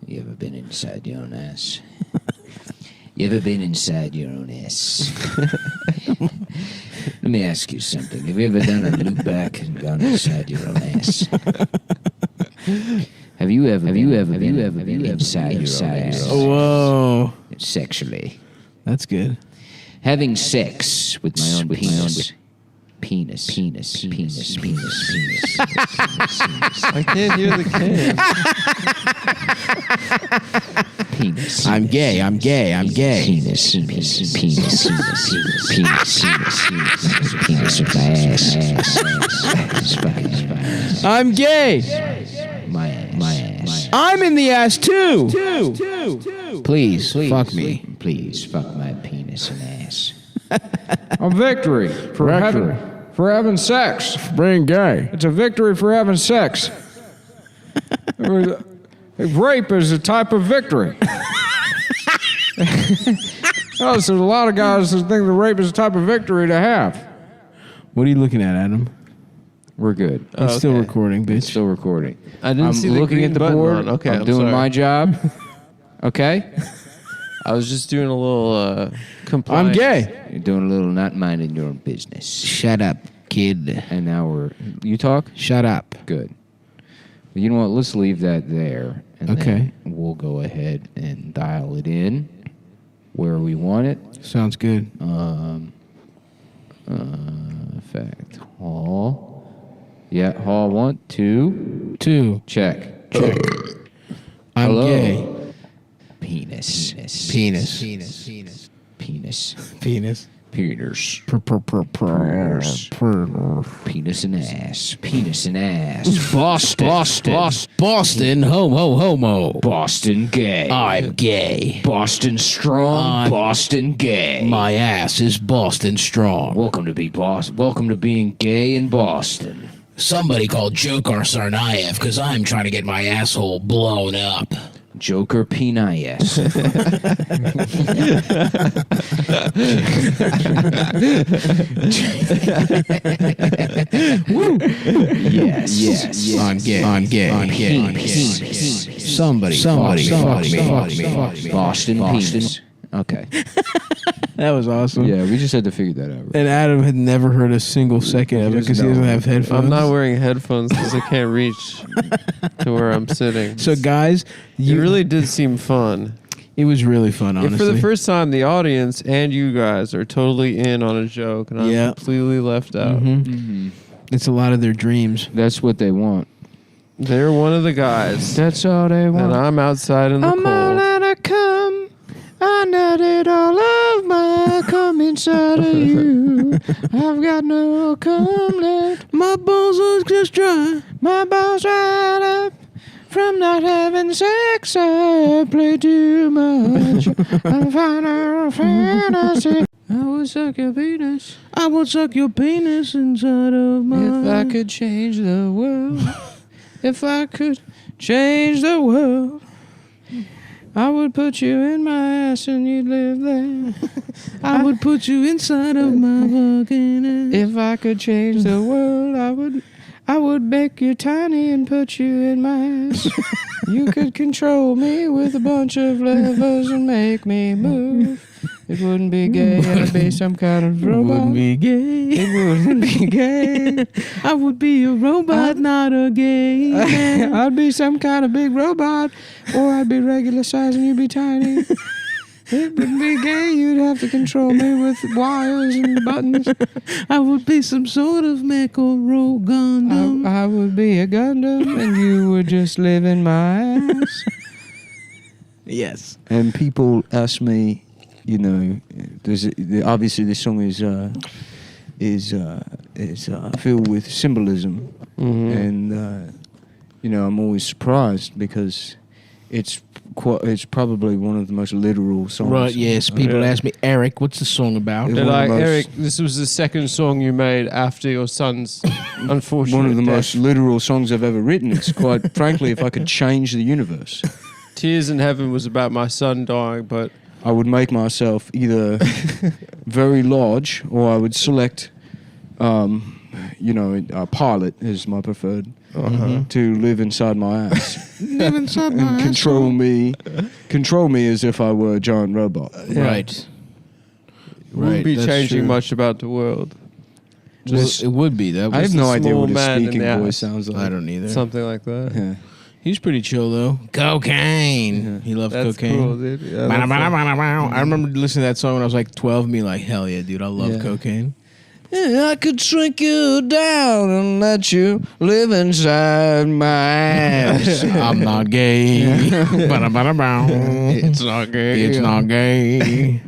You ever been inside your own ass? You ever been inside your own ass? Let me ask you something. Have you ever done a loop back and gone inside your own ass? Have you ever been inside your own ass? Whoa. Sexually. That's good. Having sex with my own penis. Penis. I can't hear the can. Penis. I'm gay. Penis with my ass. I'm gay. My ass. I'm in the ass too. Please, fuck me. Please fuck my penis and ass. A victory for having sex. Being gay. It's a victory for having sex. Rape is a type of victory. Oh, so there's a lot of guys that think that rape is a type of victory to have. What are you looking at, Adam? We're good. It's still recording, bitch. It's still recording. I didn't I'm see the looking green at the button board. on. Okay, I'm I'm doing sorry. my job. Okay? I was just doing a little compliance. I'm gay. You're doing a little not minding your own business. Shut up, kid. And now you talk? Shut up. Good. You know what? Let's leave that there. And Okay. then we'll go ahead and dial it in where we want it. Sounds good. Effect. Hall. Yeah, hall 1, 2. 2. Check. I'm Hello. gay. Penis. Penis. Penis. Penis. Penis. Penis and ass. Penis and ass. Boston. Homo. Boston gay. I'm gay. Boston strong. Boston gay. My ass is Boston strong. Welcome to being gay in Boston. Somebody call Joker Sarnaev because I'm trying to get my asshole blown up. Joker penis. Yes. I'm gay. Somebody fuck me. Boston penis. Okay. That was awesome. Yeah, we just had to figure that out. And Adam had never heard a single second of it because he doesn't have headphones. I'm not wearing headphones because I can't reach to where I'm sitting. So, guys, It really did seem fun. it was really fun, If honestly. for the first time, the audience and you guys are totally in on a joke, and I'm Yeah. completely left out. Mm-hmm. It's a lot of their dreams. That's what they want. They're one of the guys, That's all they and want. I'm outside in the cold. out of cum. I nutted all of my cum inside of you. I've got no cum left. My balls are just dry. My balls dried up from not having sex. I play too much. I'm final fantasy. I will suck your penis. I will suck your penis inside of my... If I could change the world. If I could change the world. I would put you in my ass and you'd live there. I would put you inside of my fucking ass. If I could change the world, I would make you tiny and put you in my ass. You could control me with a bunch of levers and make me move. It wouldn't be gay, it'd be some kind of It robot. wouldn't be gay. It wouldn't be gay. I would be a robot, not a gay man. I'd be some kind of big robot, or I'd be regular size and you'd be tiny. It would be gay. You'd have to control me with wires and buttons. I would be some sort of mech or rogue Gundam. I would be a Gundam, and you would just live in my ass. Yes. And people ask me, obviously this song is filled with symbolism, and I'm always surprised because it's probably one of the most literal songs. Right, yes. People ask me, Eric, what's the song about? It- They're one of like, the most- Eric, this was the second song you made after your son's unfortunate One of the death. most literal songs I've ever written. It's quite frankly, if I could change the universe, Tears in Heaven was about my son dying, but I would make myself either very large, or I would select, a pilot is my preferred, to live inside my ass Live inside and control me as if I were a giant robot. Right. wouldn't be that's changing true. much about the world. It would be. That I was have no a idea small what a man in speaking the voice ass. sounds like. I don't either. Something like that. Yeah. He's pretty chill though. Cocaine. He loved That's cocaine. cool, dude. Yeah, Bow, that's bow, cool. bow, bow, bow. I remember listening to that song when I was like 12 and being like, hell yeah, dude, I love Yeah. cocaine. Yeah, I could shrink you down and let you live inside my ass. I'm not gay. Bow, bow, bow. It's not gay. It's not gay.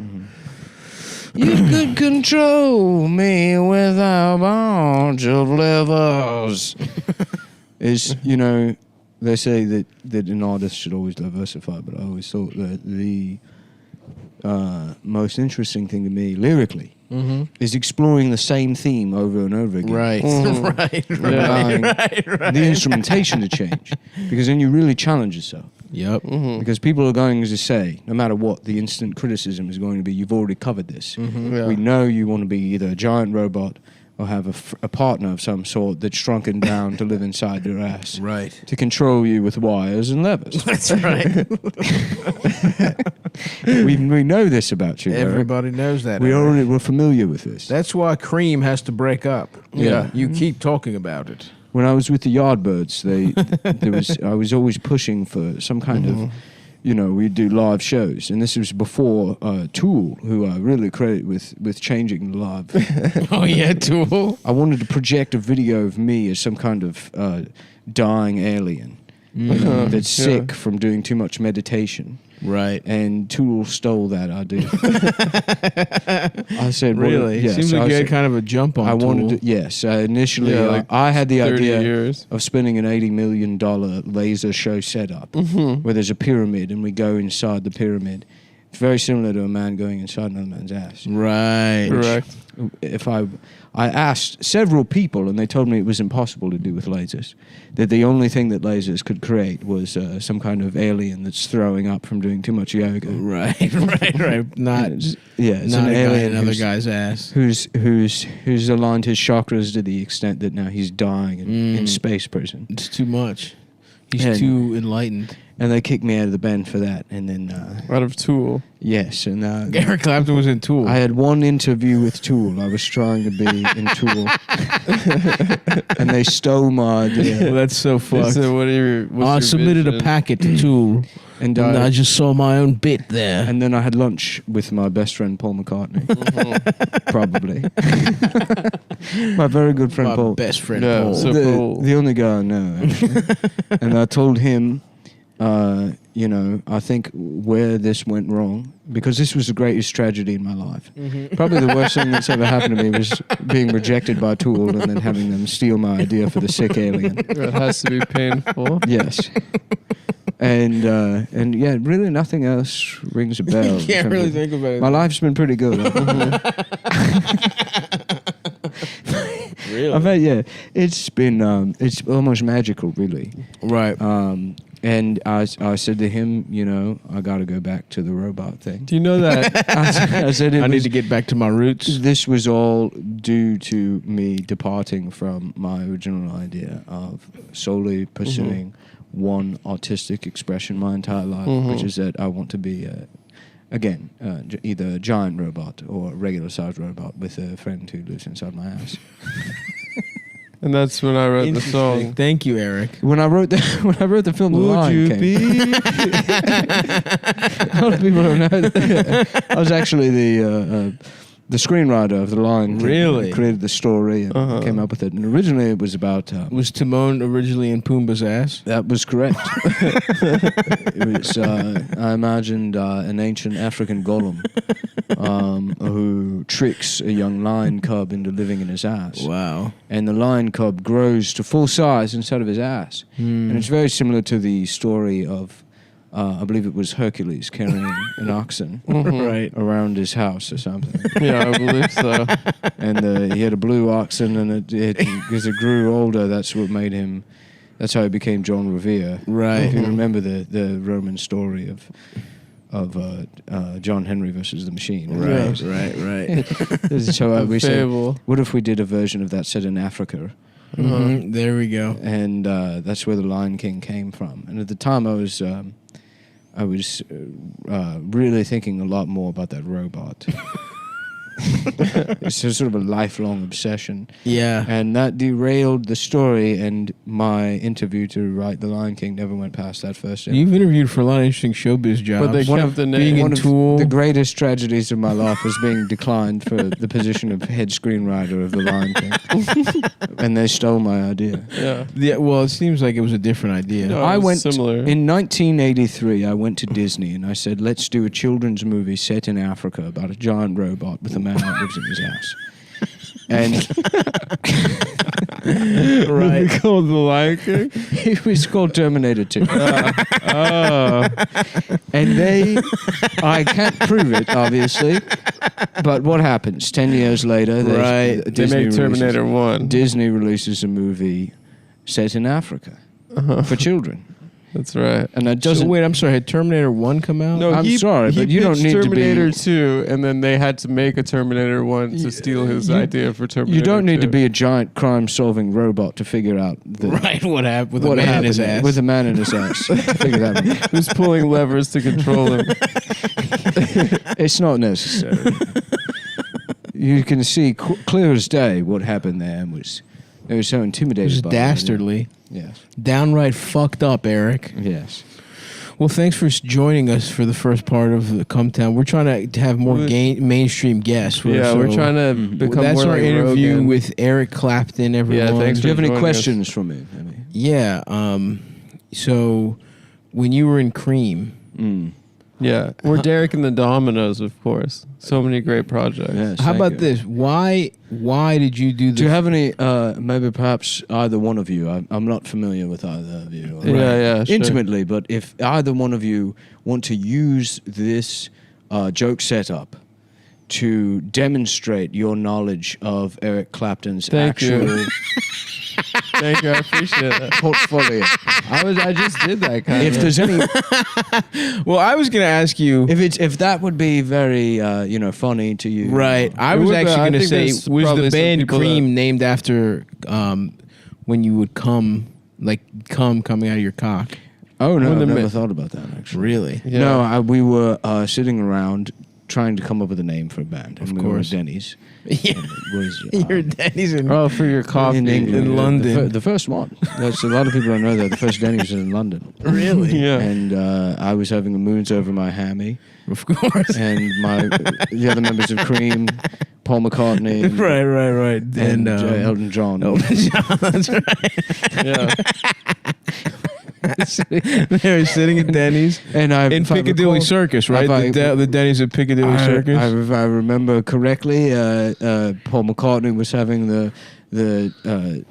You could control me with a bunch of levers. They say that an artist should always diversify, but I always thought that the most interesting thing to me lyrically is exploring the same theme over and over again. Right. Right. Allowing the instrumentation to change, because then you really challenge yourself. Yep. Because people are going to say, no matter what, the instant criticism is going to be, you've already covered this. Yeah. We know you want to be either a giant robot or have a partner of some sort that's shrunken down to live inside your ass. Right. To control you with wires and levers. That's right. we know this about you, Eric. Everybody knows that. We're familiar with this. That's why Cream has to break up. Yeah. You keep talking about it. When I was with the Yardbirds, I was always pushing for some kind of, we'd do live shows, and this was before Tool, who I really credit with changing the live. Oh yeah, Tool. I wanted to project a video of me as some kind of dying alien that's sick from doing too much meditation. Right. And Tool stole that idea. I said, Really? Yes. Seems like you had kind of a jump on I Tool. wanted to, yes. Initially, Yeah, like I had the 30 idea years. of spending an $80 million laser show setup where there's a pyramid and we go inside the pyramid. It's very similar to a man going inside another man's ass. Right. Correct. If I asked several people, and they told me it was impossible to do with lasers. That the only thing that lasers could create was some kind of alien that's throwing up from doing too much yoga. Right. Right. Not. It's Not an a guy in alien another guy's ass. who's aligned his chakras to the extent that now he's dying in space prison. It's too much. He's And- too enlightened. And they kicked me out of the band for that. And then Out of Tool. yes, and Eric Clapton was in Tool. I had one interview with Tool. I was trying to be in Tool, and they stole my idea. Well, that's so fucked. So what are your, what's I your submitted a vision? packet to Tool, And and I I just saw my own bit there. and then I had lunch with my best friend Paul McCartney, probably my very good friend my Paul. best friend Yeah, Paul. so- Paul. The only guy I know, actually. And I told him, I think where this went wrong, because this was the greatest tragedy in my life. Probably the worst thing that's ever happened to me was being rejected by Tool and then having them steal my idea for the sick alien. It has to be painful. Yes. And yeah, really nothing else rings a bell. in Can't terms really of- think about it. My life's been pretty good. Really? I bet, yeah. It's been, it's almost magical, really. Right. And I said to him, I got to go back to the robot thing. Do you know that? I said I need to get back to my roots. this was all due to me departing from my original idea of solely pursuing one artistic expression my entire life, which is that I want to be, either a giant robot or a regular sized robot with a friend who lives inside my ass. And that's when I wrote the song. Thank you, Eric. When I wrote the film, The Lion King. A lot of people don't know that. I was actually the screenwriter of The Lion King. Really? I created the story and came up with it. And originally it was about... Was Timon originally in Pumbaa's ass? that was correct. It was, I imagined an ancient African golem who tricks a young lion cub into living in his ass. Wow. And the lion cub grows to full size inside of his ass. And it's very similar to the story of, I believe it was Hercules carrying an oxen Right. around his house or something. Yeah, I believe so. And he had a blue oxen, and as it grew older, that's what made him. That's how he became John Revere. Right. If you remember the Roman story of John Henry versus the Machine. Right. So we said, Fable. what if we did a version of that set in Africa? Mhm. There we go. And that's where the Lion King came from. And at the time, I was really thinking a lot more about that robot. It's sort of a lifelong obsession. Yeah. And that derailed the story, and my interview to write The Lion King never went past that first interview. You've interviewed for a lot of interesting showbiz jobs. But they kept the being name. in One of Tool. the greatest tragedies of my life was being declined for the position of head screenwriter of The Lion King. And they stole my idea. Yeah. Well, it seems like it was a different idea. No, I it was went similar. in 1983. I went to Disney and I said, "Let's do a children's movie set in Africa about a giant robot with a man that lives in his ass." And Right. Called The Lion King? it was called Terminator 2. Oh. And I can't prove it, obviously. But what happens? 10 years later, Right. They make Terminator 1. Disney releases a movie set in Africa for children. That's right. And that So doesn't... wait, I'm sorry. Had Terminator 1 come out? No, I'm he, sorry, he but you don't pitched need to be- Terminator 2, and then they had to make a Terminator 1 to steal his idea for Terminator You don't need 2. to be a giant crime-solving robot to figure out Right. What happened with what a man in happened his there. ass? With a man in his ass. Figure that out. Who's pulling levers to control him. It's not necessary. You can see clear as day what happened there, and it was so It intimidated was by dastardly. that. Yes. Downright fucked up, Eric. Yes. Well, thanks for joining us for the first part of the Come Town. We're trying to have more mainstream guests. We're trying to become That's more our like interview Rogan. with Eric Clapton, everyone. Yeah, thanks Do you have any joining questions for me? Yeah. So when you were in Cream, Yeah, we're Derek and the Dominoes, of course. So many great projects. Yes, how thank about you. this? Why did you do this? Do you have any, maybe perhaps either one of you, I'm not familiar with either of you. Yeah, sure. Intimately, but if either one of you want to use this joke setup to demonstrate your knowledge of Eric Clapton's Thank you. actual Thank you, I appreciate that. portfolio. I just did that kind If of. there's any, Well, I was going to ask you. if that would be very, funny to you. Right. I It was would be. actually I going to think say, there's was probably the some band people Cream named after when you would come, like coming out of your cock? Oh no, Wouldn't I've have never been- thought about that actually. Really? Yeah. No, we were sitting around trying to come up with a name for a band. Of and we were course. at Denny's. Yeah. And it was, Your daddy's in. Oh, for your coffee. in England, in London. The first one. That's a lot of people don't know that the first Denny's was in London. Really? Yeah. And I was having the moons over my hammy, Of course. and the other members of Cream, Paul McCartney, right. and Elton John. That's right. Yeah. They were sitting at Denny's And I in Piccadilly Circus, right? The Denny's at Piccadilly Circus. If I remember correctly, Paul McCartney was having the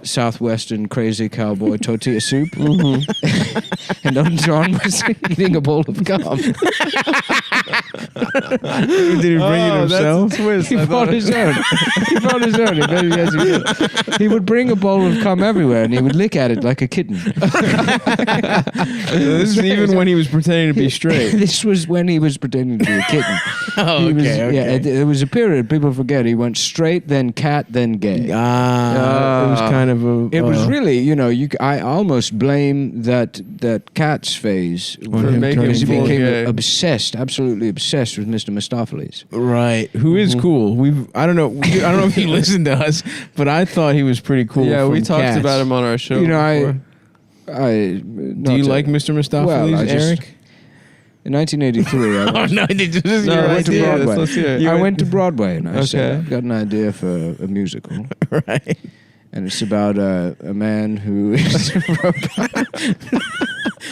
Southwestern crazy cowboy tortilla soup, and Elton John was eating a bowl of gum. Did he bring it himself? That's a twist. He I brought thought his own. He brought his own. Yes, he did. He would bring a bowl of cum everywhere, and he would lick at it like a kitten. This is even when he was pretending to be straight. This was when he was pretending to be a kitten. Oh, He was- okay. Yeah, there was a period people forget. He went straight, then cat, then gay. it was kind of a. It was really, I almost blame that Cats phase For making because he full became gay. obsessed, absolutely obsessed with Mr. Mistopheles. right. Who is cool? I don't know if you listened to us, but I thought he was pretty cool. Yeah, we from talked Cats. about him on our show. Do you Do you like Mr. Mistopheles, Well, I just- Eric? In 1983, I Oh went, no! This is No, your I went to idea. Broadway. Let's hear it. I went to Broadway and I said, Okay. I've got an idea for a musical. Right. And it's about a man who is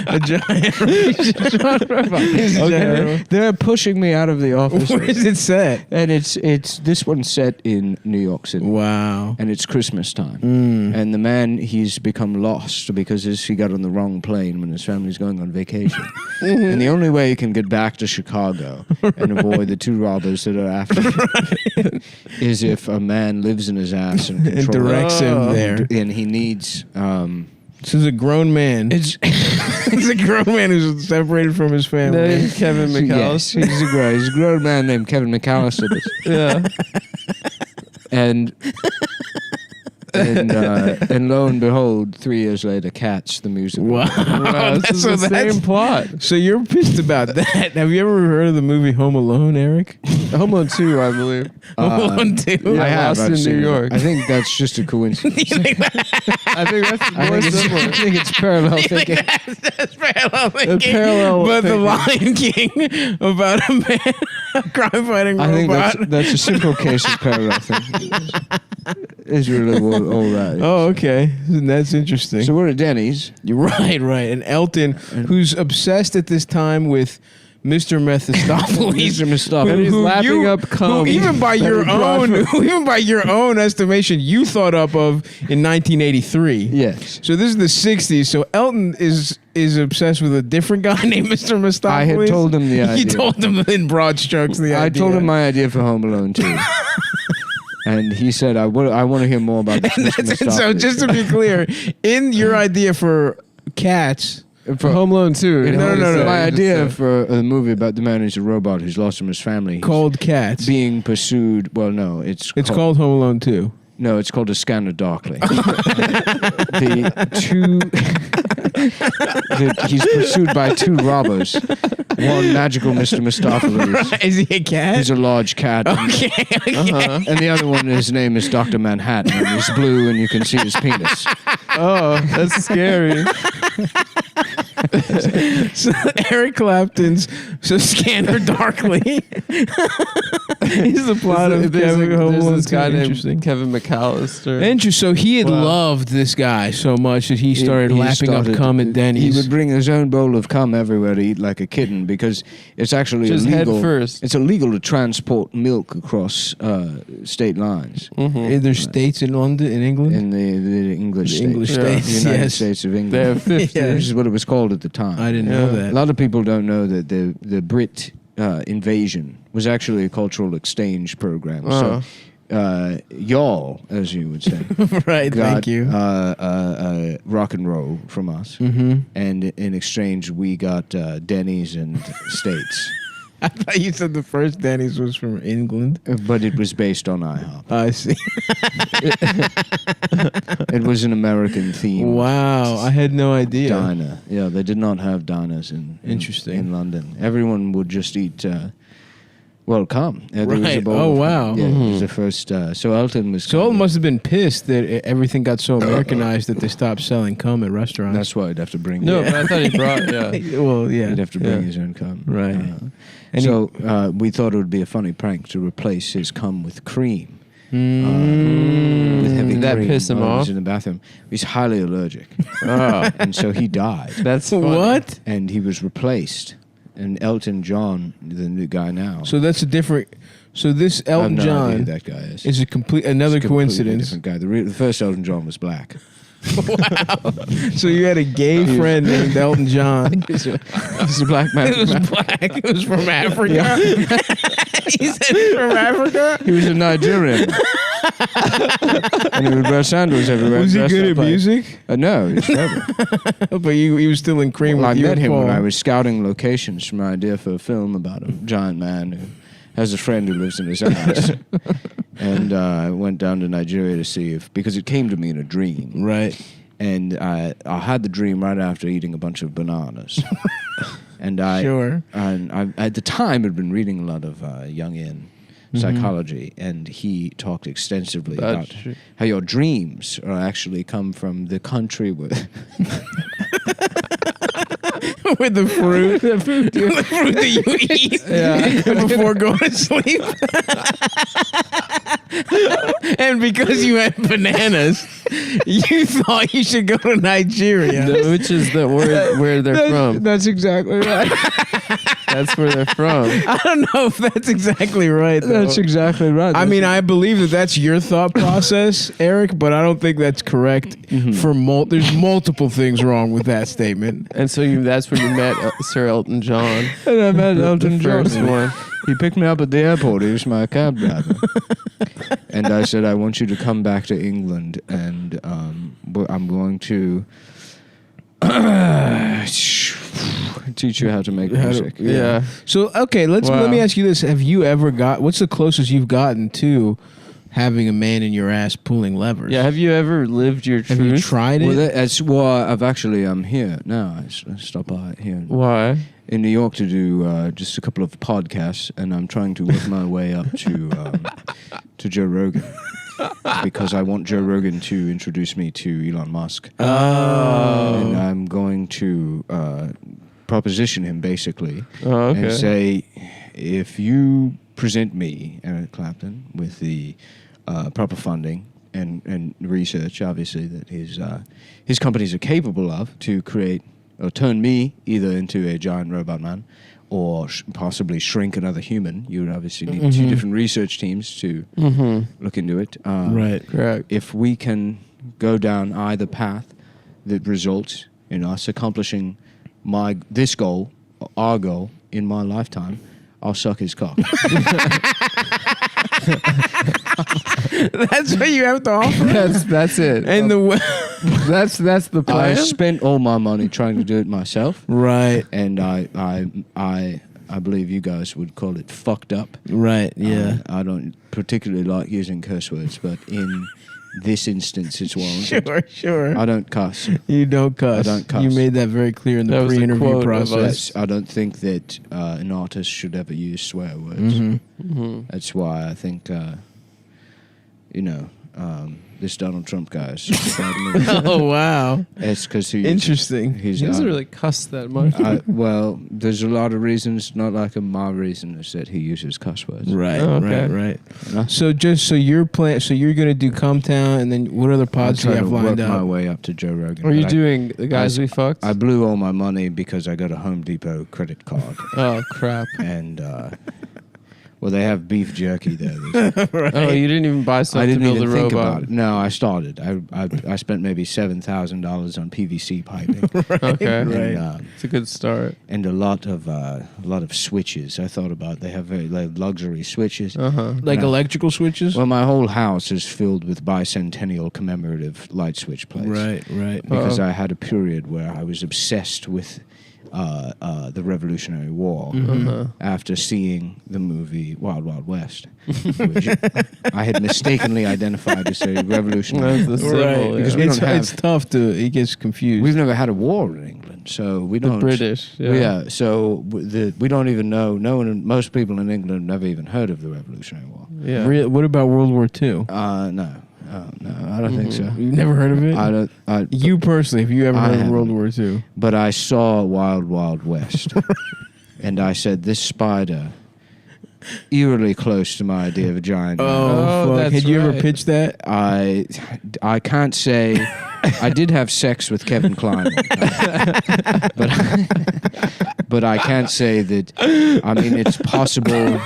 A giant racist robot. He's a giant robot. They're pushing me out of the office. Where is it set? And it's this one's set in New York City. Wow. And it's Christmas time. Mm. And the man, he's become lost because he got on the wrong plane when his family's going on vacation. And the only way he can get back to Chicago and avoid the two robbers that are after him is if a man lives in his ass and And controls directs him there. And he needs... This is a grown man. it's He's a grown man who's separated from his family. Named Kevin Yes, McAllister. he's a grown man named Kevin McAllister. Yeah. And lo and behold, 3 years later, Cats, the musical. Wow. Wow, this is the same plot. So you're pissed about that. Have you ever heard of the movie Home Alone, Eric? Home Alone 2, I believe. Home Alone 2? Yeah, I have. Lost I've in seen New it. York. I think that's just a coincidence. I think that's I more think similar. it's parallel thinking. That's parallel thinking. parallel but thinking. The Lion King about a man, a crime-fighting I think robot. that's a simple case of parallel thinking. It's really all that is. Oh, okay. That's interesting. So we're at Denny's. You're right. And Elton, who's obsessed at this time with Mr. Mephistopheles, Mr. Mistopheles. And he's lapping up cum. who even by your own estimation, you thought up of in 1983. Yes. So this is the 60s. So Elton is obsessed with a different guy named Mr. Mistopheles. I had told him the You idea. told him in broad strokes the idea. I told him my idea for Home Alone 2. And he said, I want to hear more about this Mr. And so Mistopheles. just to be clear, in your idea for Cats, For Home Alone 2. No. My idea for a movie about the man who's a robot who's lost from his family. He's called Cats, being pursued. Well, no, it's called Home Alone 2. No, it's called A Scanner Darkly. He's pursued by two robbers. One magical Mr. Mistopheles. Is he a cat? He's a large cat. Okay. And the other one, his name is Dr. Manhattan. And he's blue and you can see his penis. Oh, that's scary. So Eric Clapton's Scanner Darkly. He's the plot of Kevin Home There's Alone this 2. guy Interesting. named Kevin McAllister. Interesting. So he had Wow. loved this guy so much that he started He lapping started- up cum at Denny's. He would bring his own bowl of cum everywhere to eat like a kitten because it's actually Just head illegal. first. It's illegal to transport milk across state lines There's states in London, in England. in the English The states. English The states, United yes. States of England. They have 50. Yeah. Which is what it was called at the time. I didn't know A that. lot of people don't know that the Brit invasion was actually a cultural exchange program. Uh-huh. So, y'all, as you would say, Right. got Thank you. rock and roll from us, Mm-hmm. and in exchange we got Denny's and States. I thought you said the first Denny's was from England. But it was based on IHOP. I see. It was an American theme. Wow, I had no idea. Diner. Yeah, they did not have diners in Interesting. in London. Everyone would just eat. Come. There was a Right. bowl Oh, of- wow. Yeah, it was the first. So Elton was. So Elton must have been pissed that everything got so Americanized that they stopped selling cum at restaurants. That's why he'd have to bring. No, but I thought he brought, yeah. Well, yeah. He'd have to bring Yeah. his own cum. Right. And So we thought it would be a funny prank to replace his cum with cream. Mm. With heavy Did that cream piss him while he was off? in the bathroom. He's highly allergic, Oh, and so he died. that's funny. What? And he was replaced. And Elton John, the new guy now. So that's a different. So this I have Elton no idea John who that guy is. is another He's a completely coincidence. Different guy. The first Elton John was black. So you had a gay friend named Elton John. He's a black man. It was black. It was from Africa. He said he's from Africa. He was a Nigerian. And he would wear sandals everywhere. Was he dressed good up at like- music? No, he was terrible. But he was still in cream Well, I with you met and him when Paul. I was scouting locations for my idea for a film about a giant man who has a friend who lives in his house. And I went down to Nigeria to see because it came to me in a dream. Right. And I had the dream right after eating a bunch of bananas. And Sure. And I at the time had been reading a lot of Jungian psychology, and he talked extensively about how your dreams are actually come from the country with With the fruit. The fruit that you eat before going to sleep. And because you had bananas, you thought you should go to Nigeria. Which is the word where they're from. That's exactly right. That's where they're from. I don't know if that's exactly right, though. That's exactly right. I mean, I believe that that's your thought process, Eric, but I don't think that's correct. For there's multiple things wrong with that statement. And so that's where you met Sir Elton John. And I met Elton John. First one. He picked me up at the airport. He was my cab driver. And I said, I want you to come back to England, and I'm going to teach you how to make music. Yeah. So, okay, let me ask you this. Have you ever what's the closest you've gotten to having a man in your ass pulling levers? Yeah. Have you ever lived your truth? Have you tried it? I've actually, I'm here now. I stopped by here Why? in New York to do just a couple of podcasts, and I'm trying to work my way up to Joe Rogan. Because I want Joe Rogan to introduce me to Elon Musk. Oh. And I'm going to proposition him, basically, Oh, okay. and say, if you present me, Eric Clapton, with the proper funding and research, obviously, that his companies are capable of to create or turn me either into a giant robot man or possibly shrink another human. You would obviously need two different research teams to look into it. Right. Correct. If we can go down either path that results in us accomplishing this goal, our goal, in my lifetime, I'll suck his cock. That's what you have to offer? That's it. And that's the I plan. spent all my money trying to do it myself, Right. and I believe you guys would call it fucked up. Right, yeah. I don't particularly like using curse words, but in this instance, it's warranted. Sure. I don't cuss. You don't cuss. I don't cuss. You made that very clear in the That was a pre-interview quote of process. I don't think that an artist should ever use swear words. That's why I think, this Donald Trump guy is just a bad news. Oh, wow. It's because Interesting. He's He doesn't really cuss that much. well, there's a lot of reasons. Not like my reason is that he uses cuss words. Right, Oh, okay. right. You know? So you're going to do Cometown, and then what other I'm pods do you trying have to work lined my up? way up to Joe Rogan. Are you but doing the guys we fucked? I blew all my money because I got a Home Depot credit card, Oh crap! and well, they have beef jerky there. Oh, you didn't even buy I something didn't to build even a think robot. about it. No, I started. I spent maybe $7,000 on PVC piping. Okay, And, it's a good start. and a lot of switches. I thought about. They have very luxury switches. Like No. electrical switches? Well, my whole house is filled with bicentennial commemorative light switch plates. Right. Because I had a period where I was obsessed with the Revolutionary War after seeing the movie Wild Wild West, which I had mistakenly identified as a revolutionary. That's the symbol. Right. Yeah. Because we It's, don't have- it's tough it gets confused. We've never had a war in England, so we The don't. British. Yeah. So we don't even know. Most people in England have never even heard of the Revolutionary War. Yeah. What about World War II? No. No, I don't think so. You've never heard of it? I don't. You personally, have you ever I heard of haven't. World War II? But I saw Wild Wild West, and I said, "This spider, eerily close to my idea of a giant." man." Oh, fuck. that's Had you ever right. pitched that? I can't say. I did have sex with Kevin Kline, one time. but I can't say that. I mean, it's possible.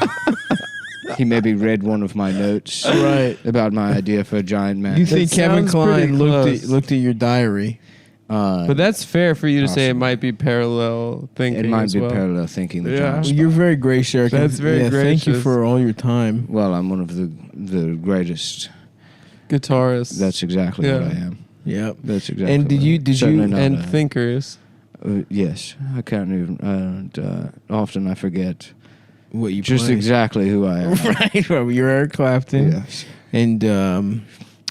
He maybe read one of my notes about my idea for a giant man. You think Kevin sounds pretty Kline close. looked at your diary? But But that's fair for you to say it Possible. might be parallel thinking. it might as be well. parallel thinking. The Yeah. giant You're very gracious, Eric. That's very Thank you gracious. for all your time. Well, I'm one of the greatest. Guitarists. That's exactly what Yeah. I am. Yep. That's exactly. And what I am. did Certainly you not and a- thinkers. Yes, I can't even. Often I forget what you Just play. exactly who I am. Right. Well, you're Eric Clapton. Yes.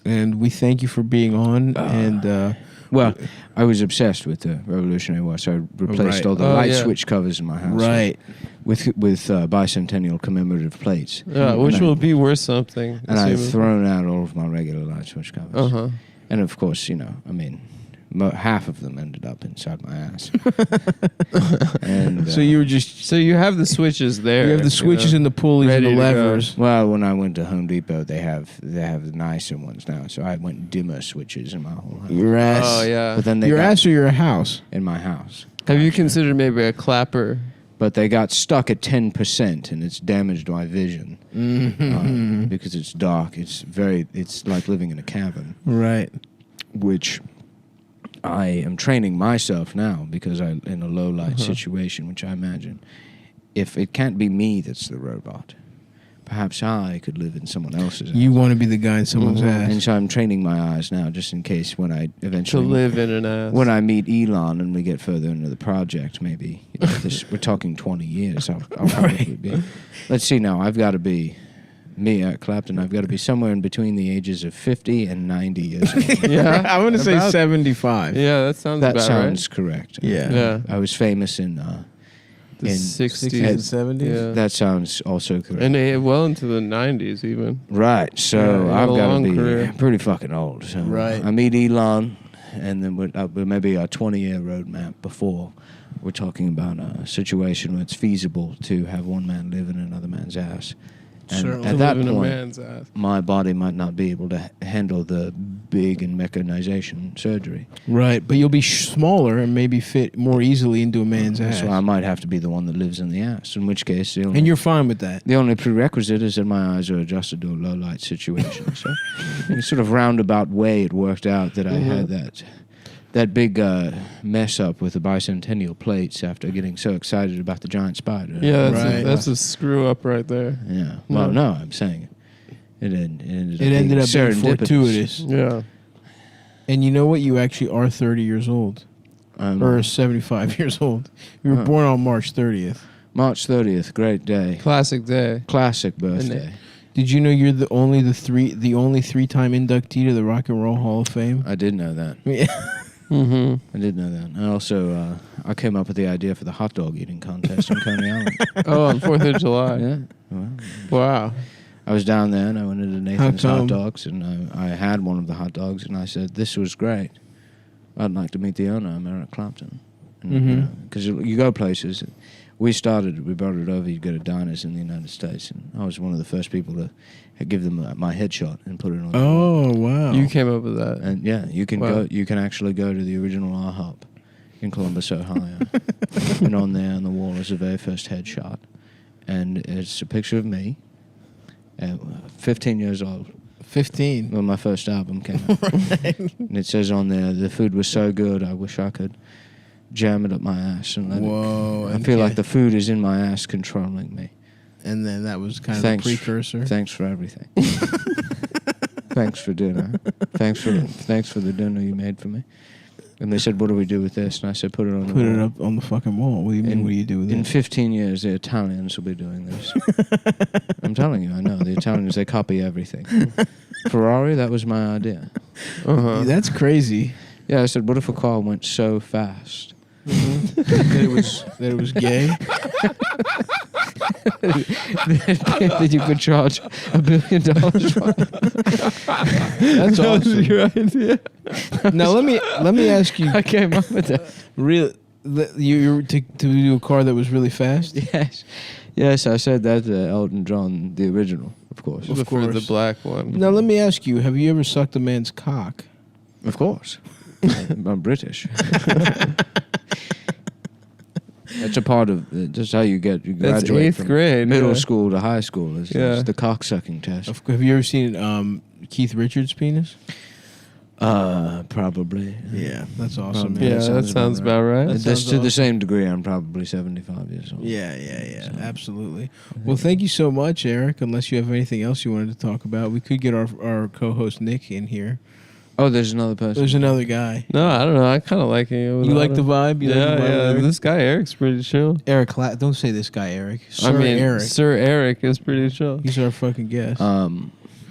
And we thank you for being on. Well, I was obsessed with the Revolutionary War, so I replaced Right. all the light switch covers in my house. Right. With bicentennial commemorative plates. Yeah, which will be worth something. And I've assuming. thrown out all of my regular light switch covers. Uh-huh. And of course, half of them ended up inside my ass. And So you were just So you have the switches there. you have the switches and the pulleys and ready the to go. levers. well, when I went to Home Depot, they have the nicer ones now. So I went dimmer switches in my whole house. Your ass. Oh yeah. But then they Your got ass or your house? in my house. Have you considered maybe a clapper? But they got stuck at 10%, and it's damaged my vision because it's dark. It's like living in a cabin, Right. which I am training myself now because I'm in a low light situation, which I imagine if it can't be me that's the robot, perhaps I could live in someone else's. You ass. want to be the guy in someone's And ass. so I'm training my eyes now, just in case when I To eventually live in an ass. when I meet Elon and we get further into the project, maybe we're talking 20 years. I'll probably be. Let's see now. I've got to be me, Eric Clapton. I've got to be somewhere in between the ages of 50 and 90 years old. Yeah. I'm going to say About- 75. Yeah, that sounds That about sounds correct. Yeah. Yeah. I was famous in The in 60s and 70s? Yeah. that sounds also correct. And well into the 90s even. Right. So Yeah, you had I've a got long to be career. pretty fucking old. So Right. I meet Elon, and then we're maybe a 20-year roadmap before we're talking about a situation where it's feasible to have one man live in another man's ass. And Certainly. at To that live in a point, man's ass. my body might not be able to handle the big and mechanization surgery. Right. But you'll be smaller and maybe fit more easily into a man's ass. So I might have to be the one that lives in the ass, in which case And you're fine with that. the only prerequisite is that my eyes are adjusted to a low light situation. So in a sort of roundabout way, it worked out that I had that big mess up with the bicentennial plates after getting so excited about the giant spider. Yeah, Right. that's a screw up right there. Yeah. Well, no, I'm saying it ended It being ended up being fortuitous. Yeah. And you know what? You actually are 30 years old. Or 75 years old. You were born on March 30th. March 30th, great day. Classic day. Classic birthday. Did you know you're the only three-time inductee to the Rock and Roll Hall of Fame? I did know that. Yeah. Mm-hmm. I did know that. And also, I came up with the idea for the hot dog eating contest in Coney Island. Oh, on 4th of July. Yeah. Well, Wow. I was down there and I went into Nathan's come? Hot Dogs and I had one of the hot dogs and I said, "This was great. I'd like to meet the owner, I'm Eric Clapton." Because you go places. We brought it over. You go to diners in the United States, and I was one of the first people to give them my headshot and put it on. Oh, wow. You came up with that. And yeah, you can Wow. go. You can actually go to the original IHOP in Columbus, Ohio, and on there on the wall is the very first headshot, and it's a picture of me, 15 years old 15. when my first album came out, and it says on there, "The food was so good, I wish I could jam it up my ass and let Whoa. it. I feel like the food is in my ass controlling me." And then that was kind of Thanks. the precursor. Thanks for everything. Thanks for dinner. Thanks for the dinner you made for me. And they said, "What do we do with this?" And I said, "Put it on the Put it wall." up on the fucking wall. What do you mean? What do you do with In it? 15 years, the Italians will be doing this. I'm telling you, I know. The Italians, they copy everything. Ferrari, that was my idea. That's crazy. Yeah, I said, what if a car went so fast? that it was gay. that you could charge $1 billion for it? That's awesome. Your idea. Now let me ask you. I came up with that. You to do a car that was really fast. Yes, I said that to Elton John, the original, of course. Of For the course. black one. Now let me ask you: have you ever sucked a man's cock? Of course. I'm British. That's a part of that's how you graduate That's 8th from grade. middle yeah. school to high school is the cocksucking test. Have you ever seen Keith Richards' penis? Probably. Yeah, that's awesome. Probably. Man. Yeah, that sounds about right. That Just sounds to the awesome. same degree, I'm probably 75 years old. Yeah, absolutely. Well, thank you so much, Eric. Unless you have anything else you wanted to talk about, we could get our co-host Nick in here. Oh, there's another person. There's another guy. No, I don't know. I kind of like it. You like the vibe? You like Yeah, the vibe, yeah. Eric? This guy Eric's pretty chill. Eric, don't say this guy, Eric. Sir I mean, Eric. Sir Eric is pretty chill. He's our fucking guest.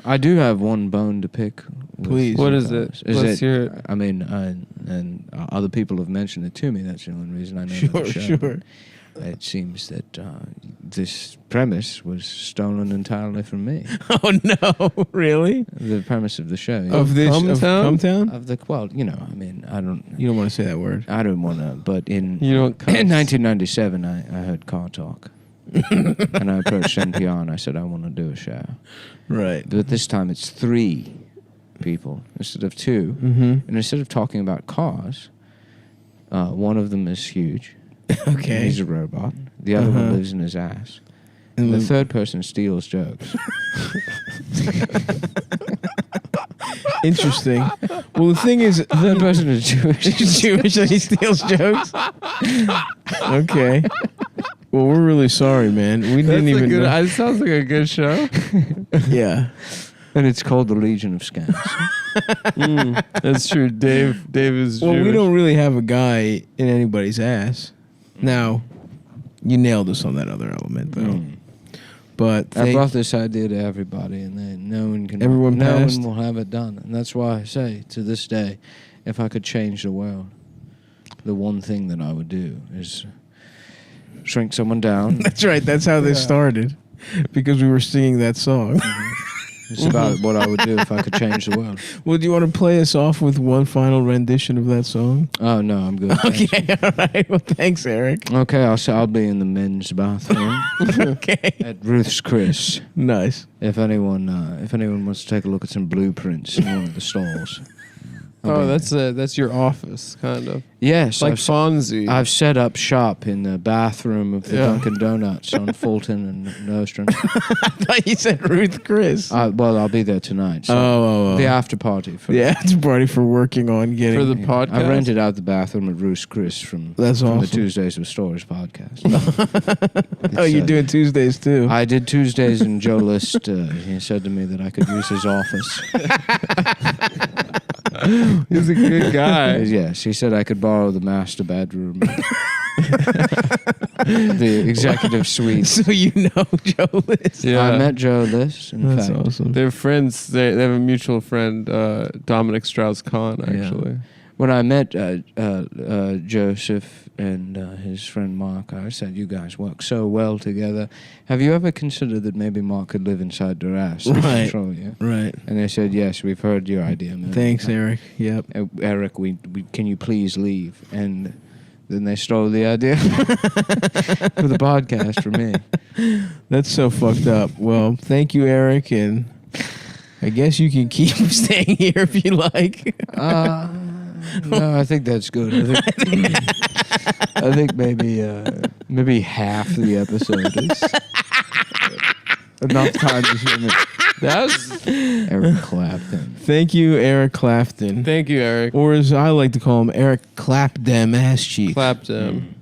I do have one bone to pick. with Please. What you is guys. it? Let's hear it. I mean, and other people have mentioned it to me. That's the only reason I know. the show. Sure. It seems that this premise was stolen entirely from me. Oh no, really? The premise of the show. Of this of Cumtown? Of the I mean, I don't. You don't want to say that word. I don't want to. But in You don't cuss. in 1997, I heard Car Talk, and I approached NPR and I said I want to do a show. Right. But this time it's 3 people instead of 2. Mm-hmm. And instead of talking about cars, one of them is huge. Okay. He's a robot. The other one lives in his ass. And the third person steals jokes. Interesting. Well, the thing is, The third person is Jewish. he's Jewish and he steals jokes. Okay. Well, we're really sorry, man. We didn't even. know. It sounds like a good show. Yeah. And it's called the Legion of Scams. That's true. Dave is Well, Jewish. we don't really have a guy in anybody's ass. Now, you nailed us on that other element, though. But I brought this idea to everybody, and then no one can. Everyone no passed? one will have it done, and that's why I say to this day, if I could change the world, the one thing that I would do is shrink someone down. That's right. That's how this started, because we were singing that song. It's about what I would do if I could change the world. Well, do you want to play us off with one final rendition of that song? Oh no, I'm good. thanks. Okay, all right. Well, thanks, Eric. Okay, I'll be in the men's bathroom Okay. at Ruth's Chris. Nice. If anyone wants to take a look at some blueprints in one of the stalls. Oh, that's your office, kind of. Yes, Like I've s- Fonzie. I've set up shop in the bathroom of the Yeah. Dunkin' Donuts on Fulton and Nostrand. I thought you said Ruth Chris. Well, I'll be there tonight. So oh. the after party. Yeah, it's a party for working on getting. For the podcast. I rented out the bathroom at Ruth's Chris from That's the awesome. Tuesdays with Stories podcast. Oh, you're doing Tuesdays too. I did Tuesdays, and Joe List, he said to me that I could use his office. He's a good guy. Yes, he said I could borrow the master bedroom. The executive suite. So you know Joe List. Yeah. I met Joe List, in That's fact. awesome. They're friends. They have a mutual friend, Dominic Strauss-Kahn, actually. When I met Joseph and his friend Mark, I said, you guys work so well together. Have you ever considered that maybe Mark could live inside their ass and Right. control you? Right. And they said, yes, we've heard your idea, man. Thanks, Eric. Yep. Eric, we can you please leave? And then they stole the idea for the podcast for me. That's so fucked up. Well, thank you, Eric, and I guess you can keep staying here if you like. No, I think that's good. I think maybe half the episode is enough time to hear me. That's Eric Clapton. Thank you, Eric Clapton. Thank you, Eric. Or as I like to call him, Eric Clap Them Ass Cheek. Clapped him.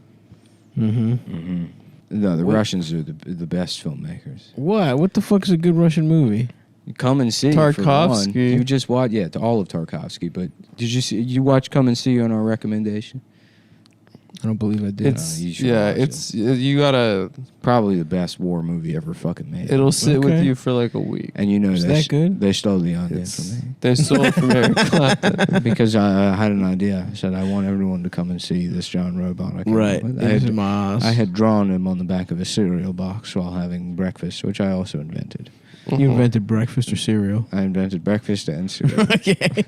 Mm-hmm. No, the Russians are the best filmmakers. What? What the fuck is a good Russian movie? Come and see. For one. Tarkovsky. You just watch, all of Tarkovsky. But did you see? You watch Come and See on our recommendation? I don't believe I did. It's you should watch it's you gotta. Probably the best war movie ever fucking made. It'll sit with Okay. you for like a week. And you know Is they that good? They stole the idea from me. They stole it from Eric Clapton. Because I had an idea. I said I want everyone to come and see this John Robot. I came Right. up with. It was my ass. I had drawn him on the back of a cereal box while having breakfast, which I also invented. You invented breakfast or cereal? I invented breakfast and cereal. Okay.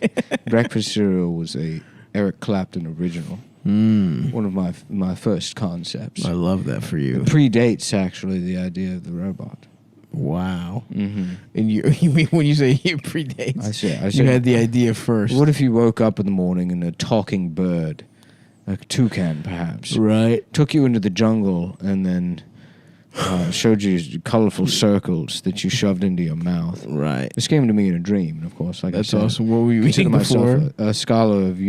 Breakfast cereal was a Eric Clapton original. One of my first concepts. I love that for you. It predates actually the idea of the robot. Wow. Mm-hmm. And you mean when you say it predates? I said You had the idea first. What if you woke up in the morning and a talking bird, like a toucan perhaps, Right. took you into the jungle and then showed you colorful circles that you shoved into your mouth? Right. This came to me in a dream, and of course, like That's I said, awesome. What were you consider eating myself before? a scholar of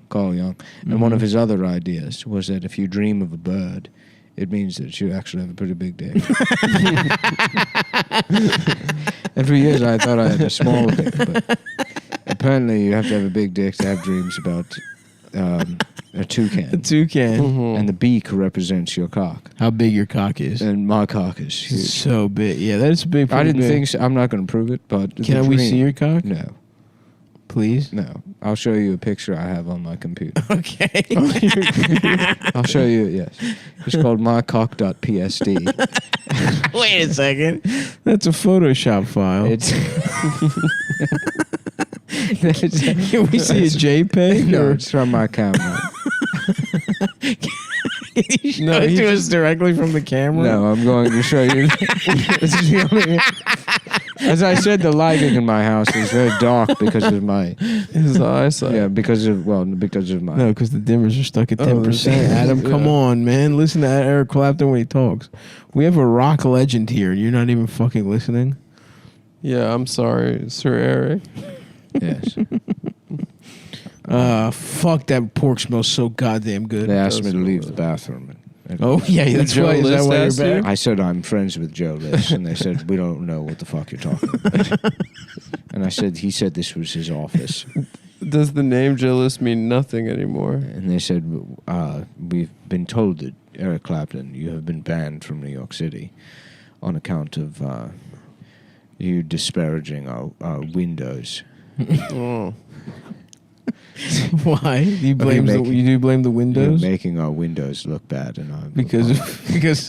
Carl Jung, and one of his other ideas was that if you dream of a bird, it means that you actually have a pretty big dick. And for years I thought I had a small dick, but Apparently, you have to have a big dick to have dreams about a toucan. A toucan. And the beak represents your cock. How big your cock is? And my cock is huge. So big. Yeah, that's big. I didn't big. think so. I'm not going to prove it, but Can we see your cock? No. Please? No. I'll show you a picture I have on my computer. Okay. I'll show you, yes. It's called mycock.psd. Wait a second. That's a Photoshop file. It's Can we see a JPEG? No, Or? it's from my camera. Can you show it to us directly from the camera? No, I'm going to show you. This is the only- As I said, the lighting in my house is very dark because of my His eyesight. yeah because of my No, because the dimmers are stuck at 10%. yeah. Adam, come on, man. Listen to Eric Clapton when he talks. We have a rock legend here. You're not even fucking listening. Yeah, I'm sorry, Sir Eric. yes. Fuck, that pork smells so goddamn good. They asked me to leave the bathroom. Oh, yeah, that's Joe why. Is that List why you're asked you? back? I said I'm friends with Joe List, and they said we don't know what the fuck you're talking about. And I said he said this was his office, Does the name Joe List mean nothing anymore? and they said we've been told that Eric Clapton, you have been banned from New York City on account of you disparaging our windows. Oh. Why? Do you blame making- you do blame the You're windows making our windows look bad, and I'm because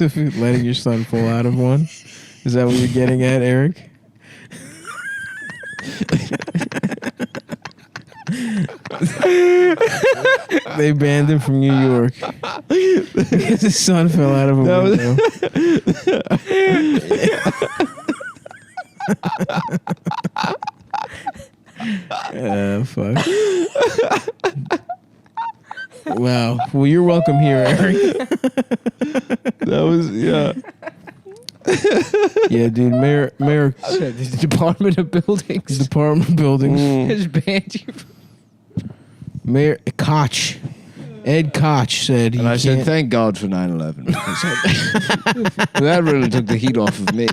of letting your son fall out of one. Is that what you're getting at, Eric? They banned him from New York because his son fell out of a window. Fuck. Wow. Well, you're welcome here, Eric. That was, yeah. Yeah, dude. Mayor the Department of Buildings Department of Buildings. has banned you. Mayor Koch. Ed Koch said he And I said, can't- thank God for 9/11. That really took the heat off of me.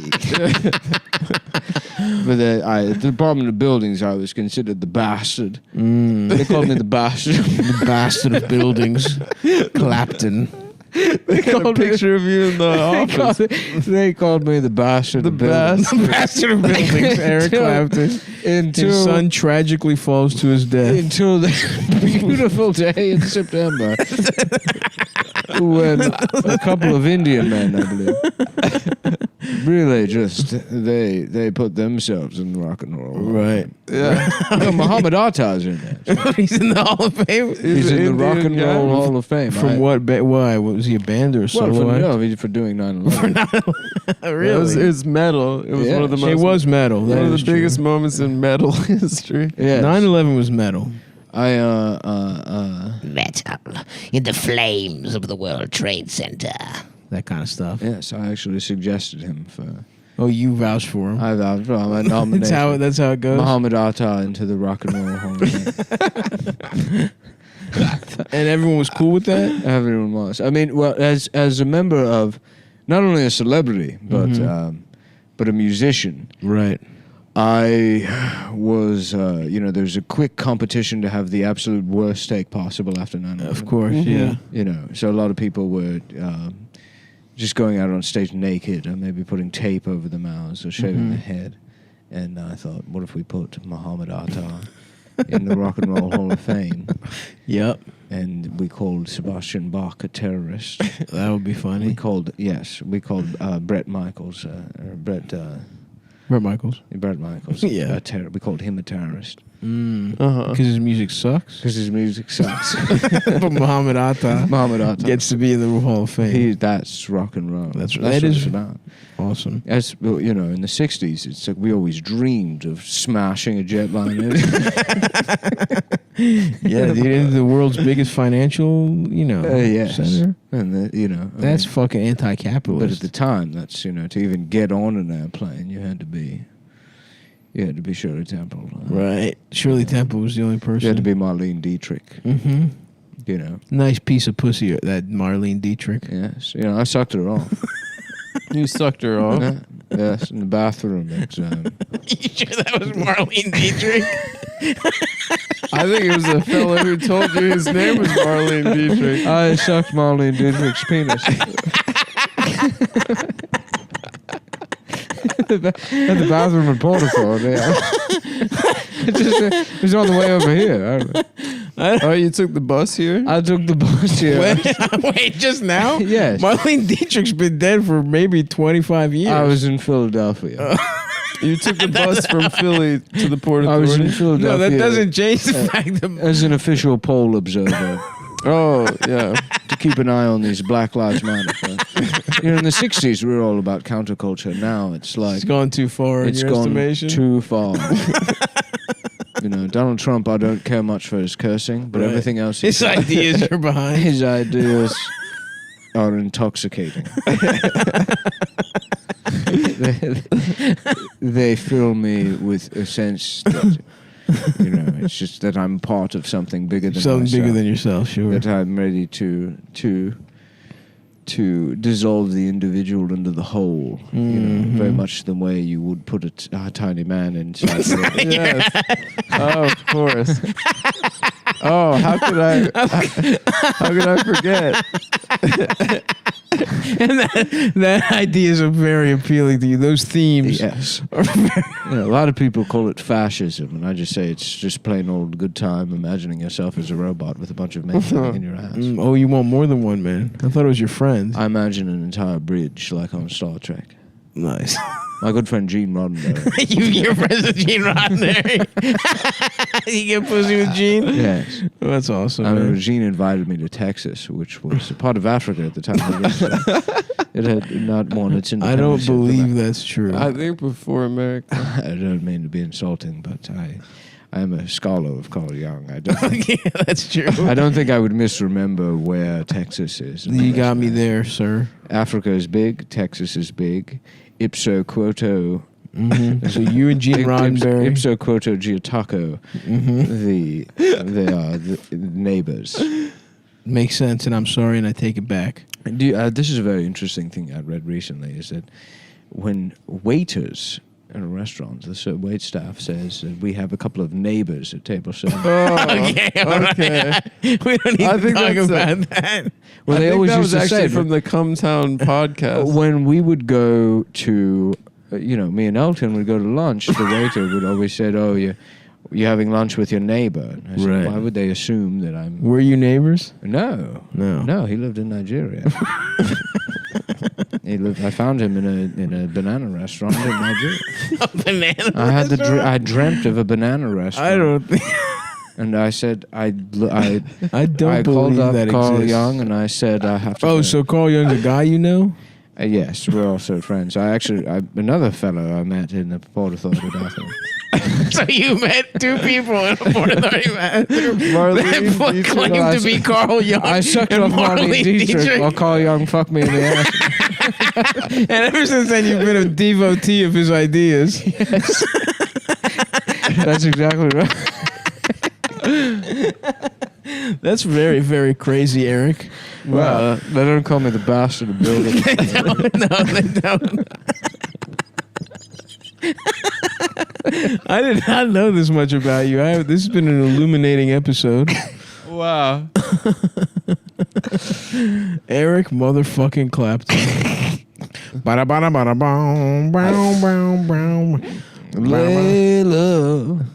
But the Department of Buildings, I was considered the bastard. They called me the bastard. the bastard of buildings, Clapton. They got a picture of you in the office. They called me the bastard of buildings. Bastard of buildings, Eric Clapton. His son tragically falls to his death. Until the beautiful day in September when a couple of Indian men, I believe, really just they put themselves in rock and roll. Right. Yeah. No, Muhammad Atta's in there. He's in the Hall of Fame. He's in the Indian Rock and guy. Roll Hall of Fame. From what? Why? Was he a band or a Well, solo act? no, for doing 9/11. It was metal. It was Yeah. one of the most. It was metal. one That of is the true. biggest moments in metal history. Yes. 9/11 was metal. Metal in the flames of the World Trade Center. That kind of stuff. Yes, I actually suggested him for. Oh, you vouched for him. I nominated That's how it goes. Muhammad Atta into the Rock and Roll Hall of Fame. And everyone was cool with that. Everyone was. I mean, well, as a member of not only a celebrity but a musician, Right. I was. There's a quick competition to have the absolute worst take possible after 9/11. Of course. Yeah. So a lot of people were just going out on stage naked, or maybe putting tape over their mouths or shaving their head. And I thought, what if we put Muhammad Atta in the Rock and Roll Hall of Fame? Yep. And we called Sebastian Bach a terrorist. That would be funny. We called Brett Michaels, Brett Michaels, Yeah. we called him a terrorist Because his music sucks. because his music sucks. But Muhammad Atta Muhammad Atta gets to be in the Hall of Fame. that's rock and roll. That's- what that is- it's about. Awesome. As well, in the '60s, it's like we always dreamed of smashing a jetliner. Yeah, dude, the world's biggest financial, Yes, center. and That's fucking But at anti-capitalist. the time, that's to even get on an airplane, you had to be Shirley Temple, Right. Shirley Temple was the only person. You had to be Marlene Dietrich, Mm-hmm. Nice Piece of pussy, that Marlene Dietrich. Yes, I sucked her off. You sucked her off. Yeah, yes, in the bathroom. At, You sure that was Marlene Dietrich? I think it was a fellow who told you his name was Marlene Dietrich. I sucked Marlene Dietrich's penis. At the bathroom in Porterford, yeah. It was on the way over here. I don't know. Oh, you took the bus here? I took the bus here. Wait, just now? Yes. Marlene Dietrich's been dead for maybe 25 years. I was in Philadelphia. You took the bus from Philly to the Port I was in Authority? Philadelphia. No, that doesn't change the fact that As an official poll observer. Oh, yeah. To keep an eye on these Black Lives Matter. You know, in the 60s, we were all about counterculture. Now it's like... it's gone too far in It's your gone estimation. too far. You know, Donald Trump, I don't care much for his cursing, but Right. everything else... His ideas are behind. His ideas are intoxicating. They fill me with a sense that, you know, it's just that I'm part of something bigger than Something myself. bigger than yourself, sure. That I'm ready to dissolve the individual into the whole. You know, very much the way you would put a tiny man inside. Yes. Oh, of course. Oh, how could I forget? And that ideas are very appealing to you. Those themes. Yes. You know, a lot of people call it fascism, and I just say it's just plain old good time imagining yourself as a robot with a bunch of men in your ass. Oh, you want more than one man? I thought it was your friend. I imagine an entire bridge like on Star Trek. Nice. My good friend Gene Roddenberry. You're friends with Gene Roddenberry. You get pussy with Gene? Yes. Oh, that's awesome. I man. mean, Gene invited me to Texas, which was a part of Africa at the time. It had not won its I independence. don't believe that's true. I think before America. I don't mean to be insulting, but I am a scholar of Carl Jung. I don't. Yeah, that's true. I don't think I would misremember where Texas is. You got me there, sir. Africa is big. Texas is big. Ipso quoto. So you and Gene Roddenberry. Ipso quoto geotaco. They are the neighbors. Makes sense, and I'm sorry, and I take it back. This is a very interesting thing I read recently, is that when waiters in a restaurant, the wait staff says that we have a couple of neighbors at table 7. Okay. We don't need I to think talk that's about that. Well, I they think always that used was to say actually from the Cumtown podcast. when we would go to, me and Elton would go to lunch, the waiter would always say, "Oh, you're having lunch with your neighbor." And I said, Right. why would they assume that I'm... Were you neighbors? No. No. No, he lived in Nigeria. I found him in a banana restaurant in Nigeria. A banana. I dreamt of a banana restaurant. I don't think. And I said, I don't called believe up that Carl exists. Jung and I said, I have to. Oh, go. so Carl Jung's a guy you know? Yes, we're also friends. Another fellow I met in the Port Authority bathroom. So you met two people in a Port Authority bathroom Marlene that Dietrich. claim to be Carl Jung. I sucked and off Marlene Dietrich while Carl Jung fucked me in the ass. And ever since then, you've been a devotee of his ideas. Yes. That's exactly right. That's very, very crazy, Eric. Wow. They don't call me the bastard of building. No, they don't. I did not know this much about you. This has been an illuminating episode. Wow. Eric motherfucking Clapton. Bada bada bada boom, boom, boom, boom. Layla,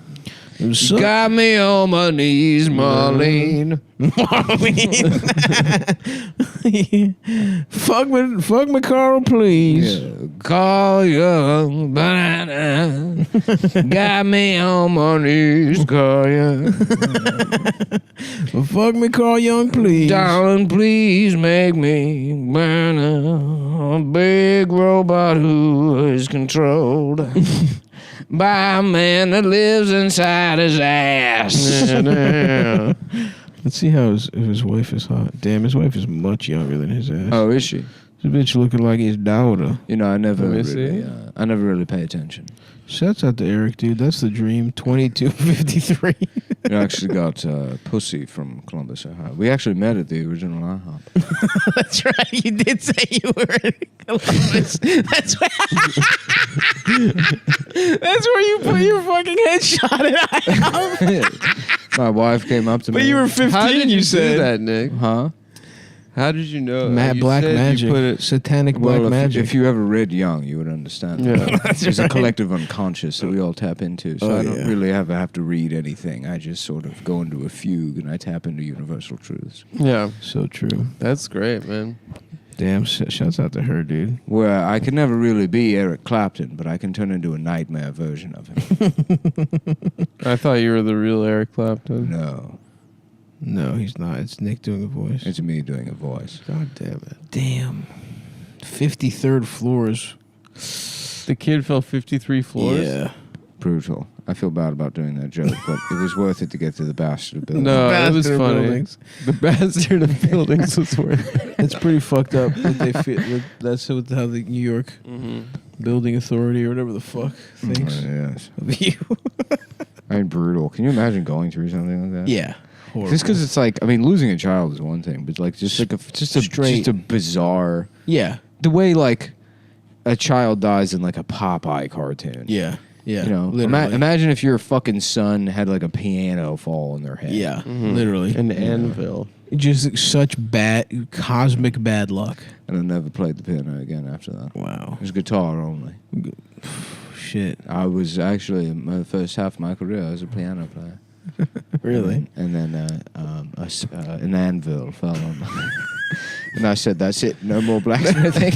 So- got me on my knees, Marlene. fuck me, Carl, please. Yeah. Carl Jung, banana. Got me on my knees, Carl Jung. Fuck me, Carl Jung, please. Darling, please make me banana. A big robot who is controlled by a man that lives inside his ass. Let's see how his wife is hot. Damn, his wife is much younger than his ass. Oh, is she? This bitch looking like his daughter. You know, I never Let me really, I never really pay attention. Shouts out to Eric, dude. That's the dream. 2253. You actually got pussy from Columbus, Ohio. We actually met at the original IHOP. That's right. You did say you were in Columbus. That's where you put your fucking headshot at IHOP. My wife came up to me. But you were 15, How did you said. do that, Nick? Huh? How did you know? Matt You Black said you Magic. put it- Satanic Well, Black Magic. if you ever read Young, you would understand. Yeah. There's a collective unconscious that we all tap into. So Oh, I don't yeah. really ever have to read anything. I just sort of go into a fugue and I tap into universal truths. Yeah, So true. that's great, man. Damn, shouts out to her, dude. Where I can never really be Eric Clapton, but I can turn into a nightmare version of him. I thought you were the real Eric Clapton. No, No, he's not. It's Nick doing a voice. it's me doing a voice. God damn it. Damn. 53rd floors. The kid fell 53 floors? Yeah. Brutal. I feel bad about doing that joke, but it was worth it to get to the bastard building. No, it was Bastard funny. buildings. The bastard of buildings was worth it. It's pretty fucked up that they fit. That's how the New York Building Authority or whatever the fuck thinks Yes. of you. I mean, brutal. Can you imagine going through something like that? Yeah. Just because it's like, I mean, losing a child is one thing, but like just a bizarre. Yeah. The way like a child dies in like a Popeye cartoon. Yeah. Yeah. You know, literally. imagine if your fucking son had like a piano fall on their head. Yeah. Literally. An anvil. Just such bad, cosmic bad luck. And I never played the piano again after that. Wow. It was guitar only. Shit. I was actually, in my first half of my career, I was a piano player. Really? And then an anvil fell on me. And I said, that's it, no more blacksmithing.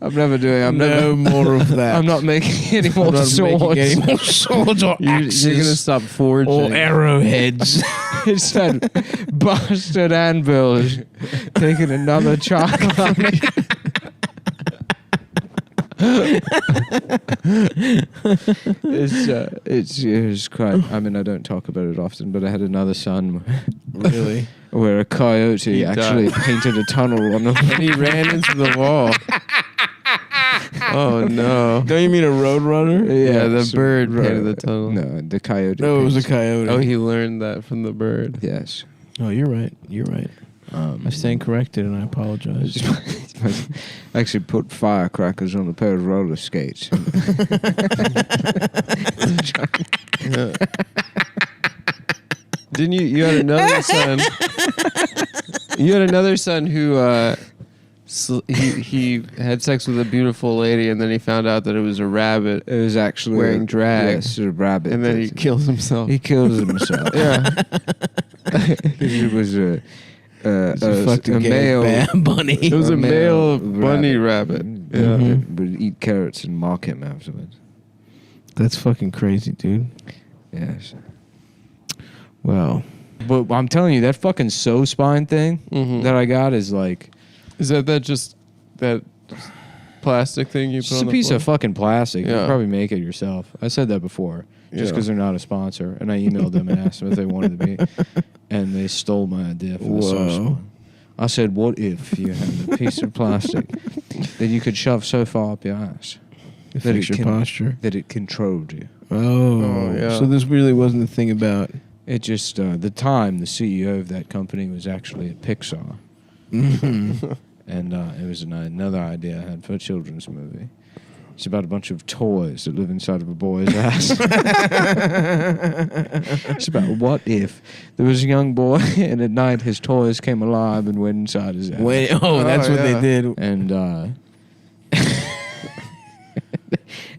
No more of that. I'm not making any more not swords. making any more swords or You're axes going to stop forging. or arrowheads. It's that bastard anvil is taking another child from me. It's quite. I mean, I don't talk about it often, but I had another son. Really? Where a coyote He actually died. painted a tunnel on him. And he ran into the wall. Oh, no. Don't you mean a road runner? Yeah, the so- bird painted the tunnel. No, the coyote. No, it was a painted- coyote. Oh, he learned that from the bird. Yes. Oh, you're right. You're right. I stand corrected, and I apologize. I actually put firecrackers on a pair of roller skates. Didn't you? You had another son. You had another son who he had sex with a beautiful lady, and then he found out that it was a rabbit, It was actually Wearing drag. Yes, a rabbit. and then he that- kills himself. He kills himself. Yeah. It was a fucking gay male bad bunny. It was a male bunny rabbit. Yeah, that would eat carrots and mock him afterwards. That's fucking crazy, dude. Yes. Wow. But I'm telling you, that fucking sew spine thing that I got is like, Is that just that plastic thing you it's put just on a the piece floor? of fucking plastic. You Yeah. can probably make it yourself. I said that before, just Yeah. because they're not a sponsor. And I emailed them and asked them if they wanted to be. And they stole my idea for the sew Whoa. spine. I said, what if you had a piece of plastic that you could shove so far up your ass that Fix your posture. that it controlled you? Oh, yeah. So this really wasn't the thing about. It just, the CEO of that company was actually at Pixar. Mm-hmm. And it was another idea I had for a children's movie. It's about a bunch of toys that live inside of a boy's ass. It's about what if there was a young boy and at night his toys came alive and went inside his ass. That's what they did. And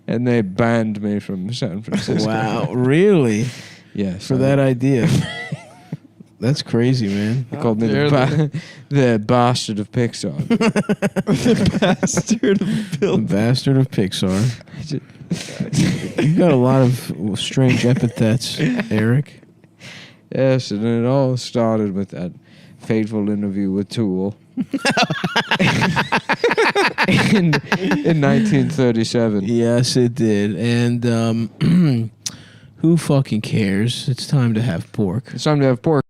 and they banned me from San Francisco. Wow, really? Yes. For that idea. That's crazy, man. They called me dare the bastard of Pixar. Bastard of The bastard of Pixar. You got a lot of strange epithets, Eric. Yes, and it all started with that fateful interview with Tool in 1937. Yes, it did. And who fucking cares? It's time to have pork. It's time to have pork.